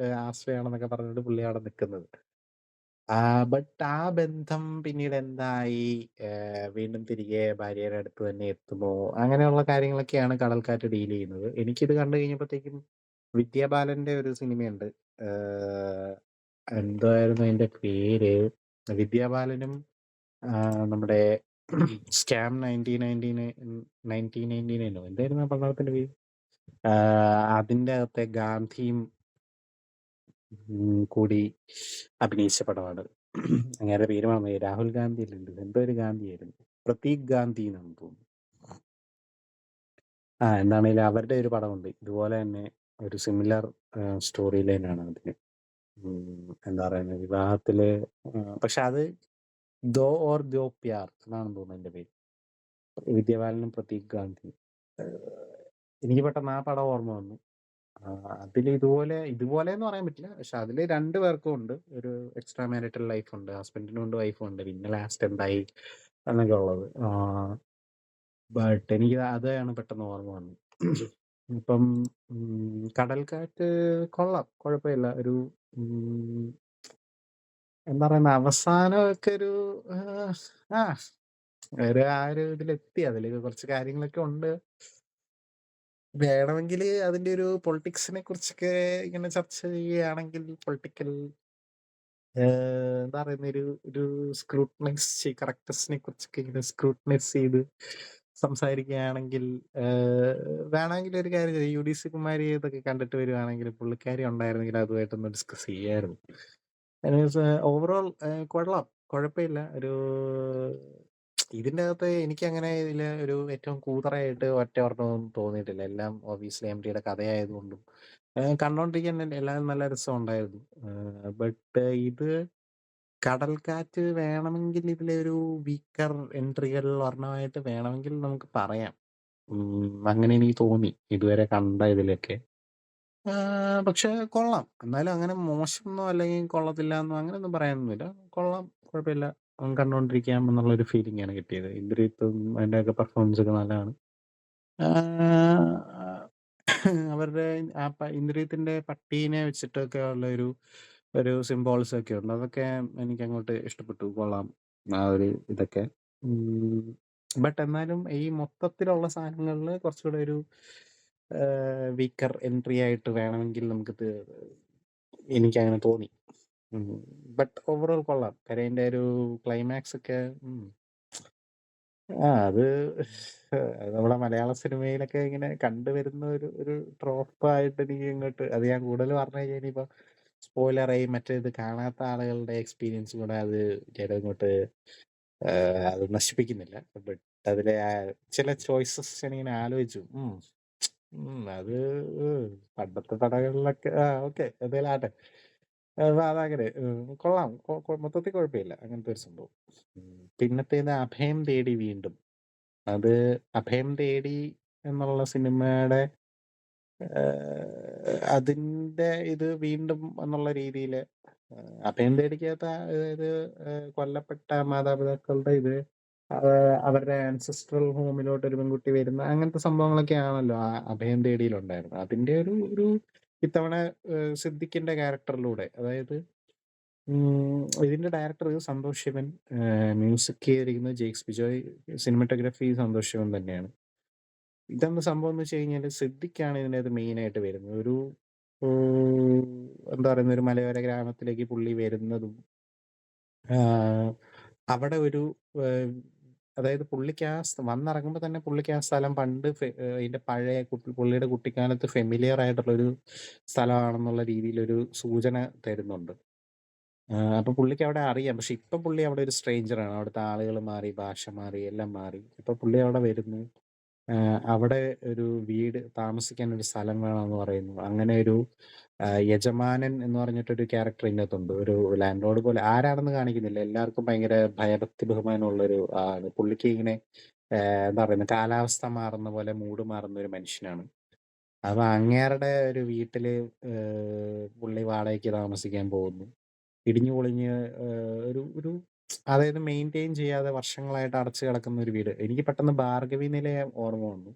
ആശ്രയമാണെന്നൊക്കെ പറഞ്ഞിട്ട് പുള്ളി അവിടെ നിൽക്കുന്നത്. ബട്ട് ആ ബന്ധം പിന്നീട് എന്തായി? വീണ്ടും തിരികെ ഭാര്യയുടെ അടുത്ത് തന്നെ എത്തുമോ? അങ്ങനെയുള്ള കാര്യങ്ങളൊക്കെയാണ് കടൽക്കാറ്റ് ഡീൽ ചെയ്യുന്നത്. എനിക്കിത് കണ്ടു കഴിഞ്ഞപ്പോഴത്തേക്കും വിദ്യാബാലന്റെ ഒരു സിനിമയുണ്ട്. ഏഹ്, എന്തായിരുന്നു അതിന്റെ പേര്? വിദ്യാബാലനും നമ്മുടെ സ്കാം 1999 എന്തായിരുന്നു ആ പടത്തിന്റെ പേര്? അതിന്റെ അകത്തെ ഗാന്ധിയും കൂടി അഭിനയിച്ച പടമാണ്. അങ്ങേരുടെ പേര് മറന്നുപോയി. രാഹുൽ ഗാന്ധി അല്ലല്ലോ. എന്തോ ഒരു ഗാന്ധിയായിരുന്നു. പ്രതീക് ഗാന്ധി എന്നാണ് തോന്നുന്നു. എന്താണേലും അവരുടെ ഒരു പടമുണ്ട്. ഇതുപോലെ തന്നെ ഒരു സിമിലർ സ്റ്റോറി ലൈനാണ് അതിന്. എന്താ പറയുന്നത് വിവാഹത്തില് പക്ഷെ അത് ദോ ഓർ ദോ പ്യാർ എന്നാണെന്ന് തോന്നുന്നു അതിന്റെ പേര്. വിദ്യാബാലനും പ്രതീക് ഗാന്ധി. എനിക്ക് പെട്ടെന്ന് ആ പടം ഓർമ്മ വന്നു. അതില് ഇതുപോലെന്ന് പറയാൻ പറ്റില്ല. പക്ഷെ അതില് 2 പേർക്കും ഉണ്ട്. ഒരു എക്സ്ട്രാ മാരിറ്റൽ ലൈഫ് ഉണ്ട്. ഹസ്ബൻഡിനും ഉണ്ട്, വൈഫും ഉണ്ട്. പിന്നെ ലാസ്റ്റ് എന്തായി എന്നൊക്കെ ഉള്ളത്. ബട്ട് എനിക്ക് അതാണ് പെട്ടെന്ന് ഓർമ്മ വന്നത്. ഇപ്പം കടൽക്കാറ്റ് കൊള്ളാം. കുഴപ്പമില്ല. ഒരു ഉം, എന്താ പറയുന്നെ അവസാനമൊക്കെ ഒരു ആ ആ ഒരു ഇതിലെത്തി. അതില് കുറച്ച് കാര്യങ്ങളൊക്കെ ഉണ്ട്. വേണമെങ്കില് അതിന്റെ ഒരു പൊളിറ്റിക്സിനെ കുറിച്ചൊക്കെ ഇങ്ങനെ ചർച്ച ചെയ്യുകയാണെങ്കിൽ പൊളിറ്റിക്കൽ എന്താ പറയുന്ന ഒരു ഒരു കറക്റ്റ്നെസ്സിനെ കുറിച്ചൊക്കെ ഇങ്ങനെ സ്ക്രൂട്ടനൈസ് ചെയ്ത് സംസാരിക്കുകയാണെങ്കിൽ വേണമെങ്കിൽ ഒരു കാര്യം ചെയ്യാം. യു.ഡി.സി കുമാരി ഇതൊക്കെ കണ്ടിട്ട് വരുവാണെങ്കിൽ പുള്ളിക്കാരി ഉണ്ടായിരുന്നെങ്കിൽ അതുമായിട്ടൊന്ന് ഡിസ്കസ് ചെയ്യായിരുന്നു. ഓവറോൾ കൊള്ളാം. കുഴപ്പമില്ല. ഇതിന്റെ അകത്ത് എനിക്കങ്ങനെ ഇതില് ഒരു ഏറ്റവും കൂതറയായിട്ട് ഒറ്റ ഒരെണ്ണവും തോന്നിയിട്ടില്ല. എല്ലാം ഒബിയസ്ലി എംടിയുടെ കഥയായതുകൊണ്ടും കണ്ടോണ്ടിരിക്കാൻ എല്ലാം നല്ല രസമുണ്ടായിരുന്നു. ബട്ട് ഇത് കടൽക്കാറ്റ് വേണമെങ്കിൽ ഇതിലെ ഒരു വീക്കർ എൻട്രികളിൽ ഒരെണ്ണമായിട്ട് വേണമെങ്കിൽ നമുക്ക് പറയാം. അങ്ങനെ എനിക്ക് തോന്നി ഇതുവരെ കണ്ട ഇതിലൊക്കെ. പക്ഷെ കൊള്ളാം. എന്നാലും അങ്ങനെ മോശമെന്നോ അല്ലെങ്കിൽ കൊള്ളത്തില്ലാന്നോ അങ്ങനെയൊന്നും പറയാനൊന്നുമില്ല. കൊള്ളാം, കുഴപ്പമില്ല. കണ്ടോണ്ടിരിക്കാം എന്നുള്ളൊരു ഫീലിംഗാണ് കിട്ടിയത്. ഇന്ദ്രിത്തും അതിന്റെയൊക്കെ പെർഫോമൻസ് ഒക്കെ നല്ലതാണ്. ആഹ് അവരുടെ ഇന്ദ്രിയത്തിന്റെ പട്ടീനെ വെച്ചിട്ടൊക്കെ ഉള്ള ഒരു സിംബോൾസ് ഒക്കെ ഉണ്ട്. അതൊക്കെ എനിക്കങ്ങോട്ട് ഇഷ്ടപ്പെട്ടു. കൊള്ളാം. ആ ഒരു ഇതൊക്കെ. ബട്ട് എന്നാലും ഈ മൊത്തത്തിലുള്ള സാധനങ്ങളില് കുറച്ചുകൂടെ ഒരു വീക്കർ എൻട്രി ആയിട്ട് വേണമെങ്കിൽ നമുക്കിത് എനിക്കങ്ങനെ തോന്നി. ബട്ട് ഓവറോൾ കൊള്ളാം. കാര്യം അതിന്റെ ഒരു ക്ലൈമാക്സ് ഒക്കെ അത് നമ്മുടെ മലയാള സിനിമയിലൊക്കെ ഇങ്ങനെ കണ്ടുവരുന്ന ഒരു ട്രോപ്പായിട്ട് എനിക്ക് ഇങ്ങോട്ട് അത് ഞാൻ കൂടുതൽ പറഞ്ഞു കഴിഞ്ഞാൽ ഇനിയിപ്പോ സ്പോയിലറായി ഇത് കാണാത്ത ആളുകളുടെ എക്സ്പീരിയൻസ് കൂടെ അത് ഇങ്ങോട്ട് അത് നശിപ്പിക്കുന്നില്ല. ബട്ട് അതിലെ ചില ചോയ്സസ് ഞാനിങ്ങനെ ആലോചിച്ചു. അത് പണ്ടത്തെ പടങ്ങളിലൊക്കെ ഓക്കെ എന്തായാലും ആട്ടെ. അതങ്ങനെ കൊള്ളാം. മൊത്തത്തിൽ കുഴപ്പമില്ല. അങ്ങനത്തെ ഒരു സംഭവം. പിന്നത്തേത് അഭയം തേടി വീണ്ടും. അത് അഭയം തേടി എന്നുള്ള സിനിമയുടെ അതിന്റെ ഇത് വീണ്ടും എന്നുള്ള രീതിയില് അഭയം തേടിക്കകത്ത് അതായത് കൊല്ലപ്പെട്ട മാതാപിതാക്കളുടെ ഇത് അവരുടെ ആൻസെസ്ട്രൽ ഹോമിലോട്ട് ഒരു പെൺകുട്ടി വരുന്ന അങ്ങനത്തെ സംഭവങ്ങളൊക്കെ ആണല്ലോ ആ അഭയം തേടിയിലുണ്ടായിരുന്നത്. അതിന്റെ ഒരു ഇത്തവണ സിദ്ദിഖിന്റെ ക്യാരക്ടറിലൂടെ അതായത് ഇതിന്റെ ഡയറക്ടർ സന്തോഷ് ശിവൻ, മ്യൂസിക് ചെയ്തിരിക്കുന്നത് ജെയ്ക്സ് ബിജോയ്, സിനിമാറ്റോഗ്രാഫി സന്തോഷ് ശിവൻ തന്നെയാണ്. ഇതെന്താ സംഭവം എന്ന് വെച്ച് കഴിഞ്ഞാൽ സിദ്ദിഖാണ് ഇതിനകത്ത് മെയിനായിട്ട് വരുന്നത്. ഏഹ്, എന്താ പറയുന്ന ഒരു മലയോര ഗ്രാമത്തിലേക്ക് പുള്ളി വരുന്നതും അവിടെ ഒരു ഏഹ്, അതായത് പുള്ളിക്ക് വന്നിറങ്ങുമ്പോൾ തന്നെ പുള്ളിക്ക് ആ സ്ഥലം പണ്ട് അതിന്റെ പഴയ പുള്ളിയുടെ കുട്ടിക്കാലത്ത് ഫെമിലിയർ ആയിട്ടുള്ള ഒരു സ്ഥലമാണെന്നുള്ള രീതിയിലൊരു സൂചന തരുന്നുണ്ട്. അപ്പൊ പുള്ളിക്ക് അവിടെ അറിയാം. പക്ഷെ ഇപ്പൊ പുള്ളി അവിടെ ഒരു സ്ട്രേഞ്ചറാണ്. അവിടുത്തെ ആളുകൾ മാറി, ഭാഷ മാറി, എല്ലാം മാറി. ഇപ്പൊ പുള്ളി അവിടെ വരുന്നു. അവിടെ ഒരു വീട് താമസിക്കാൻ ഒരു സ്ഥലം വേണമെന്ന് പറയുന്നു. അങ്ങനെ ഒരു യജമാനൻ എന്ന് പറഞ്ഞിട്ടൊരു ക്യാരക്ടർ ഇതിനകത്തുണ്ട്. ഒരു ലാൻഡ് ലോർഡ് പോലെ ആരാണെന്ന് കാണിക്കുന്നില്ല. എല്ലാവർക്കും ഭയങ്കര ഭയഭക്തി ബഹുമാനമുള്ളൊരു ആള്. പുള്ളിക്ക് ഇങ്ങനെ എന്താ പറയുന്നത് കാലാവസ്ഥ മാറുന്ന പോലെ മൂഡ് മാറുന്ന ഒരു മനുഷ്യനാണ്. അപ്പൊ അങ്ങേരുടെ ഒരു വീട്ടില് പുള്ളി വാടകയ്ക്ക് താമസിക്കാൻ പോകുന്നു. ഇടിഞ്ഞു പൊളിഞ്ഞ് ഒരു ഒരു അതായത് മെയിൻറ്റെയിൻ ചെയ്യാതെ വർഷങ്ങളായിട്ട് അടച്ചു കിടക്കുന്ന ഒരു വീട്. എനിക്ക് പെട്ടെന്ന് ഭാർഗവി നിലയം ഓർമ്മ വന്നു.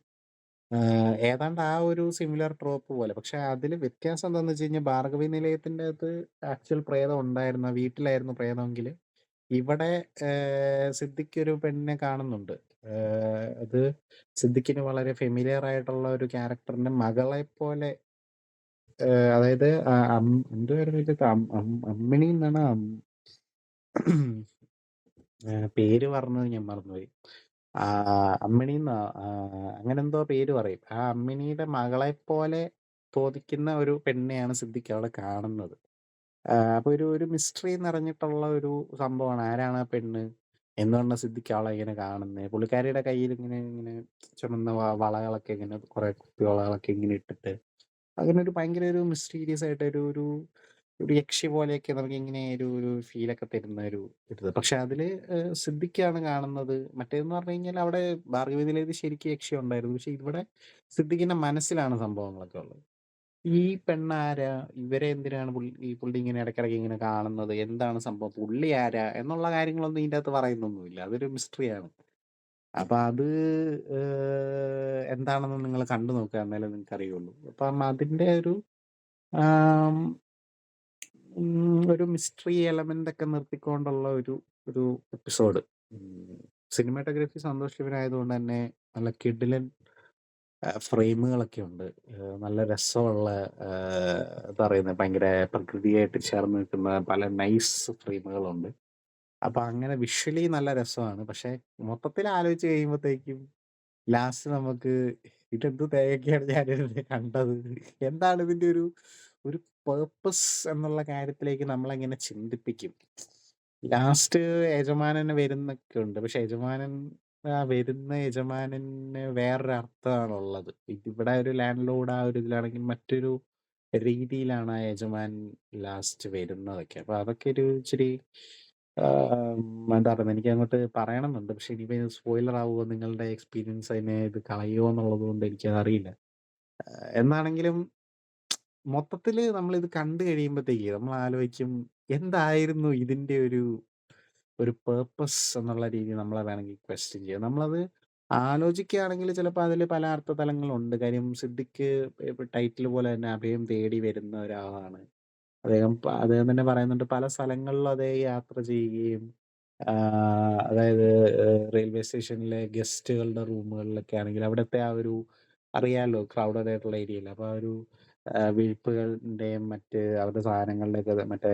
ഏതാണ്ട് ആ ഒരു സിമിലർ ട്രോപ്പ് പോലെ. പക്ഷെ അതില് വ്യത്യാസം എന്താന്ന് വെച്ച് കഴിഞ്ഞാൽ ഭാർഗവി നിലയത്തിന്റെ അകത്ത് ആക്ച്വൽ പ്രേതം ഉണ്ടായിരുന്നു. വീട്ടിലായിരുന്നു പ്രേതമെങ്കില് ഇവിടെ സിദ്ദിഖ് ഒരു പെണ്ണിനെ കാണുന്നുണ്ട്. അത് സിദ്ദിഖിന് വളരെ ഫെമിലിയർ ആയിട്ടുള്ള ഒരു ക്യാരക്ടറിന്റെ മകളെ പോലെ അതായത് എന്തുവായിരുന്നു ഇതിന്റെ അമ്മിണി എന്നാണ് പേര് പറഞ്ഞത് ഞാൻ മറന്നുപോയി. അമ്മിണിന്നാ അങ്ങനെന്തോ പേര് പറയും. ആ അമ്മിണിയുടെ മകളെ പോലെ തോന്നിക്കുന്ന ഒരു പെണ്ണിനെയാണ് സിദ്ദിഖ് അവിടെ കാണുന്നത്. അപ്പൊ ഒരു മിസ്റ്ററി നിറഞ്ഞിട്ടുള്ള ഒരു സംഭവമാണ്. ആരാണ് ആ പെണ്ണ്? എന്തുകൊണ്ടാ സിദ്ദിഖ് അവളെ ഇങ്ങനെ കാണുന്നെ? പുള്ളിക്കാരിയുടെ കയ്യിൽ ഇങ്ങനെ ഇങ്ങനെ ചുമന്ന വളകളൊക്കെ ഇങ്ങനെ കുറെ കുപ്പിവളകളൊക്കെ ഇങ്ങനെ ഇട്ടിട്ട് അങ്ങനൊരു ഭയങ്കര ഒരു മിസ്റ്റീരിയസ് ആയിട്ട് ഒരു ഒരു യക്ഷി പോലെയൊക്കെ നമുക്കിങ്ങനെ ഒരു ഫീലൊക്കെ തരുന്ന ഒരു ഇത്. പക്ഷെ അതില് സിദ്ദിഖാണ് കാണുന്നത്. മറ്റേതെന്ന് പറഞ്ഞു കഴിഞ്ഞാൽ അവിടെ ഭാർഗവീ നിലയത്തിൽ ശരിക്കും യക്ഷി ഉണ്ടായിരുന്നു. പക്ഷെ ഇവിടെ സിദ്ദിഖിന്റെ മനസ്സിലാണ് സംഭവങ്ങളൊക്കെ ഉള്ളത്. ഈ പെണ്ണാരാ? ഇവരെ എന്തിനാണ് ഈ പുള്ളി ഇങ്ങനെ ഇടയ്ക്കിടയ്ക്ക് ഇങ്ങനെ കാണുന്നത്? എന്താണ് സംഭവം? പുള്ളി ആരാ? എന്നുള്ള കാര്യങ്ങളൊന്നും ഇതിന്റകത്ത് പറയുന്നൊന്നുമില്ല. അതൊരു മിസ്റ്ററിയാണ്. അപ്പൊ അത് എന്താണെന്ന് നിങ്ങള് കണ്ടു നോക്കുക. എന്നാലേ നിങ്ങൾക്കറിയുള്ളൂ. അപ്പം അതിന്റെ ആം, ഒരു മിസ്റ്ററി എലമെന്റ് ഒക്കെ നിർത്തിക്കൊണ്ടുള്ള ഒരു ഒരു എപ്പിസോഡ്. സിനിമാറ്റോഗ്രാഫി സന്തോഷ് ശിവനായതുകൊണ്ട് തന്നെ നല്ല കിടിലൻ ഫ്രെയിമുകളൊക്കെ ഉണ്ട്. നല്ല രസമുള്ള എന്താ പറയുന്നത്, ഭയങ്കര പ്രകൃതിയായിട്ട് ചേർന്ന് നിൽക്കുന്ന പല നൈസ് ഫ്രെയിമുകളുണ്ട്. അപ്പൊ അങ്ങനെ വിഷ്വലി നല്ല രസമാണ്. പക്ഷെ മൊത്തത്തിൽ ആലോചിച്ച് കഴിയുമ്പോഴത്തേക്കും ലാസ്റ്റ് നമുക്ക് ഇതെന്ത് തേങ്ങയൊക്കെയാണ് ഞാനിതിനെ കണ്ടത്? എന്താണ് ഇതിന്റെ ഒരു ഒരു പേർപ്പസ് എന്നുള്ള കാര്യത്തിലേക്ക് നമ്മളെങ്ങനെ ചിന്തിപ്പിക്കും. ലാസ്റ്റ് യജമാനന് വരുന്നൊക്കെ ഉണ്ട്. പക്ഷെ വരുന്ന യജമാനന് വേറൊരു അർത്ഥമാണുള്ളത്. ഇതിവിടെ ഒരു ലാൻഡ് ലോർഡ് ആ ഒരു ഇതിലാണെങ്കിൽ മറ്റൊരു രീതിയിലാണ് ആ യജമാൻ ലാസ്റ്റ് വരുന്നതൊക്കെ. അപ്പൊ അതൊക്കെ ഒരു ഇച്ചിരി എന്താ പറയുന്നത്, എനിക്ക് അങ്ങോട്ട് പറയണമെന്നുണ്ട്. പക്ഷെ ഇനിയിപ്പോ ഇത് സ്പോയിലർ ആവുമോ, നിങ്ങളുടെ എക്സ്പീരിയൻസ് അതിനെ ഇത് കളയുമോ എന്നുള്ളത് കൊണ്ട് എനിക്കത് അറിയില്ല. എന്നാണെങ്കിലും മൊത്തത്തില് നമ്മളിത് കണ്ടു കഴിയുമ്പോഴത്തേക്ക് നമ്മൾ ആലോചിക്കും, എന്തായിരുന്നു ഇതിന്റെ ഒരു ഒരു പേർപ്പസ് എന്നുള്ള രീതിയിൽ നമ്മളെ വേണമെങ്കിൽ ക്വസ്റ്റ്യൻ ചെയ്യാം. നമ്മളത് ആലോചിക്കുകയാണെങ്കിൽ ചിലപ്പോൾ അതിൽ പല അർത്ഥതലങ്ങളുണ്ട്. കാര്യം സിദ്ദിഖ് ടൈറ്റിൽ പോലെ തന്നെ അഭയം തേടി വരുന്ന ഒരാളാണ്. അദ്ദേഹം തന്നെ പറയുന്നുണ്ട്, പല സ്ഥലങ്ങളിലും അദ്ദേഹം യാത്ര ചെയ്യുകയും അതായത് റെയിൽവേ സ്റ്റേഷനിലെ ഗസ്റ്റുകളുടെ റൂമുകളിലൊക്കെ ആണെങ്കിൽ അവിടുത്തെ ആ ഒരു അറിയാലോ, ക്രൗഡഡ് ആയിട്ടുള്ള ഏരിയയിൽ. അപ്പോൾ ആ ഒരു വിഴുപ്പുകളുടെയും മറ്റ് അവരുടെ സാധനങ്ങളുടെയൊക്കെ മറ്റേ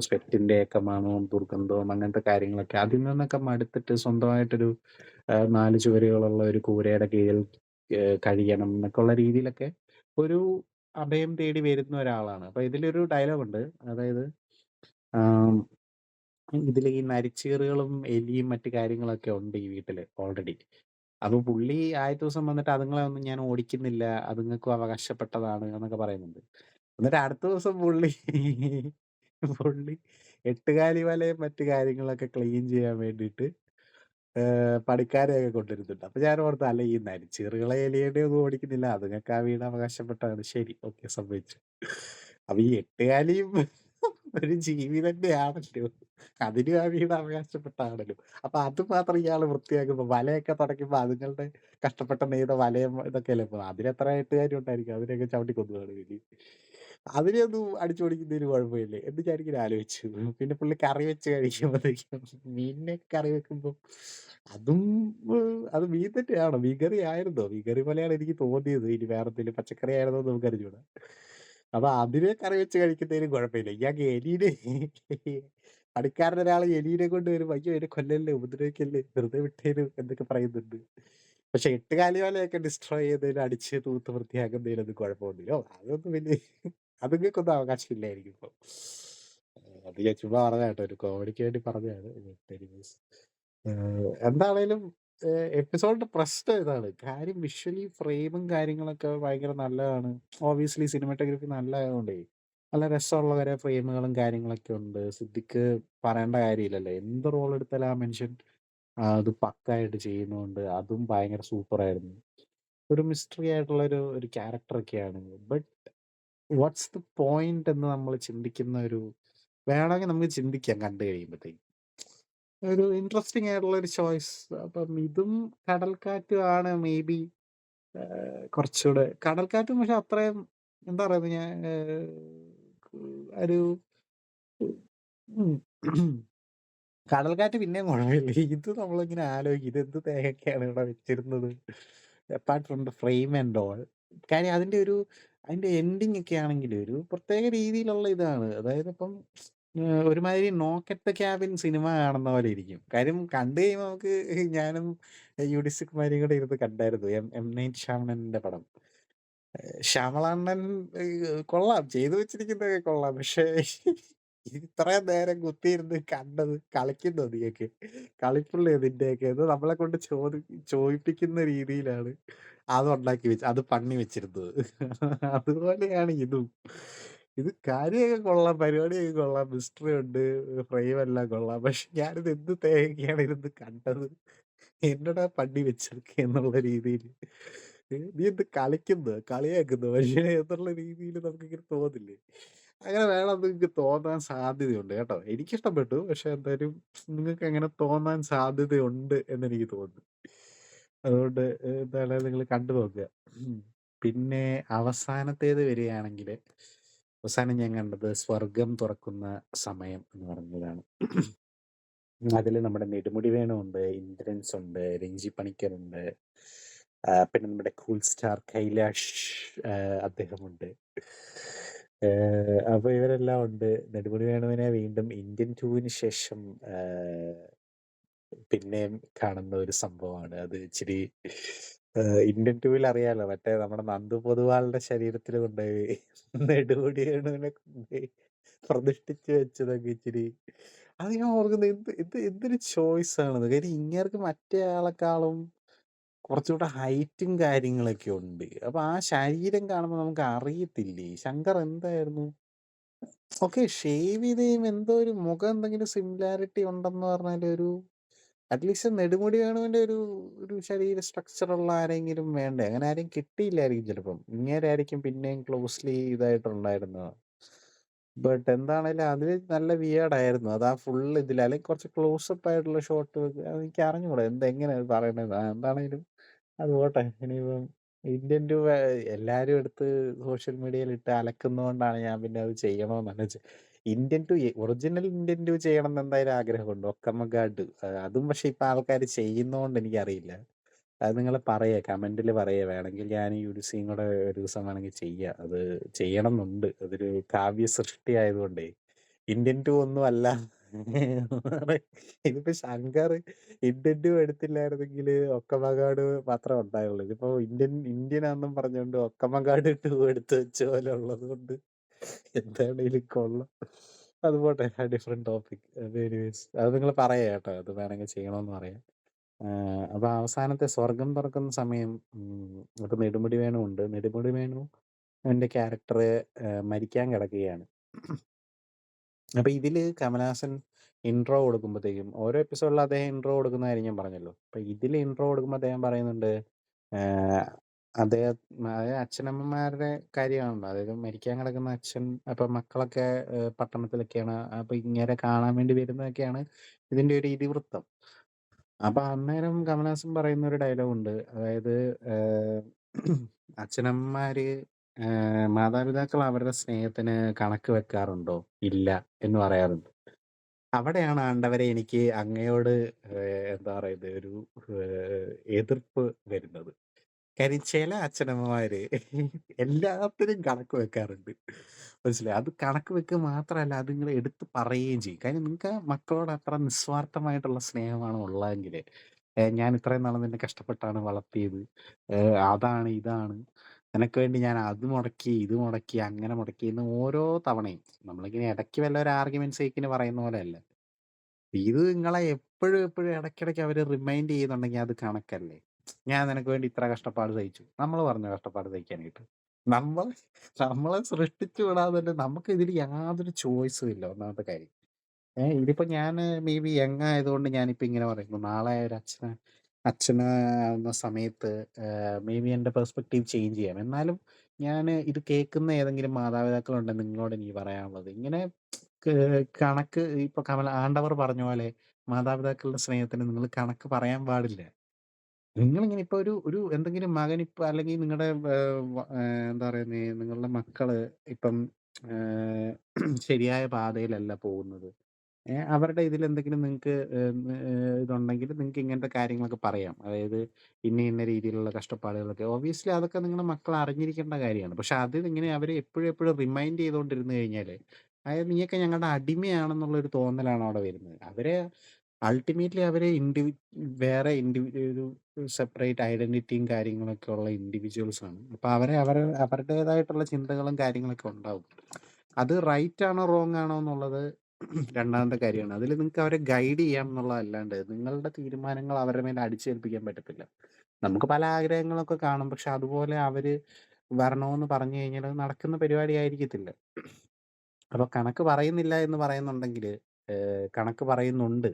സ്വെറ്റിൻ്റെയൊക്കെ മണവും ദുർഗന്ധവും അങ്ങനത്തെ കാര്യങ്ങളൊക്കെ അതിൽ നിന്നൊക്കെ മടുത്തിട്ട് സ്വന്തമായിട്ടൊരു 4 ചുവരുകളുള്ള ഒരു കൂരയുടെ കീഴിൽ കഴിയണം എന്നൊക്കെ ഉള്ള രീതിയിലൊക്കെ ഒരു അഭയം തേടി വരുന്ന ഒരാളാണ്. അപ്പൊ ഇതിലൊരു ഡയലോഗുണ്ട്. അതായത് ആം, ഇതില് ഈ നരിച്ചീറുകളും എലിയും മറ്റു കാര്യങ്ങളൊക്കെ ഉണ്ട് ഈ വീട്ടില് ഓൾറെഡി. അപ്പൊ പുള്ളി ആദ്യത്തെ ദിവസം വന്നിട്ട് അതുങ്ങളെ ഒന്നും ഞാൻ ഓടിക്കുന്നില്ല, അതുങ്ങൾക്കും അവകാശപ്പെട്ടതാണ് എന്നൊക്കെ പറയുന്നുണ്ട്. എന്നിട്ട് അടുത്ത ദിവസം പുള്ളി പുള്ളി എട്ടുകാലി വലയും മറ്റു കാര്യങ്ങളൊക്കെ ക്ലീൻ ചെയ്യാൻ വേണ്ടിയിട്ട് പണിക്കാരെയൊക്കെ കൊണ്ടുവരുന്നുണ്ട്. അപ്പൊ ഞാൻ ഓർത്ത്, അല്ല ഈ നരിച്ചീറുകളെ എലിയുടെ ഒന്നും ഓടിക്കുന്നില്ല, അതുങ്ങൾക്ക് ആ വീട് അവകാശപ്പെട്ടാണ്. ശരി, ഓക്കെ, സംഭവിച്ചു. അപ്പൊ ഈ എട്ടുകാലിയും ഒരു ജീവി തന്നെയാണല്ലോ, അതിനും ആ വീട് അവകാശപ്പെട്ടാണല്ലോ. അപ്പൊ അത് മാത്രം ഇയാള് വൃത്തിയാക്കുമ്പോ വലയൊക്കെ തുടയ്ക്കുമ്പോ അതുങ്ങളുടെ കഷ്ടപ്പെട്ട നെയ്ത വലയം ഇതൊക്കെയല്ലേ ഇപ്പൊ അതിനെത്ര എട്ടുകാലി ഉണ്ടായിരിക്കും, അതിനെയൊക്കെ ചവിട്ടി കൊന്നുകാണ് ഇനി. അതിനെയൊന്നും അടിച്ചോടിക്കുന്നതിന് കുഴപ്പമില്ലേ എന്ന് ഞാനിങ്ങനെ ആലോചിച്ചു. പിന്നെ പുള്ളി കറി വെച്ച് കഴിക്കുമ്പോഴത്തേക്കും മീനിനെ കറി വെക്കുമ്പോ അതും അത് മീൻ തന്നെയാണോ? മീൻ കറി ആയിരുന്നോ? മീൻ കറി പോലെയാണ് എനിക്ക് തോന്നിയത്. ഇനി വേറെ എന്തെങ്കിലും പച്ചക്കറി ആയിരുന്നോ എന്ന് നമുക്ക് അറിഞ്ഞൂടാ. അപ്പൊ അതിനെ കറി വെച്ച് കഴിക്കുന്നതിനും കുഴപ്പമില്ല. ഇയാൾക്ക് എലീനെ പണിക്കാരനൊരാള് എലീനെ കൊണ്ട് വരുമ്പോ അയ്യോ എന്നെ കൊല്ലല്ലേ, ഉപദ്രവിക്കല്ലേ, വെറുതെ വിട്ടേരും എന്നൊക്കെ പറയുന്നുണ്ട്. പക്ഷെ എട്ടുകാലി വലയൊക്കെ ഡിസ്ട്രോയ് ചെയ്തതിന് അടിച്ച് തൂത്ത് വൃത്തിയാക്കുന്നതിനൊന്നും കുഴപ്പമൊന്നുമില്ല. അതൊന്നും വലിയ അതുങ്ങൾക്കൊന്നും അവകാശമില്ലായിരിക്കും ഇപ്പൊ. അത് ഞാൻ ചുമ്മാ പറഞ്ഞ കേട്ടോ, ഒരു കോമഡിക്ക് വേണ്ടി പറഞ്ഞതാണ്. എനിവേസ് എന്താണേലും എപ്പിസോഡിന്റെ പ്രശ്നം ഇതാണ്. കാര്യം വിഷ്വലി ഫ്രെയിമും കാര്യങ്ങളൊക്കെ ഭയങ്കര നല്ലതാണ്. ഓബിയസ്ലി സിനിമാറ്റോഗ്രഫി നല്ലതായതുകൊണ്ടേ നല്ല രസമുള്ള കുറെ ഫ്രെയിമുകളും കാര്യങ്ങളൊക്കെ ഉണ്ട്. സിദ്ദിഖ് പറയേണ്ട കാര്യമില്ലല്ലോ, എന്ത് റോൾ എടുത്താലും ആ മനുഷ്യൻ അത് പക്കായിട്ട് ചെയ്യുന്നതുകൊണ്ട് അതും ഭയങ്കര സൂപ്പറായിരുന്നു. ഒരു മിസ്റ്ററി ആയിട്ടുള്ള ഒരു ക്യാരക്ടറൊക്കെയാണ്. ബട്ട് വാട്ട്സ് ദ പോയിന്റ് എന്ന് നമ്മൾ ചിന്തിക്കുന്ന ഒരു വേണമെങ്കിൽ നമുക്ക് ചിന്തിക്കാം കണ്ടു കഴിയുമ്പോഴത്തേക്കും. ഒരു ഇൻട്രസ്റ്റിംഗ് ആയിട്ടുള്ള ഒരു ചോയ്സ്. അപ്പം ഇതും കടൽക്കാറ്റും ആണ് മേ ബി കുറച്ചുകൂടെ കടൽക്കാറ്റും പക്ഷെ അത്രയും എന്താ പറയുന്നത് ഞാൻ ഒരു ഉം. കടൽക്കാറ്റ് പിന്നെയും കുഴപ്പമില്ല. ഇത് നമ്മളിങ്ങനെ ആലോചിക്കും ഇതെന്ത് തേങ്ങയൊക്കെയാണ് ഇവിടെ വെച്ചിരുന്നത്. Apart from the frame and all. കാര്യം അതിന്റെ എൻഡിങ് ഒക്കെ ആണെങ്കില് ഒരു പ്രത്യേക രീതിയിലുള്ള ഇതാണ്. അതായത് ഇപ്പം ഒരുമാതിരി നോക്ക് അറ്റ് ദ ക്യാബിൻ സിനിമ കാണുന്ന പോലെ ഇരിക്കും. കാര്യം കണ്ടു കഴിയുമ്പോ നമുക്ക് ഞാനും യൂഡിസ് കുമാരിയും കൂടെ ഇരുന്ന് കണ്ടായിരുന്നു. എം നൈറ്റ് ഷ്യാമളന്റെ പടം. ശ്യാമളാണ്ണൻ കൊള്ളാം. ചെയ്തു വെച്ചിരിക്കുന്നതൊക്കെ കൊള്ളാം. പക്ഷേ ഇത്രയും നേരം കുത്തിയിരുന്ന് കണ്ടത് കളിക്കുന്നോ നീയൊക്കെ? കളിപ്പുള്ളിയോ നിന്റെയൊക്കെ? എന്ന് നമ്മളെ കൊണ്ട് ചോദിപ്പിക്കുന്ന രീതിയിലാണ് അത് പണി വെച്ചിരുന്നത്. അതുപോലെയാണ് ഇതും. ഇത് കാര്യമൊക്കെ കൊള്ളാം, പരിപാടിയൊക്കെ കൊള്ളാം, മിസ്റ്ററി ഉണ്ട്, ഫ്രെയിം എല്ലാം കൊള്ളാം. പക്ഷെ ഞാനിത് എന്ത് തേങ്ങയാണ് ഇരുന്ന് കണ്ടത്? എന്നടാ പണി വെച്ചതൊക്കെ എന്നുള്ള രീതിയില്. നീ എന്ത് കളിക്കുന്നു? കളിയാക്കുന്നു. പക്ഷേ എന്നുള്ള രീതിയില് നമുക്കിങ്ങനെ തോന്നില്ലേ? അങ്ങനെ വേണം നിങ്ങക്ക് തോന്നാൻ സാധ്യതയുണ്ട് കേട്ടോ. എനിക്കിഷ്ടപ്പെട്ടു. പക്ഷെ എന്തായാലും നിങ്ങൾക്ക് അങ്ങനെ തോന്നാൻ സാധ്യതയുണ്ട് എന്നെനിക്ക് തോന്നുന്നു. അതുകൊണ്ട് എന്താണ് നിങ്ങള് കണ്ടു നോക്കുക. ഉം. പിന്നെ അവസാനത്തേത് വരികയാണെങ്കില്, അവസാനം ഞാൻ കണ്ടത് 'സ്വർഗ്ഗം തുറക്കുന്ന സമയം' എന്ന് പറഞ്ഞതാണ്. അതില് നമ്മുടെ നെടുമുടി വേണുണ്ട്, ഇന്ദ്രൻസ് ഉണ്ട്, രഞ്ജി പണിക്കറുണ്ട്. പിന്നെ നമ്മുടെ കൂൾ സ്റ്റാർ കൈലാഷ് അദ്ദേഹമുണ്ട്. അപ്പൊ ഇവരെല്ലാം ഉണ്ട്. നെടുമുടി വേണുവിനെ വീണ്ടും ഇന്ത്യൻ 2-ന് ശേഷം പിന്നെയും കാണുന്ന ഒരു സംഭവമാണ്. അത് ഇച്ചിരി ഇന്ത്യൻ 2-ൽ അറിയാലോ മറ്റേ നമ്മുടെ നന്ദു പൊതുവാളുടെ ശരീരത്തില് കൊണ്ടോയി നെടുമുടി വേണുവിനെ കൊണ്ടോയി പ്രതിഷ്ഠിച്ച് വെച്ചതൊക്കെ ഇച്ചിരി അത് ഞാൻ ഓർക്കുന്നത് എന്തൊരു ചോയ്സാണത്. കാര്യം ഇങ്ങേർക്ക് മറ്റേ ആളെക്കാളും കുറച്ചുകൂടെ ഹൈറ്റും കാര്യങ്ങളൊക്കെ ഉണ്ട്. അപ്പൊ ആ ശരീരം കാണുമ്പോ നമുക്ക് അറിയത്തില്ലേ ശങ്കർ എന്തായിരുന്നു? ഓക്കെ ഷേവ് ചെയ്ത് കഴിയുമ്പോ എന്തോ ഒരു മുഖം എന്തെങ്കിലും സിമിലാരിറ്റി ഉണ്ടെന്ന് പറഞ്ഞാല് ഒരു അറ്റ്ലീസ്റ്റ് നെടുമുടി വേണുവിന്റെ ഒരു ശരീര സ്ട്രക്ചർ ഉള്ള ആരെങ്കിലും വേണ്ടേ? അങ്ങനെ ആരെയും കിട്ടിയില്ലായിരിക്കും ചിലപ്പം. ഇങ്ങേരായിരിക്കും പിന്നെയും ക്ലോസ്‌ലി ഇതായിട്ടുണ്ടായിരുന്നത്. ബട്ട് എന്താണേലും അതില് നല്ല വിയേർഡായിരുന്നു. അത് ആ ഫുൾ ഇതില് അല്ലെങ്കിൽ കുറച്ച് ക്ലോസപ്പ് ആയിട്ടുള്ള ഷോട്ട് എനിക്ക് അറിഞ്ഞൂടാ എങ്ങനെയാ അത് പറയണത്. എന്താണേലും അത് പോട്ടെ. ഇനിയിപ്പം ഇന്ത്യൻ 2 എല്ലാരും എടുത്ത് സോഷ്യൽ മീഡിയയിൽ ഇട്ട് അലക്കുന്നോണ്ടാണ് ഞാൻ പിന്നെ അത് ചെയ്യണോന്ന് ആലോചിച്ചെ. ഇന്ത്യൻ 2 ഒറിജിനൽ ഇന്ത്യൻ 2 ചെയ്യണംന്ന് എന്തായാലും ആഗ്രഹമുണ്ട്. ഒക്കമ്മഗാഡ് അതും പക്ഷെ ഇപ്പൊ ആൾക്കാര് ചെയ്യുന്നോണ്ട് എനിക്കറിയില്ല. അത് നിങ്ങള് പറയ് കമന്റില് പറയ്. വേണമെങ്കിൽ ഞാനും യൂഡിസിയും കൂടെ ഒരു ദിവസം വേണമെങ്കിൽ ചെയ്യാം. അത് ചെയ്യണംന്നുണ്ട്. അതൊരു കാവ്യ സൃഷ്ടി ആയതുകൊണ്ടേ. ഇന്ത്യൻ 2 ഒന്നും അല്ല. ഇതിപ്പോ ശങ്കർ ഇന്ത്യൻ 2 എടുത്തില്ലായിരുന്നെങ്കില് ഒക്കമ്മഗാഡ് മാത്രമേ ഉണ്ടായുള്ളൂ. ഇതിപ്പോ ഇന്ത്യനാന്നും പറഞ്ഞോണ്ട് ഒക്കമ്മഗാഡ് 2 എടുത്ത് വെച്ച പോലെ ഉള്ളതുകൊണ്ട് എന്താണേലും കൊള്ളാം. അത് പോട്ടെ. Different topic. എനിവേയ്സ് അത് നിങ്ങള് പറയ് കേട്ടോ. അത് വേണമെങ്കിൽ ചെയ്യണോന്ന് പറയാം. അപ്പൊ അവസാനത്തെ സ്വർഗ്ഗം തുറക്കുന്ന സമയം അപ്പൊ നെടുമുടി വേണു ഉണ്ട്. നെടുമുടി വേണു അവന്റെ ക്യാരക്ടറ് മരിക്കാൻ കിടക്കുകയാണ്. അപ്പൊ ഇതില് കമലഹാസൻ ഇൻട്രോ കൊടുക്കുമ്പത്തേക്കും ഓരോ എപ്പിസോഡിലും അദ്ദേഹം ഇൻട്രോ കൊടുക്കുന്ന കാര്യം ഞാൻ പറഞ്ഞല്ലോ. അപ്പൊ ഇതില് ഇൻട്രോ കൊടുക്കുമ്പോ അദ്ദേഹം പറയുന്നുണ്ട് ആഹ് അതായത് അച്ഛനമ്മമാരുടെ കാര്യമാണല്ലോ. അതായത് മരിക്കാൻ കിടക്കുന്ന അച്ഛൻ അപ്പൊ മക്കളൊക്കെ പട്ടണത്തിലൊക്കെയാണ്. അപ്പൊ ഇങ്ങേരെ കാണാൻ വേണ്ടി വരുന്നതൊക്കെയാണ് ഇതിന്റെ ഒരു ഇതിവൃത്തം. അപ്പൊ അന്നേരം കമലഹാസൻ പറയുന്ന ഒരു ഡയലോഗുണ്ട്. അതായത് ഏഹ് അച്ഛനമ്മമാര് മാതാപിതാക്കൾ അവരുടെ സ്നേഹത്തിന് കണക്ക് വെക്കാറുണ്ടോ? ഇല്ല എന്ന് പറയാറുണ്ട്. അവിടെയാണ് ആണ്ടവരെ എനിക്ക് അങ്ങയോട് എന്താ പറയുന്നത് ഒരു എതിർപ്പ് വരുന്നത്. കാര്യം ചില അച്ഛനമ്മമാര് എല്ലാത്തിനും കണക്ക് വെക്കാറുണ്ട്. മനസ്സിലായോ? അത് കണക്ക് വെക്കുക മാത്രമല്ല അത് നിങ്ങള് എടുത്ത് പറയുകയും ചെയ്യും. കാര്യം നിങ്ങക്ക് ആ മക്കളോട് അത്ര നിസ്വാർത്ഥമായിട്ടുള്ള സ്നേഹമാണ് ഉള്ളതെങ്കില് ഞാൻ ഇത്രയും നാള് നിന്നെ കഷ്ടപ്പെട്ടാണ് വളർത്തിയത്. അതാണ് ഇതാണ്. നിനക്ക് വേണ്ടി ഞാൻ അത് മുടക്കി, ഇത് മുടക്കി, അങ്ങനെ മുടക്കി എന്ന് ഓരോ തവണയും നമ്മളിങ്ങനെ ഇടയ്ക്ക് വല്ല ഒരു ആർഗ്യുമെന്റ് സേക്കിന് പറയുന്ന പോലെയല്ല. ഇത് നിങ്ങളെ എപ്പഴും ഇടയ്ക്കിടയ്ക്ക് അവര് റിമൈൻഡ് ചെയ്യുന്നുണ്ടെങ്കിൽ അത് കണക്കല്ലേ. ഞാൻ നിനക്ക് വേണ്ടി ഇത്ര കഷ്ടപ്പാട് സഹിച്ചു. നമ്മള് പറഞ്ഞോ കഷ്ടപ്പാട് സഹിക്കാനായിട്ട്? നമ്മള് നമ്മളെ സൃഷ്ടിച്ചു വിടാതെ തന്നെ നമുക്ക് ഇതില് യാതൊരു ചോയ്സും ഇല്ല ഒന്നാമത്തെ കാര്യം. ഇതിപ്പോ ഞാന് മേ ബി യങ് ആയതുകൊണ്ട് ഞാനിപ്പോ ഇങ്ങനെ പറയുന്നു. നാളെ ഒരു അച്ഛനാവുന്ന സമയത്ത് മേ ബി എന്റെ പെർസ്പെക്റ്റീവ് ചേഞ്ച് ചെയ്യാം. എന്നാലും ഞാന് ഇത് കേൾക്കുന്ന ഏതെങ്കിലും മാതാപിതാക്കളുണ്ടെങ്കിൽ നിങ്ങളോട് എനിക്ക് പറയാനുള്ളത്. ഇങ്ങനെ ക കണക്ക് ഇപ്പൊ ആണ്ടവർ പറഞ്ഞ പോലെ മാതാപിതാക്കളുടെ സ്നേഹത്തിന് നിങ്ങള് കണക്ക് പറയാൻ പാടില്ല. നിങ്ങളിങ്ങനെ ഇപ്പൊ ഒരു എന്തെങ്കിലും മകനിപ്പ അല്ലെങ്കിൽ നിങ്ങടെ എന്താ പറയുന്നേ, നിങ്ങളുടെ മക്കള് ഇപ്പം ഏഹ് ശരിയായ പാതയിലല്ല പോകുന്നത്. അവരുടെ ഇതിലെന്തെങ്കിലും നിങ്ങക്ക് ഇതുണ്ടെങ്കിൽ നിങ്ങക്ക് ഇങ്ങനത്തെ കാര്യങ്ങളൊക്കെ പറയാം. അതായത് ഇന്ന ഇന്ന രീതിയിലുള്ള കഷ്ടപ്പാടുകളൊക്കെ ഒബ്വിയസ്ലി അതൊക്കെ നിങ്ങളുടെ മക്കൾ അറിഞ്ഞിരിക്കേണ്ട കാര്യമാണ്. പക്ഷെ അത് ഇങ്ങനെ അവരെ എപ്പോഴും എപ്പോഴും റിമൈൻഡ് ചെയ്തുകൊണ്ടിരുന്നു കഴിഞ്ഞാല്, അതായത് നീയൊക്കെ ഞങ്ങളുടെ അടിമയാണെന്നുള്ളൊരു തോന്നലാണ് അവിടെ വരുന്നത്. അവരെ അൾട്ടിമേറ്റ്ലി അവരെ വേറെ ഒരു സെപ്പറേറ്റ് ഐഡന്റിറ്റിയും കാര്യങ്ങളൊക്കെ ഉള്ള ഇൻഡിവിജ്വൽസ് ആണ്. അപ്പൊ അവരുടേതായിട്ടുള്ള ചിന്തകളും കാര്യങ്ങളൊക്കെ ഉണ്ടാവും. അത് റൈറ്റ് ആണോ റോങ് ആണോ എന്നുള്ളത് രണ്ടാമത്തെ കാര്യമാണ്. അതിൽ നിങ്ങൾക്ക് അവരെ ഗൈഡ് ചെയ്യാം എന്നുള്ളതല്ലാണ്ട് നിങ്ങളുടെ തീരുമാനങ്ങൾ അവരുടെ മേലെ അടിച്ചേൽപ്പിക്കാൻ പറ്റത്തില്ല. നമുക്ക് പല ആഗ്രഹങ്ങളൊക്കെ കാണും. പക്ഷെ അതുപോലെ അവര് വരണമെന്ന് പറഞ്ഞു കഴിഞ്ഞാൽ അത് നടക്കുന്ന പരിപാടി ആയിരിക്കത്തില്ല. അപ്പൊ കണക്ക് പറയുന്നില്ല എന്ന് പറയുന്നുണ്ടെങ്കില് കണക്ക് പറയുന്നുണ്ട്.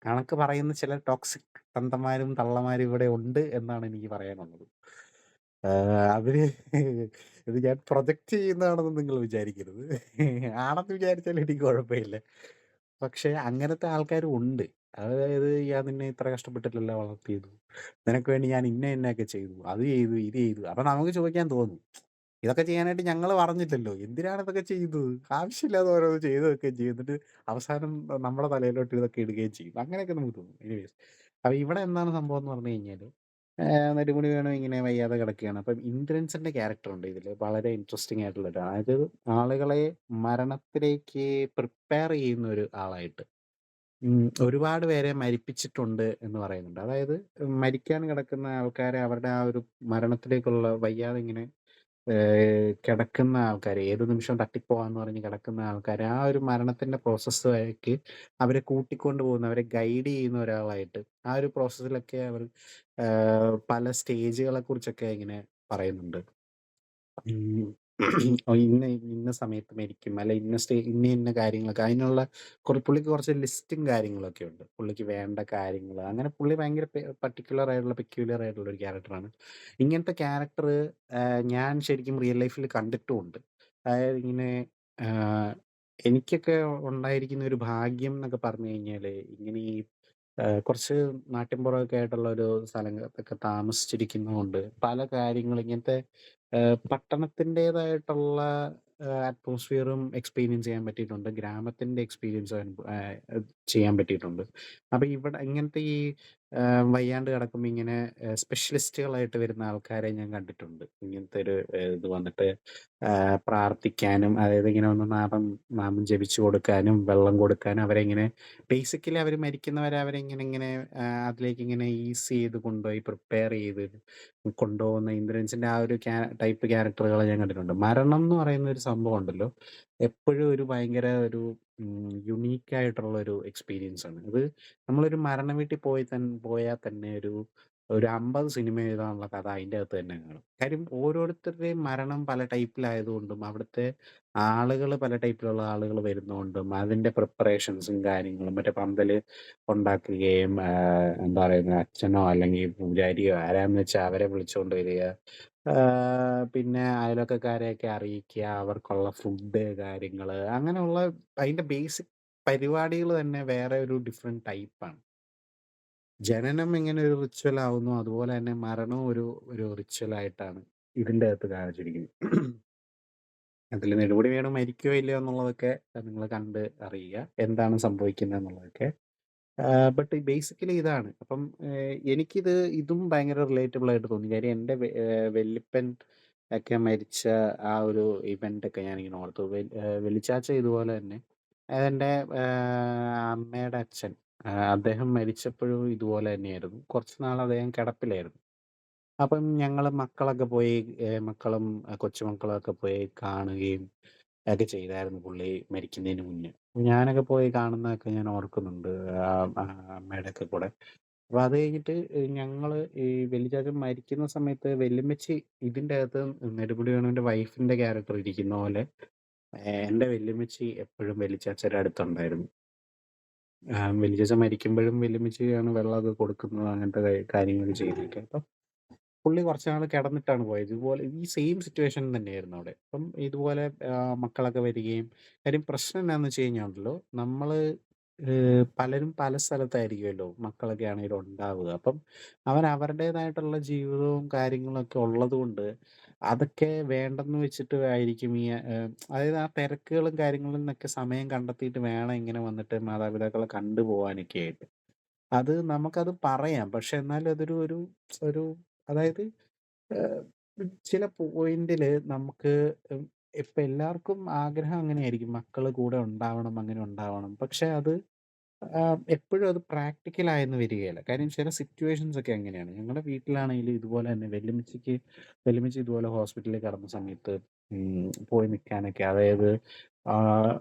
കണക്ക് പറയുന്ന ചില ടോക്സിക് തന്തമാരും തള്ളമാരും ഇവിടെ ഉണ്ട് എന്നാണ് എനിക്ക് പറയാനുള്ളത്. അവര് ഇത് ഞാൻ പ്രൊജക്റ്റ് ചെയ്യുന്നതാണെന്ന് നിങ്ങൾ വിചാരിക്കരുത്. ആണെന്ന് വിചാരിച്ചാൽ എനിക്ക് കുഴപ്പമില്ല. പക്ഷെ അങ്ങനത്തെ ആൾക്കാരും ഉണ്ട്. അതായത് ഞാൻ നിന്നെ ഇത്ര കഷ്ടപ്പെട്ടിട്ടല്ലേ വളർത്തിയത്. നിനക്ക് വേണ്ടി ഞാൻ ഇന്നയൊക്കെ ചെയ്തു. അത് ചെയ്തു, ഇത് ചെയ്തു. അപ്പൊ നമുക്ക് ചോദിക്കാൻ തോന്നും. ഇതൊക്കെ ചെയ്യാനായിട്ട് ഞങ്ങള് പറഞ്ഞില്ലല്ലോ. എന്തിനാണ് ഇതൊക്കെ ചെയ്തത്? ആവശ്യമില്ലാതെ ഓരോന്ന് ചെയ്ത് വെക്കുകയും ചെയ്യും. എന്നിട്ട് അവസാനം നമ്മുടെ തലയിലോട്ട് ഇതൊക്കെ ഇടുകയും ചെയ്യും. അങ്ങനെയൊക്കെ നമുക്ക് തോന്നും. എനിവേയ്സ്. അപ്പൊ ഇവിടെ എന്താണ് സംഭവം എന്ന് പറഞ്ഞു കഴിഞ്ഞാല്, നെടുമുടി വേണു ഇങ്ങനെ വയ്യാതെ കിടക്കുകയാണ്. അപ്പം ഇന്ദ്രൻസിന്റെ ക്യാരക്ടർ ഉണ്ട് ഇതില്. വളരെ ഇൻട്രസ്റ്റിംഗ് ആയിട്ടുള്ള ഒരു അതായത് ആളുകളെ മരണത്തിലേക്ക് പ്രിപ്പയർ ചെയ്യുന്ന ഒരു ആളായിട്ട്. ഒരുപാട് പേരെ മരിപ്പിച്ചിട്ടുണ്ട് എന്ന് പറയുന്നുണ്ട്. അതായത് മരിക്കാൻ കിടക്കുന്ന ആൾക്കാരെ അവരുടെ ആ ഒരു മരണത്തിലേക്കുള്ള വയ്യാതെ ഇങ്ങനെ കിടക്കുന്ന ആൾക്കാര്, ഏത് നിമിഷവും തട്ടിപ്പോവാന്ന് പറഞ്ഞ് കിടക്കുന്ന ആൾക്കാര്, ആ ഒരു മരണത്തിന്റെ പ്രോസസ്സുമായിട്ട് അവരെ കൂട്ടിക്കൊണ്ട് പോകുന്ന, അവരെ ഗൈഡ് ചെയ്യുന്ന ഒരാളായിട്ട് ആ ഒരു പ്രോസസ്സിലൊക്കെ അവർ പല സ്റ്റേജുകളെ കുറിച്ചൊക്കെ ഇങ്ങനെ പറയുന്നുണ്ട്. ഉം. ഇന്ന ഇന്ന സമയത്ത് മരിക്കും. അല്ല ഇന്ന ഇന്ന കാര്യങ്ങളൊക്കെ അതിനുള്ള പുള്ളിക്ക് കുറച്ച് ലിസ്റ്റും കാര്യങ്ങളൊക്കെ ഉണ്ട്. പുള്ളിക്ക് വേണ്ട കാര്യങ്ങള്. അങ്ങനെ പുള്ളി ഭയങ്കര പർട്ടിക്യുലർ ആയിട്ടുള്ള പെക്യൂലിയർ ആയിട്ടുള്ള ഒരു ക്യാരക്ടറാണ്. ഇങ്ങനത്തെ ക്യാരക്ടർ ഞാൻ ശരിക്കും റിയൽ ലൈഫിൽ കണ്ടിട്ടുമുണ്ട്. അതായത് ഇങ്ങനെ ആഹ്, എനിക്കൊക്കെ ഉണ്ടായിരിക്കുന്ന ഒരു ഭാഗ്യം എന്നൊക്കെ പറഞ്ഞു കഴിഞ്ഞാല്, ഇങ്ങനെ ഈ കുറച്ച് നാട്ടിൻപുറമൊക്കെ ആയിട്ടുള്ള ഒരു സ്ഥലത്തൊക്കെ താമസിച്ചിരിക്കുന്നതുകൊണ്ട് പല കാര്യങ്ങളും ഇങ്ങനത്തെ പട്ടണത്തിൻ്റെതായിട്ടുള്ള അറ്റ്മോസ്ഫിയറും എക്സ്പീരിയൻസ് ചെയ്യാൻ പറ്റിയിട്ടുണ്ട്. ഗ്രാമത്തിന്റെ എക്സ്പീരിയൻസ് ചെയ്യാൻ പറ്റിയിട്ടുണ്ട്. അപ്പൊ ഇവിടെ ഇങ്ങനത്തെ ഈ വയ്യാണ്ട് കിടക്കുമ്പോ ഇങ്ങനെ സ്പെഷ്യലിസ്റ്റുകളായിട്ട് വരുന്ന ആൾക്കാരെ ഞാൻ കണ്ടിട്ടുണ്ട്. ഇങ്ങനത്തെ ഒരു ഇത് വന്നിട്ട് പ്രാർത്ഥിക്കാനും, അതായത് ഇങ്ങനെ ഒന്ന് നാമം നാമം ജപിച്ചു കൊടുക്കാനും വെള്ളം കൊടുക്കാനും അവരെ ഇങ്ങനെ ബേസിക്കലി അവര് മരിക്കുന്നവരെ അവരെ ഇങ്ങനെ അതിലേക്ക് ഇങ്ങനെ ഈസ് ചെയ്ത് കൊണ്ടുപോയി പ്രിപ്പയർ ചെയ്ത് കൊണ്ടുപോകുന്ന ഇന്ദ്രൻസിന്റെ ആ ഒരു ടൈപ്പ് ക്യാരക്ടറുകളെ ഞാൻ കണ്ടിട്ടുണ്ട്. മരണം എന്ന് പറയുന്ന ഒരു സംഭവം ഉണ്ടല്ലോ, എപ്പോഴും ഒരു ഭയങ്കര ഒരു യുണീക്ക് ആയിട്ടുള്ള ഒരു എക്സ്പീരിയൻസ് ആണ്. ഇത് നമ്മളൊരു മരണ വീട്ടിൽ പോയാൽ തന്നെ ഒരു 50 സിനിമ എഴുതാനുള്ള കഥ അതിൻ്റെ അകത്ത് തന്നെ കാണും. കാര്യം ഓരോരുത്തരുടെയും മരണം പല ടൈപ്പിലായതുകൊണ്ടും അവിടുത്തെ ആളുകൾ പല ടൈപ്പിലുള്ള ആളുകൾ വരുന്നതുകൊണ്ടും അതിന്റെ പ്രിപ്പറേഷൻസും കാര്യങ്ങളും മറ്റേ പന്തല് ഉണ്ടാക്കുകയും എന്താ പറയുന്നത്, അച്ഛനോ അല്ലെങ്കിൽ പൂജാരിയോ ആരാന്ന് വെച്ചാൽ അവരെ വിളിച്ചുകൊണ്ട് വരിക, പിന്നെ അയൽവക്കക്കാരെയൊക്കെ അറിയിക്കുക, അവർക്കുള്ള ഫുഡ് കാര്യങ്ങള്, അങ്ങനെയുള്ള അതിന്റെ ബേസിക് പരിപാടികൾ തന്നെ വേറെ ഒരു ഡിഫറെന്റ് ടൈപ്പാണ്. ജനനം എങ്ങനെ ഒരു റിച്വൽ ആവുന്നു അതുപോലെ തന്നെ മരണവും ഒരു റിച്വൽ ആയിട്ടാണ് ഇതിന്റെ അകത്ത് കാണിച്ചിരിക്കുന്നത്. അതിൽ നെടുമുടി വേണു മരിക്കുകയോ ഇല്ലയോ എന്നുള്ളതൊക്കെ നിങ്ങൾ കണ്ട് അറിയുക, എന്താണ് സംഭവിക്കുന്നത് എന്നുള്ളതൊക്കെ. ബട്ട് ബേസിക്കലി ഇതാണ്. അപ്പം ഇതും ഭയങ്കര റിലേറ്റബിൾ ആയിട്ട് തോന്നി. കാര്യം എൻ്റെ വല്യപ്പൻ ഒക്കെ മരിച്ച ആ ഒരു ഇവന്റ് ഒക്കെ ഞാനിങ്ങനെ ഓർത്തു. വെള്ളിച്ചാച്ച ഇതുപോലെ തന്നെ എൻ്റെ അമ്മയുടെ അച്ഛൻ, അദ്ദേഹം മരിച്ചപ്പോഴും ഇതുപോലെ തന്നെയായിരുന്നു. കുറച്ച് നാൾ അദ്ദേഹം കിടപ്പിലായിരുന്നു. അപ്പം ഞങ്ങൾ മക്കളൊക്കെ പോയി, മക്കളും കൊച്ചുമക്കളും ഒക്കെ പോയി കാണുകയും ഒക്കെ ചെയ്തായിരുന്നു പുള്ളി മരിക്കുന്നതിന് മുന്നേ. ഞാനൊക്കെ പോയി കാണുന്നതൊക്കെ ഞാൻ ഓർക്കുന്നുണ്ട്, അമ്മയുടെ ഒക്കെ കൂടെ. അപ്പൊ അത് കഴിഞ്ഞിട്ട് ഞങ്ങള് ഈ വല്യച്ചാച്ചൻ മരിക്കുന്ന സമയത്ത് വല്യമ്മച്ചി ഇതിന്റെ അകത്ത് നെടുമുടി വേണുവിന്റെ വൈഫിന്റെ ക്യാരക്ടർ ഇരിക്കുന്ന പോലെ എൻ്റെ വല്യമ്മച്ചി എപ്പോഴും വല്യച്ചാച്ചന്റെ അടുത്തുണ്ടായിരുന്നു. വല്യച്ചാച്ചൻ മരിക്കുമ്പോഴും വല്യമ്മച്ചിയാണ് വെള്ളമൊക്കെ കൊടുക്കുന്നത്, അങ്ങനത്തെ കാര്യങ്ങളൊക്കെ ചെയ്യുന്നതൊക്കെ. അപ്പം പുള്ളി കുറച്ച് നാൾ കിടന്നിട്ടാണ് പോയത്. ഇതുപോലെ ഈ സെയിം സിറ്റുവേഷൻ തന്നെയായിരുന്നു അവിടെ. അപ്പം ഇതുപോലെ മക്കളൊക്കെ വരികയും, കാര്യം പ്രശ്നം എന്താണെന്ന് വെച്ച് കഴിഞ്ഞാൽ ഉണ്ടല്ലോ, നമ്മള് പലരും പല സ്ഥലത്തായിരിക്കുമല്ലോ മക്കളൊക്കെ ആണെങ്കിലും ഉണ്ടാവുക. അപ്പം അവരവരുടേതായിട്ടുള്ള ജീവിതവും കാര്യങ്ങളൊക്കെ ഉള്ളതുകൊണ്ട് അതൊക്കെ വേണ്ടെന്ന് വെച്ചിട്ട് ആയിരിക്കും അതായത് ആ തിരക്കുകളും കാര്യങ്ങളിൽ നിന്നൊക്കെ സമയം കണ്ടെത്തിയിട്ട് വേണം ഇങ്ങനെ വന്നിട്ട് മാതാപിതാക്കളെ കണ്ടുപോവാനൊക്കെ ആയിട്ട്. അത് നമുക്കത് പറയാം. പക്ഷെ എന്നാലും അതൊരു ഒരു ഒരു അതായത് ഏഹ്, ചില പോയിന്റില് നമുക്ക് ഇപ്പൊ എല്ലാവർക്കും ആഗ്രഹം അങ്ങനെയായിരിക്കും. മക്കള് കൂടെ ഉണ്ടാവണം, അങ്ങനെ ഉണ്ടാവണം. പക്ഷെ അത് എപ്പോഴും അത് പ്രാക്ടിക്കൽ ആയെന്ന് വരികയില്ല. കാര്യം ചില സിറ്റുവേഷൻസ് ഒക്കെ അങ്ങനെയാണ്. ഞങ്ങളുടെ വീട്ടിലാണെങ്കിലും ഇതുപോലെ തന്നെ വല്യമ്മച്ചി ഇതുപോലെ ഹോസ്പിറ്റലിൽ കിടന്ന സമയത്ത് പോയി നിൽക്കാനൊക്കെ അതായത് ആഹ്,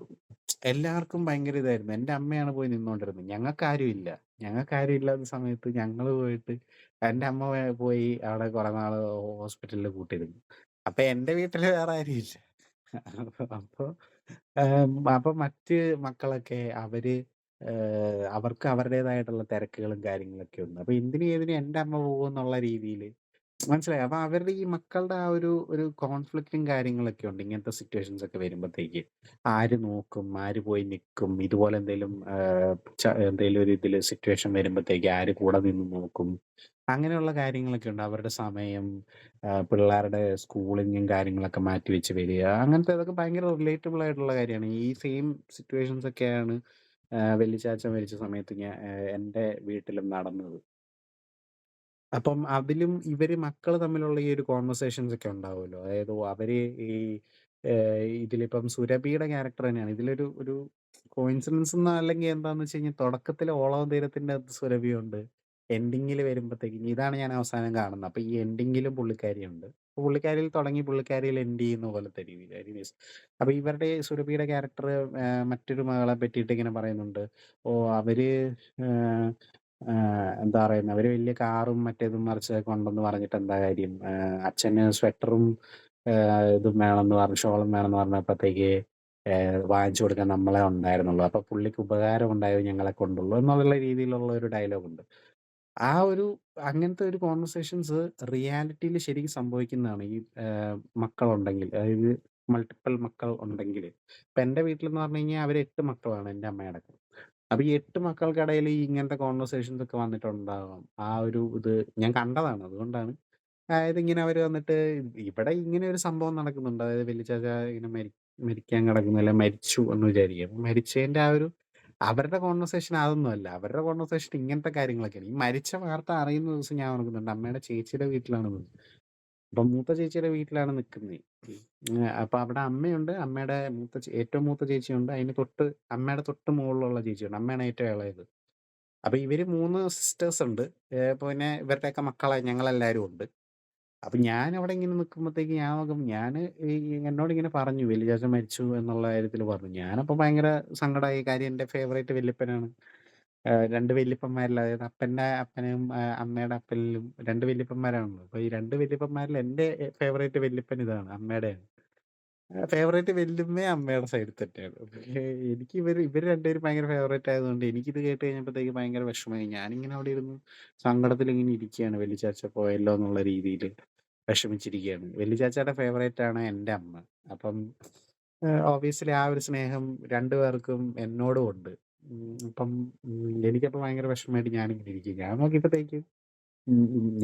എല്ലാവർക്കും ഭയങ്കര ഇതായിരുന്നു. എന്റെ അമ്മയാണ് പോയി നിന്നോണ്ടിരുന്നത്. ഞങ്ങൾക്കാരും ഇല്ല. ഞങ്ങൾക്കാരും ഇല്ലാത്ത സമയത്ത് ഞങ്ങള് പോയിട്ട് എന്റെ അമ്മ പോയി അവിടെ കുറെ നാള് ഹോസ്പിറ്റലിൽ കൂട്ടിയിരുന്നു. അപ്പൊ എന്റെ വീട്ടില് വേറെ ആരും ഇല്ല. അപ്പൊ അപ്പൊ മറ്റ് മക്കളൊക്കെ അവർക്ക് അവരുടേതായിട്ടുള്ള തിരക്കുകളും കാര്യങ്ങളൊക്കെ ഉണ്ട്. അപ്പൊ എന്തിനും ഏതിനും എന്റെ അമ്മ പോകുമെന്നുള്ള രീതിയില് മനസ്സിലായോ? അപ്പൊ അവരുടെ ഈ മക്കളുടെ ആ ഒരു കോൺഫ്ലിക്റ്റും കാര്യങ്ങളൊക്കെ ഉണ്ട്. ഇങ്ങനത്തെ സിറ്റുവേഷൻസ് ഒക്കെ വരുമ്പത്തേക്ക്. ആര് നോക്കും? ആര് പോയി നിക്കും? ഇതുപോലെ എന്തേലും എന്തേലും ഒരു ഇതില് സിറ്റുവേഷൻ വരുമ്പത്തേക്ക് ആര് കൂടെ നിന്ന് നോക്കും? അങ്ങനെയുള്ള കാര്യങ്ങളൊക്കെ ഉണ്ട്. അവരുടെ സമയം, പിള്ളേരുടെ സ്കൂളിങ്ങും കാര്യങ്ങളൊക്കെ മാറ്റിവെച്ച് വരിക. അങ്ങനത്തെ ഇതൊക്കെ ഭയങ്കര റിലേറ്റബിൾ ആയിട്ടുള്ള കാര്യമാണ്. ഈ സെയിം സിറ്റുവേഷൻസ് ഒക്കെയാണ് വല്യച്ചാച്ചൻ മരിച്ച സമയത്ത് എന്റെ വീട്ടിലും നടന്നത്. അപ്പം അതിലും ഇവര് മക്കള് തമ്മിലുള്ള ഈ ഒരു കോൺവെർസേഷൻസ് ഒക്കെ ഉണ്ടാവുമല്ലോ. അതായത് അവര് ഈ ഇതിലിപ്പം സുരഭിയുടെ ക്യാരക്ടർ തന്നെയാണ്. ഇതിലൊരു ഒരു കോയിൻസിഡൻസ് അല്ലെങ്കിൽ എന്താന്ന് വെച്ച് കഴിഞ്ഞാൽ തുടക്കത്തില് ഓളവും തീരത്തിന്റെ അകത്ത് സുരഭിയുണ്ട്. എൻഡിങ്ങില് വരുമ്പത്തേക്കും ഇതാണ് ഞാൻ അവസാനം കാണുന്നത്. അപ്പൊ ഈ എൻഡിങ്ങിലും പുള്ളിക്കാരിയുണ്ട്. അപ്പൊ പുള്ളിക്കാരിയിൽ തുടങ്ങി പുള്ളിക്കാരിയിൽ എൻഡ് ചെയ്യുന്ന പോലത്തെ രീതിയില്. എനിവേയ്സ് അപ്പൊ ഇവരുടെ സുരഭിയുടെ ക്യാരക്ടർ മറ്റൊരു മകളെ പറ്റിയിട്ട് ഇങ്ങനെ പറയുന്നുണ്ട്. ഓഹ്! അവര് ഏഹ് എന്താ പറയുന്നത്, അവര് വലിയ കാറും മറ്റേതും മറിച്ചതൊക്കെ ഉണ്ടെന്ന് പറഞ്ഞിട്ട് എന്താ കാര്യം? അച്ഛന് സ്വെറ്ററും ഇതും വേണമെന്ന് പറഞ്ഞു ഷോളും വേണമെന്ന് പറഞ്ഞപ്പോഴത്തേക്ക് വാങ്ങിച്ചു കൊടുക്കാൻ നമ്മളെ ഉണ്ടായിരുന്നുള്ളൂ. അപ്പൊ പുള്ളിക്ക് ഉപകാരം ഉണ്ടായത് ഞങ്ങളെ കൊണ്ടുള്ളൂ എന്നുള്ള രീതിയിലുള്ള ഒരു ഡയലോഗുണ്ട്. ആ ഒരു അങ്ങനത്തെ ഒരു കോൺവെർസേഷൻസ് റിയാലിറ്റിയിൽ ശരിക്കും സംഭവിക്കുന്നതാണ്. ഈ മക്കളുണ്ടെങ്കിൽ. അതായത് മൾട്ടിപ്പിൾ മക്കൾ ഉണ്ടെങ്കില്. ഇപ്പൊ എന്റെ വീട്ടിലെന്ന് പറഞ്ഞു കഴിഞ്ഞാൽ അവര് 8 മക്കളാണ് എന്റെ അമ്മയടക്കം. അപ്പൊ ഈ 8 മക്കൾക്കിടയിൽ ഈ ഇങ്ങനത്തെ കോൺവെർസേഷൻസ് ഒക്കെ വന്നിട്ടുണ്ടാവാം. ആ ഒരു ഇത് ഞാൻ കണ്ടതാണ്. അതുകൊണ്ടാണ്. അതായത് ഇങ്ങനെ അവര് വന്നിട്ട് ഇവിടെ ഇങ്ങനെ ഒരു സംഭവം നടക്കുന്നുണ്ട്. അതായത് വല്യച്ചാച്ച ഇങ്ങനെ മരിക്കാൻ കിടക്കുന്നു, അല്ലെ മരിച്ചു എന്ന് വിചാരിക്കുക. അപ്പൊ മരിച്ചതിന്റെ ആ ഒരു അവരുടെ കോൺവെർസേഷൻ അതൊന്നുമല്ല. അവരുടെ കോൺവെർസേഷൻ ഇങ്ങനത്തെ കാര്യങ്ങളൊക്കെയാണ്. ഈ മരിച്ച വാർത്ത അറിയുന്ന ദിവസം ഞാൻ ഓർക്കുന്നുണ്ട് അമ്മയുടെ ചേച്ചിയുടെ വീട്ടിലാണ് നിന്നത്. അപ്പൊ മൂത്ത ചേച്ചിയുടെ വീട്ടിലാണ് നിക്കുന്നത്. അപ്പൊ അവിടെ അമ്മയുണ്ട്. അമ്മയുടെ ഏറ്റവും മൂത്ത ചേച്ചിയുണ്ട്. അതിന് തൊട്ട് അമ്മയുടെ തൊട്ട് മുകളിലുള്ള ചേച്ചിയുണ്ട്. അമ്മയാണ് ഏറ്റവും ഇളയത്. അപ്പൊ ഇവര് 3 സിസ്റ്റേഴ്സ് ഉണ്ട്. പിന്നെ ഇവരുടെയൊക്കെ മക്കളെ ഞങ്ങളെല്ലാരും ഉണ്ട്. അപ്പൊ ഞാനവിടെ ഇങ്ങനെ നിക്കുമ്പത്തേക്ക് ഞാൻ നോക്കുമ്പോ ഈ എന്നോടിങ്ങനെ പറഞ്ഞു വല്യച്ചാച്ചൻ മരിച്ചു എന്നുള്ള കാര്യത്തില് പറഞ്ഞു. ഞാനപ്പൊ ഭയങ്കര സങ്കടായി. കാര്യം എന്റെ ഫേവറേറ്റ് വല്യപ്പനാണ്. 2 വല്യപ്പന്മാരിൽ അതായത് അപ്പന്റെ അപ്പനും അമ്മയുടെ അപ്പനിലും 2 വല്യപ്പന്മാരാണല്ലോ. അപ്പൊ ഈ 2 വല്യപ്പന്മാരിൽ എന്റെ ഫേവറേറ്റ് വല്യപ്പൻ ഇതാണ്. അമ്മയുടെയാണ്. ഫേവറേറ്റ് വല്യമ്മയും അമ്മയുടെ സൈഡിൽ തന്നെയാണ്. പക്ഷേ എനിക്ക് ഇവര് 2 പേരും ഭയങ്കര ഫേവറേറ്റ് ആയതുകൊണ്ട് എനിക്കിത് കേട്ട് കഴിഞ്ഞപ്പത്തേക്ക് ഭയങ്കര വിഷമമായി. ഞാനിങ്ങനെ അവിടെ ഇരുന്ന് സങ്കടത്തിലിങ്ങനെ ഇരിക്കുകയാണ്. വല്യച്ചാച്ച പോയല്ലോ എന്നുള്ള രീതിയില് വിഷമിച്ചിരിക്കുകയാണ്. വല്യച്ചാച്ചയുടെ ഫേവറേറ്റ് ആണ് എന്റെ അമ്മ. അപ്പം ഒബ്വിയസ്ലി ആ ഒരു സ്നേഹം 2 പേർക്കും എന്നോടും ഉണ്ട്. അപ്പം എനിക്കപ്പം ഭയങ്കര വിഷമമായിട്ട് ഞാനിങ്ങനെ ഇരിക്കും. ഞാൻ നോക്കിയപ്പത്തേക്ക്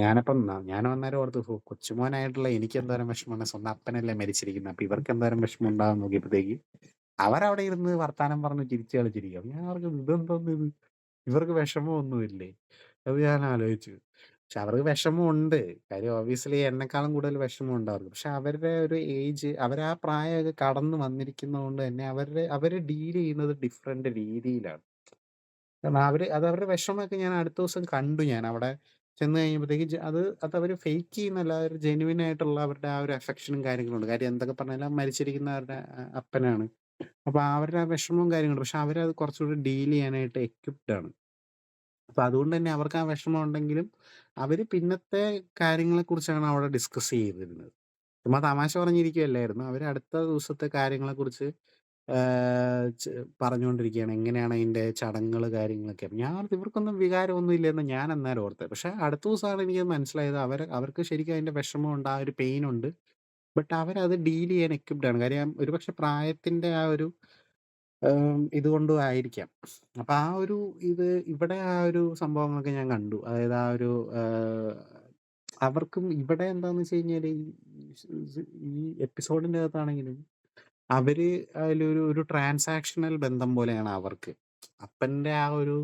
ഞാനപ്പം ഞാനും അന്നേരം ഓർത്തു കൊച്ചുമോനായിട്ടുള്ള എനിക്ക് എന്തോരം വിഷമമാണ്. സ്വന്തം അപ്പനല്ലേ മരിച്ചിരിക്കുന്നത്. അപ്പൊ ഇവർക്ക് എന്തോരം വിഷമം ഉണ്ടാവും നോക്കിയപ്പത്തേക്ക് അവരവിടെ ഇരുന്ന് വർത്താനം പറഞ്ഞ് ചിരിച്ച് കളിച്ചിരിക്കും. അപ്പൊ ഞാൻ ഓർക്കും ഇതെന്തോന്ന് ഇത്? ഇവർക്ക് വിഷമമൊന്നുമില്ലേ? അത് ഞാൻ ആലോചിച്ചു. പക്ഷെ അവർക്ക് വിഷമമുണ്ട്. കാര്യം ഒബ്വിയസ്ലി എന്നെക്കാളും കൂടുതൽ വിഷമമുണ്ട് അവർക്ക്. പക്ഷെ അവരുടെ ഒരു ഏജ് അവരാ പ്രായമൊക്കെ കടന്ന് വന്നിരിക്കുന്നതുകൊണ്ട് തന്നെ അവര് ഡീൽ ചെയ്യുന്നത് ഡിഫറന്റ് രീതിയിലാണ്. കാരണം അത് അവരുടെ വിഷമമൊക്കെ ഞാൻ അടുത്ത ദിവസം കണ്ടു ഞാൻ. അവിടെ ചെന്ന് കഴിഞ്ഞപ്പോഴത്തേക്ക് അതവര് ഫേക്ക് ചെയ്യുന്നല്ല. ഒരു ജെന്യുയിൻ ആയിട്ടുള്ള അവരുടെ ആ ഒരു അഫെക്ഷനും കാര്യങ്ങളുണ്ട്. കാര്യം എന്തൊക്കെ പറഞ്ഞാലും മരിച്ചിരിക്കുന്ന അവരുടെ അപ്പനാണ്. അപ്പൊ അവരുടെ ആ വിഷമവും കാര്യങ്ങളുണ്ട്. പക്ഷെ അവരത് കുറച്ചുകൂടി ഡീൽ ചെയ്യാനായിട്ട് എക്വിപ്ഡ് ആണ്. അപ്പൊ അതുകൊണ്ട് തന്നെ അവർക്ക് ആ വിഷമം ഉണ്ടെങ്കിലും അവര് പിന്നത്തെ കാര്യങ്ങളെക്കുറിച്ചാണ് അവിടെ ഡിസ്കസ് ചെയ്തിരുന്നത്. ചുമ്മാ തമാശ പറഞ്ഞിരിക്കുകയല്ലായിരുന്നു. അവര് അടുത്ത ദിവസത്തെ കാര്യങ്ങളെക്കുറിച്ച് ച് പറഞ്ഞുകൊണ്ടിരിക്കുകയാണ്. എങ്ങനെയാണ് അതിന്റെ ചടങ്ങുകള് കാര്യങ്ങളൊക്കെ. അപ്പൊ ഞാൻ ഓർത്തു ഇവർക്കൊന്നും വികാരമൊന്നും ഇല്ലെന്ന് ഞാൻ അന്നേരം ഓർത്തത്. പക്ഷെ അടുത്ത ദിവസമാണ് എനിക്കത് മനസ്സിലായത്. അവർക്ക് ശരിക്കും അതിന്റെ വിഷമമുണ്ട്. ആ ഒരു പെയിനുണ്ട്. ബട്ട് അവരത് ഡീൽ ചെയ്യാൻ എക്വിപ്ഡ് ആണ്. കാര്യം ഒരുപക്ഷെ പ്രായത്തിന്റെ ആ ഒരു ഇതുകൊണ്ടും ആയിരിക്കാം. അപ്പൊ ആ ഒരു ഇവിടെ ആ ഒരു സംഭവങ്ങളൊക്കെ ഞാൻ കണ്ടു. അതായത് ആ ഒരു അവർക്കും ഇവിടെ എന്താന്ന് വെച്ച് കഴിഞ്ഞാല് ഈ എപ്പിസോഡിന്റെ അകത്താണെങ്കിലും അവര് ഒരു ട്രാൻസാക്ഷണൽ ബന്ധം പോലെയാണ് അവർക്ക്. അപ്പന്റെ ആ ഒരു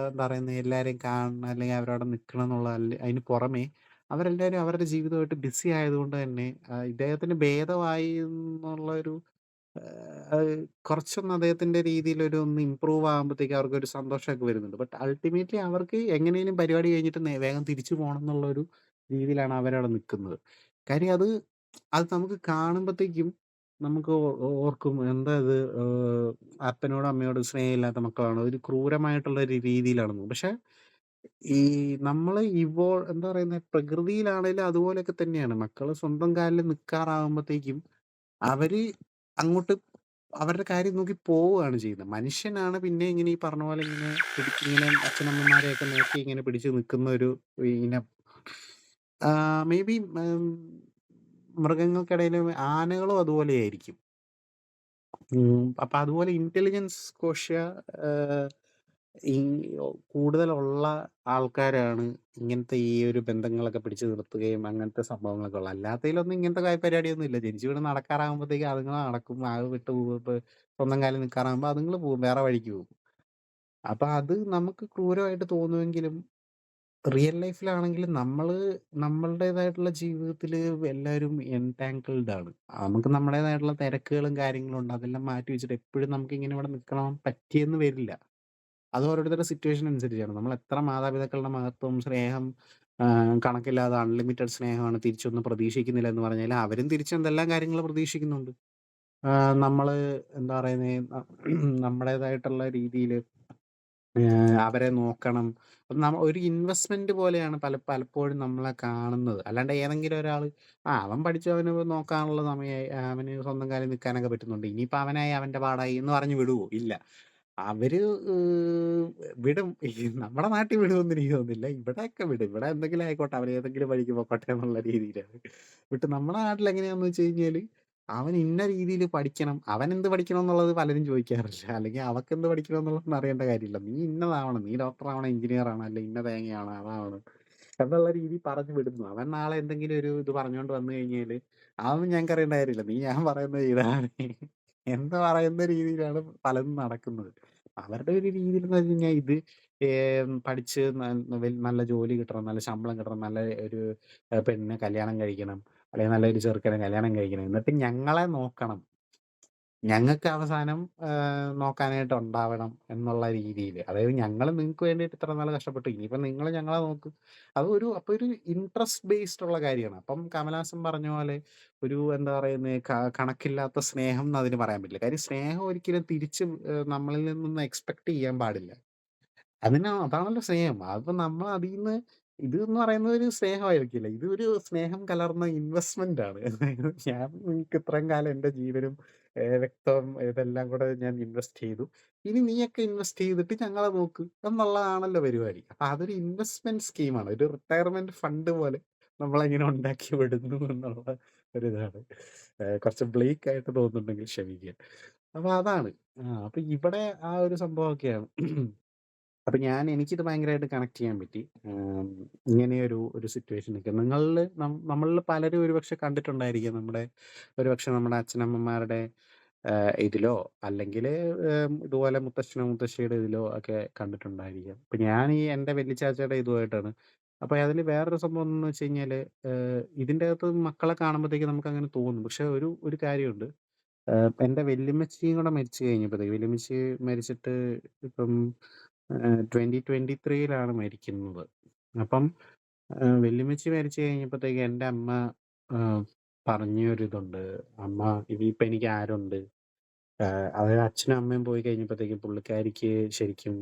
എന്താ പറയുന്നെ എല്ലാരെയും കാണണം, അല്ലെങ്കിൽ അവരവിടെ നിക്കണം എന്നുള്ള അതിന് പുറമെ അവരെല്ലാവരും അവരുടെ ജീവിതമായിട്ട് ബിസി ആയതുകൊണ്ട് തന്നെ ഇദ്ദേഹത്തിന് ഭേദമായി എന്നുള്ളൊരു അത് കുറച്ചൊന്ന് അദ്ദേഹത്തിന്റെ രീതിയിലൊരു ഇംപ്രൂവ് ആകുമ്പത്തേക്കും അവർക്കൊരു സന്തോഷമൊക്കെ വരുന്നുണ്ട്. ബട്ട് അൾട്ടിമേറ്റ്‌ലി അവർക്ക് എങ്ങനേലും പരിപാടി കഴിഞ്ഞിട്ട് വേഗം തിരിച്ചു പോണം എന്നുള്ളൊരു രീതിയിലാണ് അവരവിടെ നിക്കുന്നത്. കാര്യം അത് നമുക്ക് കാണുമ്പത്തേക്കും നമുക്ക് ഓർക്കും എന്താ ഇത് അപ്പനോടും അമ്മയോടും സ്നേഹമില്ലാത്ത മക്കളാണ്. ഒരു ക്രൂരമായിട്ടുള്ള ഒരു രീതിയിലാണെന്ന്. പക്ഷെ ഈ നമ്മള് എന്താ പറയുന്നെ പ്രകൃതിയിലാണേലും അതുപോലെയൊക്കെ തന്നെയാണ്. മക്കള് സ്വന്തം കാലിൽ നിക്കാറാവുമ്പത്തേക്കും അവര് അങ്ങോട്ട് അവരുടെ കാര്യം നോക്കി പോവുകയാണ് ചെയ്യുന്നത്. മനുഷ്യനാണ് പിന്നെ ഇങ്ങനെ ഈ പറഞ്ഞ പോലെ ഇങ്ങനെ അച്ഛനമ്മമാരെയൊക്കെ നോക്കി ഇങ്ങനെ പിടിച്ച് നിക്കുന്ന ഒരു ഇനം. മേ ബി മൃഗങ്ങൾക്കിടയില് ആനകളും അതുപോലെയായിരിക്കും. അപ്പൊ അതുപോലെ ഇന്റലിജൻസ് ക്വോഷ്യ ആഹ്, ഈ കൂടുതലുള്ള ആൾക്കാരാണ് ഇങ്ങനത്തെ ഈ ഒരു ബന്ധങ്ങളൊക്കെ പിടിച്ചു നിർത്തുകയും അങ്ങനത്തെ സംഭവങ്ങളൊക്കെ ഉള്ളത്. അല്ലാത്തതിലൊന്നും ഇങ്ങനത്തെ പരിപാടിയൊന്നും ഇല്ല. ജനിച്ചു വീണ് നടക്കാറാകുമ്പോഴത്തേക്കും അതുങ്ങള് നടക്കും. അത് വിട്ട് പോകും. ഇപ്പൊ സ്വന്തം കാലിൽ നിൽക്കാറാകുമ്പോ അതുങ്ങള് പോകും. വേറെ വഴിക്ക് പോകും. അപ്പൊ അത് നമുക്ക് ക്രൂരമായിട്ട് തോന്നുമെങ്കിലും റിയൽ ലൈഫിലാണെങ്കിലും നമ്മളുടേതായിട്ടുള്ള ജീവിതത്തില് എല്ലാവരും എൻടാങ്കിൾഡ് ആണ്. നമുക്ക് നമ്മുടേതായിട്ടുള്ള തിരക്കുകളും കാര്യങ്ങളും ഉണ്ട്. അതെല്ലാം മാറ്റി വെച്ചിട്ട് എപ്പോഴും നമുക്ക് ഇങ്ങനെ ഇവിടെ നിക്കണം പറ്റിയെന്ന് വരില്ല. അത് ഓരോരുത്തരുടെ സിറ്റുവേഷൻ അനുസരിച്ചാണ്. നമ്മൾ എത്ര മാതാപിതാക്കളുടെ മഹത്വം, സ്നേഹം കണക്കില്ലാതെ അൺലിമിറ്റഡ് സ്നേഹമാണ് തിരിച്ചൊന്നും പ്രതീക്ഷിക്കുന്നില്ല എന്ന് പറഞ്ഞാല് അവരും തിരിച്ച് എന്തെല്ലാം കാര്യങ്ങൾ പ്രതീക്ഷിക്കുന്നുണ്ട്. നമ്മള് എന്താ പറയുന്നേ നമ്മുടേതായിട്ടുള്ള രീതിയില് അവരെ നോക്കണം. ഒരു ഇൻവെസ്റ്റ്മെന്റ് പോലെയാണ് പലപ്പോഴും നമ്മളെ കാണുന്നത്. അല്ലാണ്ട് ഏതെങ്കിലും ഒരാള് അവൻ പഠിച്ചു അവന് നോക്കാനുള്ള സമയായി, അവന് സ്വന്തം കാലിൽ നിൽക്കാനൊക്കെ പറ്റുന്നുണ്ട്. ഇനിയിപ്പോ അവനായി അവന്റെ പാടായി എന്ന് പറഞ്ഞ് വിടുവോ? ഇല്ല. അവര് വിടും. നമ്മുടെ നാട്ടിൽ വിടുമെന്ന് എനിക്ക് തോന്നുന്നില്ല. ഇവിടെയൊക്കെ വിടും. ഇവിടെ എന്തെങ്കിലും ആയിക്കോട്ടെ. അവര് ഏതെങ്കിലും വഴിക്ക് പൊക്കോട്ടെ എന്നുള്ള രീതിയിലാണ്. നമ്മുടെ നാട്ടിൽ എങ്ങനെയാന്ന് വെച്ച് കഴിഞ്ഞാല് അവൻ ഇന്ന രീതിയില് പഠിക്കണം. അവൻ എന്ത് പഠിക്കണം എന്നുള്ളത് പലരും ചോദിക്കാറില്ല. അല്ലെങ്കിൽ അവക്കെന്ത് പഠിക്കണം എന്നുള്ളതൊന്നും അറിയേണ്ട കാര്യമില്ല. നീ ഇന്നതാവണം. നീ ഡോക്ടറാവണം, എഞ്ചിനീയർ ആവണം, അല്ലെ ഇന്ന തേങ്ങയാവണം, അതാവണം എന്നുള്ള രീതിയിൽ പറഞ്ഞു വിടുന്നു. അവൻ നാളെ എന്തെങ്കിലും ഒരു ഇത് പറഞ്ഞുകൊണ്ട് വന്നു കഴിഞ്ഞാല് അതൊന്നും ഞങ്ങൾക്ക് അറിയേണ്ട കാര്യമില്ല. നീ ഞാൻ പറയുന്നത് ചെയ്താൽ മതി എന്ന് പറയുന്ന രീതിയിലാണ് പലതും നടക്കുന്നത്. അവരുടെ ഒരു രീതിയിലെന്ന് വെച്ച് കഴിഞ്ഞാൽ പഠിച്ച് നല്ല ജോലി കിട്ടണം, നല്ല ശമ്പളം കിട്ടണം, നല്ല ഒരു പെണ്ണിനെ കല്യാണം കഴിക്കണം, അല്ലെങ്കിൽ നല്ലൊരു ചെറുക്കനെ കല്യാണം കഴിക്കണം. എന്നിട്ട് ഞങ്ങളെ നോക്കണം. ഞങ്ങൾക്ക് അവസാനം നോക്കാനായിട്ട് ഉണ്ടാവണം എന്നുള്ള രീതിയില്. അതായത് ഞങ്ങള് നിങ്ങക്ക് വേണ്ടിയിട്ട് ഇത്ര നാള് കഷ്ടപ്പെട്ടു. ഇനിയിപ്പോ നിങ്ങള് ഞങ്ങളെ നോക്ക്. അപ്പൊ ഒരു ഇൻട്രസ്റ്റ് ബേസ്ഡ് ഉള്ള കാര്യമാണ്. അപ്പം കമലഹാസൻ പറഞ്ഞ പോലെ എന്താ പറയുന്നെ കണക്കില്ലാത്ത സ്നേഹം എന്ന് അതിന് പറയാൻ പറ്റില്ല. കാര്യം സ്നേഹം ഒരിക്കലും തിരിച്ച് നമ്മളിൽ നിന്നൊന്നും എക്സ്പെക്ട് ചെയ്യാൻ പാടില്ല. അതാണല്ലോ സ്നേഹം. അതിപ്പോ നമ്മൾ അതീന്ന് ഇതെന്ന് പറയുന്നത് ഒരു സ്നേഹമായിരിക്കില്ല. ഇതൊരു സ്നേഹം കലർന്ന ഇൻവെസ്റ്റ്മെന്റ് ആണ്. ഞാൻ നിനക്ക് ഇത്രയും കാലം എന്റെ ജീവനും രക്തവും ഇതെല്ലാം കൂടെ ഞാൻ ഇൻവെസ്റ്റ് ചെയ്തു. ഇനി നീയൊക്കെ ഇൻവെസ്റ്റ് ചെയ്തിട്ട് ഞങ്ങളെ നോക്ക് എന്നുള്ളതാണല്ലോ പരിപാടി. അപ്പൊ അതൊരു ഇൻവെസ്റ്റ്മെന്റ് സ്കീമാണ്. ഒരു റിട്ടയർമെന്റ് ഫണ്ട് പോലെ നമ്മളെങ്ങനെ ഉണ്ടാക്കി വിടുന്നു എന്നുള്ള ഒരിതാണ്. കുറച്ച് ബ്ലീക്ക് ആയിട്ട് തോന്നുന്നുണ്ടെങ്കിൽ ക്ഷമിക്കുക. അപ്പൊ അതാണ്. അപ്പൊ ഇവിടെ ആ ഒരു സംഭവമൊക്കെയാണ്. അപ്പൊ എനിക്കിത് ഭയങ്കരമായിട്ട് കണക്ട് ചെയ്യാൻ പറ്റി. ഇങ്ങനെയൊരു സിറ്റുവേഷനൊക്കെ നമ്മളില് പലരും ഒരുപക്ഷെ കണ്ടിട്ടുണ്ടായിരിക്കും. ഒരുപക്ഷെ നമ്മുടെ അച്ഛനമ്മമാരുടെ ഇതിലോ അല്ലെങ്കില് ഇതുപോലെ മുത്തച്ഛനോ മുത്തശ്ശിയുടെ ഇതിലോ ഒക്കെ കണ്ടിട്ടുണ്ടായിരിക്കാം. ഇപ്പൊ ഞാൻ എന്റെ വല്യച്ചാച്ചയുടെ ഇതുമായിട്ടാണ്. അപ്പൊ അതില് വേറൊരു സംഭവം എന്ന് വെച്ച് കഴിഞ്ഞാല് ഇതിന്റെ അകത്ത് മക്കളെ കാണുമ്പോഴത്തേക്കും നമുക്കങ്ങനെ തോന്നും. പക്ഷെ ഒരു കാര്യമുണ്ട്. എന്റെ വല്യമ്മച്ചിയും കൂടെ മരിച്ചു കഴിഞ്ഞപ്പോഴത്തേക്ക് വല്യമ്മച്ചി മരിച്ചിട്ട് ഇപ്പം 2023 മരിക്കുന്നത്. അപ്പം വല്യമ്മച്ചി മരിച്ചു കഴിഞ്ഞപ്പോഴത്തേക്ക് എന്റെ അമ്മ ആഹ് പറഞ്ഞൊരിതുണ്ട്. അമ്മ ഇനിയിപ്പോ എനിക്ക് ആരുണ്ട്? അതായത് അച്ഛനും അമ്മയും പോയി കഴിഞ്ഞപ്പോഴത്തേക്കും പുള്ളിക്കാരിക്ക് ശരിക്കും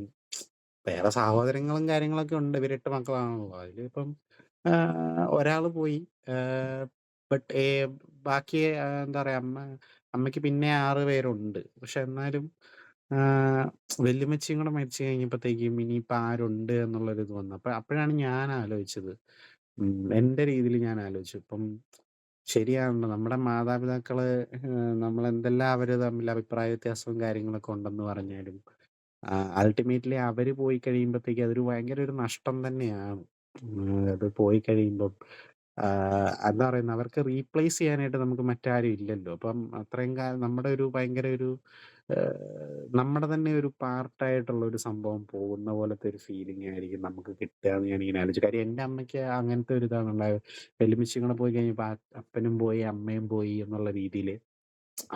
വേറെ സഹോദരങ്ങളും കാര്യങ്ങളൊക്കെ ഉണ്ട്. ഇവര് 8 മക്കളാണല്ലോ. അതിലിപ്പം ഒരാള് പോയി. ബട്ട് ബാക്കി എന്താ പറയാ അമ്മയ്ക്ക് പിന്നെ 6 പേരുണ്ട്. പക്ഷെ എന്നാലും ആഹ് വല്യമ്മച്ചിയും കൂടെ മരിച്ചു കഴിഞ്ഞപ്പോഴത്തേക്കും ഇനിയിപ്പോ ആരുണ്ട് എന്നുള്ളൊരിത് വന്നു. അപ്പോഴാണ് ഞാൻ ആലോചിച്ചത്. എന്റെ രീതിയിൽ ഞാൻ ആലോചിച്ചു. ഇപ്പം ശരിയാണ്. നമ്മുടെ മാതാപിതാക്കള് നമ്മളെന്തെല്ലാം അവര് തമ്മിൽ അഭിപ്രായ വ്യത്യാസവും കാര്യങ്ങളൊക്കെ ഉണ്ടെന്ന് പറഞ്ഞാലും, അൾട്ടിമേറ്റ്‌ലി അവര് പോയി കഴിയുമ്പത്തേക്ക് അതൊരു ഭയങ്കര ഒരു നഷ്ടം തന്നെയാണ്. അത് പോയി കഴിയുമ്പം എന്താ പറയുന്നെ, അവർക്ക് റീപ്ലേസ് ചെയ്യാനായിട്ട് നമുക്ക് മറ്റാരും ഇല്ലല്ലോ. അപ്പം അത്രയും കാലം നമ്മുടെ ഒരു ഭയങ്കര ഒരു നമ്മുടെ തന്നെ ഒരു പാർട്ടായിട്ടുള്ള ഒരു സംഭവം പോകുന്ന പോലത്തെ ഒരു ഫീലിംഗ് ആയിരിക്കും നമുക്ക് കിട്ടാന്ന് ഞാനിങ്ങനെ ആലോചിച്ചു. കാര്യം എന്റെ അമ്മയ്ക്ക് അങ്ങനത്തെ ഒരു ഇതാണ് ഉണ്ടായത്. വല്യമ്മച്ചിയും കൂടെ പോയി കഴിഞ്ഞപ്പോ അപ്പനും പോയി, അമ്മയും പോയി എന്നുള്ള രീതിയില്.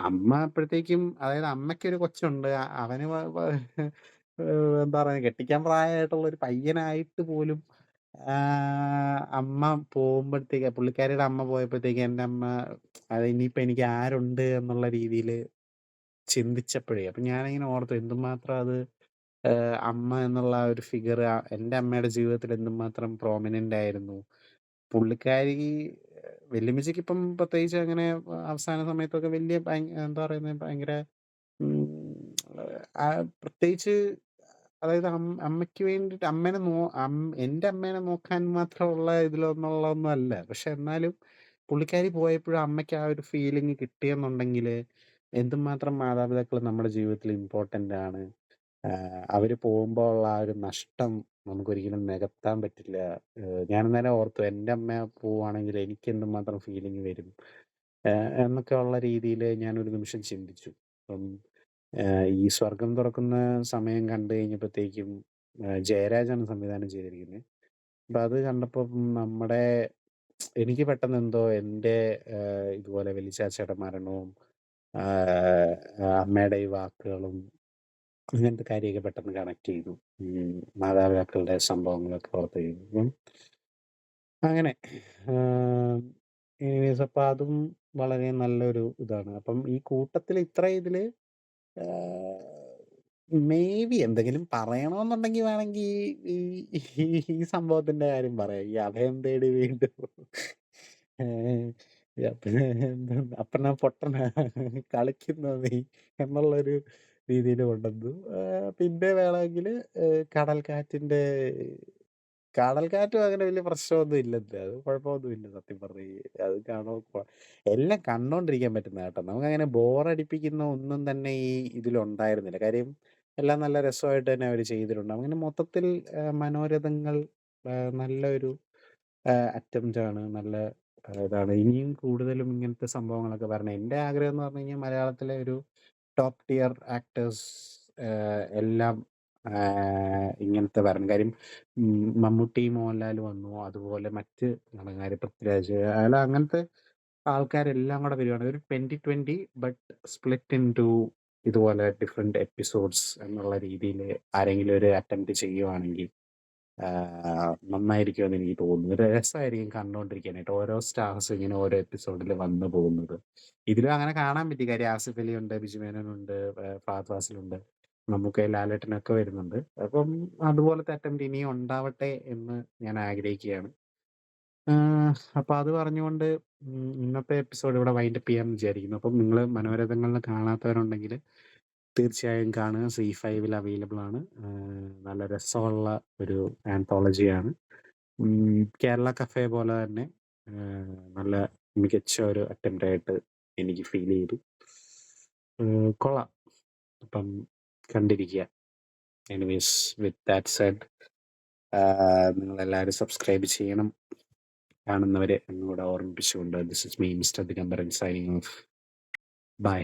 അമ്മ അപ്പഴത്തേക്കും, അതായത് അമ്മയ്ക്കൊരു കൊച്ചുണ്ട്. അവന് വ വ എന്താ പറയാ, കെട്ടിക്കാൻ പ്രായമായിട്ടുള്ള ഒരു പയ്യനായിട്ട് പോലും അമ്മ പോകുമ്പഴത്തേക്ക്, പുള്ളിക്കാരിയുടെ അമ്മ പോയപ്പഴത്തേക്ക് എന്റെ അമ്മ അത് ഇനിയിപ്പോ എനിക്ക് ആരുണ്ട് എന്നുള്ള രീതിയില് ചിന്തിച്ചപ്പഴേ, അപ്പൊ ഞാനിങ്ങനെ ഓർത്തു എന്തുമാത്രം അത് അമ്മ എന്നുള്ള ആ ഒരു ഫിഗർ എന്റെ അമ്മയുടെ ജീവിതത്തിൽ എന്തുമാത്രം പ്രോമിനന്റ് ആയിരുന്നു. പുള്ളിക്കാരി വല്യമ്മച്ചിക്കിപ്പം പ്രത്യേകിച്ച് അങ്ങനെ അവസാന സമയത്തൊക്കെ വലിയ എന്താ പറയുന്നെ, ഭയങ്കര ഉം പ്രത്യേകിച്ച്, അതായത് അമ്മയ്ക്ക് വേണ്ടിയിട്ട് അമ്മേനെ എന്റെ അമ്മേനെ നോക്കാൻ മാത്രമുള്ള ഇതിലൊന്നുള്ളതൊന്നും അല്ല. പക്ഷെ എന്നാലും പുള്ളിക്കാരി പോയപ്പോഴും അമ്മയ്ക്ക് ആ ഒരു ഫീലിംഗ് കിട്ടിയെന്നുണ്ടെങ്കില് എന്തുമാത്രം മാതാപിതാക്കള് നമ്മുടെ ജീവിതത്തിൽ ഇമ്പോർട്ടന്റ് ആണ്. അവര് പോകുമ്പോ ഉള്ള ആ ഒരു നഷ്ടം നമുക്കൊരിക്കലും നികത്താൻ പറ്റില്ല. ഞാനന്നേരം ഓർത്തു എന്റെ അമ്മ പോവാണെങ്കിൽ എനിക്ക് എന്തുമാത്രം ഫീലിംഗ് വരും. എന്നൊക്കെ ഉള്ള രീതിയില് ഞാനൊരു നിമിഷം ചിന്തിച്ചു. അപ്പം ഈ 'സ്വർഗ്ഗം തുറക്കുന്ന സമയം' കണ്ട് കഴിഞ്ഞപ്പത്തേക്കും, ജയരാജാണ് സംവിധാനം ചെയ്തിരിക്കുന്നെ. അപ്പൊ അത് കണ്ടപ്പം എനിക്ക് പെട്ടെന്ന് എന്തോ എന്റെ ഇതുപോലെ വല്യച്ചാച്ചയുടെ മരണവും, ആഹ് അമ്മയുടെ ഈ വാക്കുകളും അങ്ങനത്തെ കാര്യമൊക്കെ പെട്ടെന്ന് കണക്ട് ചെയ്തു. മാതാപിതാക്കളുടെ സംഭവങ്ങളൊക്കെ ഓർത്ത് കഴിഞ്ഞപ്പം അങ്ങനെ. ആഹ് എനിവേയ്സ്, അപ്പൊ അതും വളരെ നല്ലൊരു ഇതാണ്. അപ്പം ഈ കൂട്ടത്തില് ഇത്ര ഇതില് മേബി എന്തെങ്കിലും പറയണോന്നുണ്ടെങ്കി വേണെങ്കി ഈ ഈ ഈ സംഭവത്തിന്റെ കാര്യം പറയാം. ഈ അഭയം തേടി വീണ്ടും ഏഹ് അപ്പനാ പൊട്ടനാ കളിക്കുന്നോ നീ എന്നുള്ളൊരു രീതിയില് കൊണ്ടുവന്നു. പിന്നെ വേണമെങ്കില് കടൽക്കാറ്റിന്റെ കടൽക്കാറ്റും അങ്ങനെ വലിയ പ്രശ്നമൊന്നും ഇല്ലെന്നേ. അത് കുഴപ്പമൊന്നുമില്ല സത്യം പറഞ്ഞു അത് എല്ലാം കണ്ടോണ്ടിരിക്കാൻ പറ്റുന്നതാ കേട്ടോ. നമുക്കങ്ങനെ ബോറടിപ്പിക്കുന്ന ഒന്നും തന്നെ ഈ ഇതിലുണ്ടായിരുന്നില്ല. കാര്യം എല്ലാം നല്ല രസമായിട്ട് തന്നെ അവര് ചെയ്തിട്ടുണ്ട്. അങ്ങനെ മൊത്തത്തിൽ മനോരഥങ്ങൾ നല്ലൊരു അറ്റംപ്റ്റ് ആണ്. നല്ല ഇതാണ്. ഇനിയും കൂടുതലും ഇങ്ങനത്തെ സംഭവങ്ങളൊക്കെ വരണം. എന്റെ ആഗ്രഹം എന്ന് പറഞ്ഞു കഴിഞ്ഞാൽ മലയാളത്തിലെ ഒരു ടോപ്പ് ടിയർ ആക്ടേഴ്സ് എല്ലാം ഇങ്ങനത്തെ വരണം. കാര്യം മമ്മൂട്ടി, മോഹൻലാൽ വന്നു. അതുപോലെ മറ്റ് നടന്മാര് പൃഥ്വിരാജ്, അല്ല അങ്ങനത്തെ ആൾക്കാരെല്ലാം കൂടെ വരുവാണെങ്കിൽ ഒരു 2020 ബട്ട് സ്പ്ലിറ്റ് ഇൻടു ഇതുപോലെ ഡിഫറെന്റ് എപ്പിസോഡ്സ് എന്നുള്ള രീതിയില് ആരെങ്കിലും ഒരു അറ്റംപ്റ്റ് ചെയ്യുവാണെങ്കിൽ നന്നായിരിക്കുമെന്ന് എനിക്ക് തോന്നുന്നു. ഒരു രസമായിരിക്കും കണ്ടോണ്ടിരിക്കാനായിട്ട്. ഓരോ സ്റ്റാർസും ഇങ്ങനെ ഓരോ എപ്പിസോഡില് വന്നു പോകുന്നത്. ഇതിലും അങ്ങനെ കാണാൻ പറ്റി. കാര്യം ആസിഫ് അലിയുണ്ട്, ബിജു മേനോനുണ്ട്, ഫഹദ് ഫാസിലുണ്ട്, മമ്മൂക്കയും ലാലേട്ടനൊക്കെ വരുന്നുണ്ട്. അപ്പം അതുപോലത്തെ അറ്റംപ്റ്റ് ഇനിയും ഉണ്ടാവട്ടെ എന്ന് ഞാൻ ആഗ്രഹിക്കുകയാണ്. അപ്പൊ അത് പറഞ്ഞുകൊണ്ട് ഇന്നത്തെ എപ്പിസോഡ് ഇവിടെ വൈൻഡപ്പ് ചെയ്യാന്ന് വിചാരിക്കുന്നു. അപ്പം നിങ്ങള് മനോരഥങ്ങളിൽ കാണാത്തവരുണ്ടെങ്കില് തീർച്ചയായും കാണുക. സീ5-ൽ അവൈലബിൾ ആണ്. നല്ല രസമുള്ള ഒരു ആന്തോളജിയാണ്. കേരള കഫേ പോലെ തന്നെ നല്ല മികച്ച ഒരു അറ്റംപ്റ്റ് ആയിട്ട് എനിക്ക് ഫീൽ ചെയ്തു. കൊള്ളാം. അപ്പം കണ്ടിരിക്കുക. എനിവേസ്, വിത്ത് ദാറ്റ് സെഡ്, നിങ്ങളെല്ലാവരും സബ്സ്ക്രൈബ് ചെയ്യണം. കാണുന്നവരെ എന്നോട് ഓർമ്മിപ്പിച്ചുകൊണ്ട്, this is me mister Digambaran signing off. By.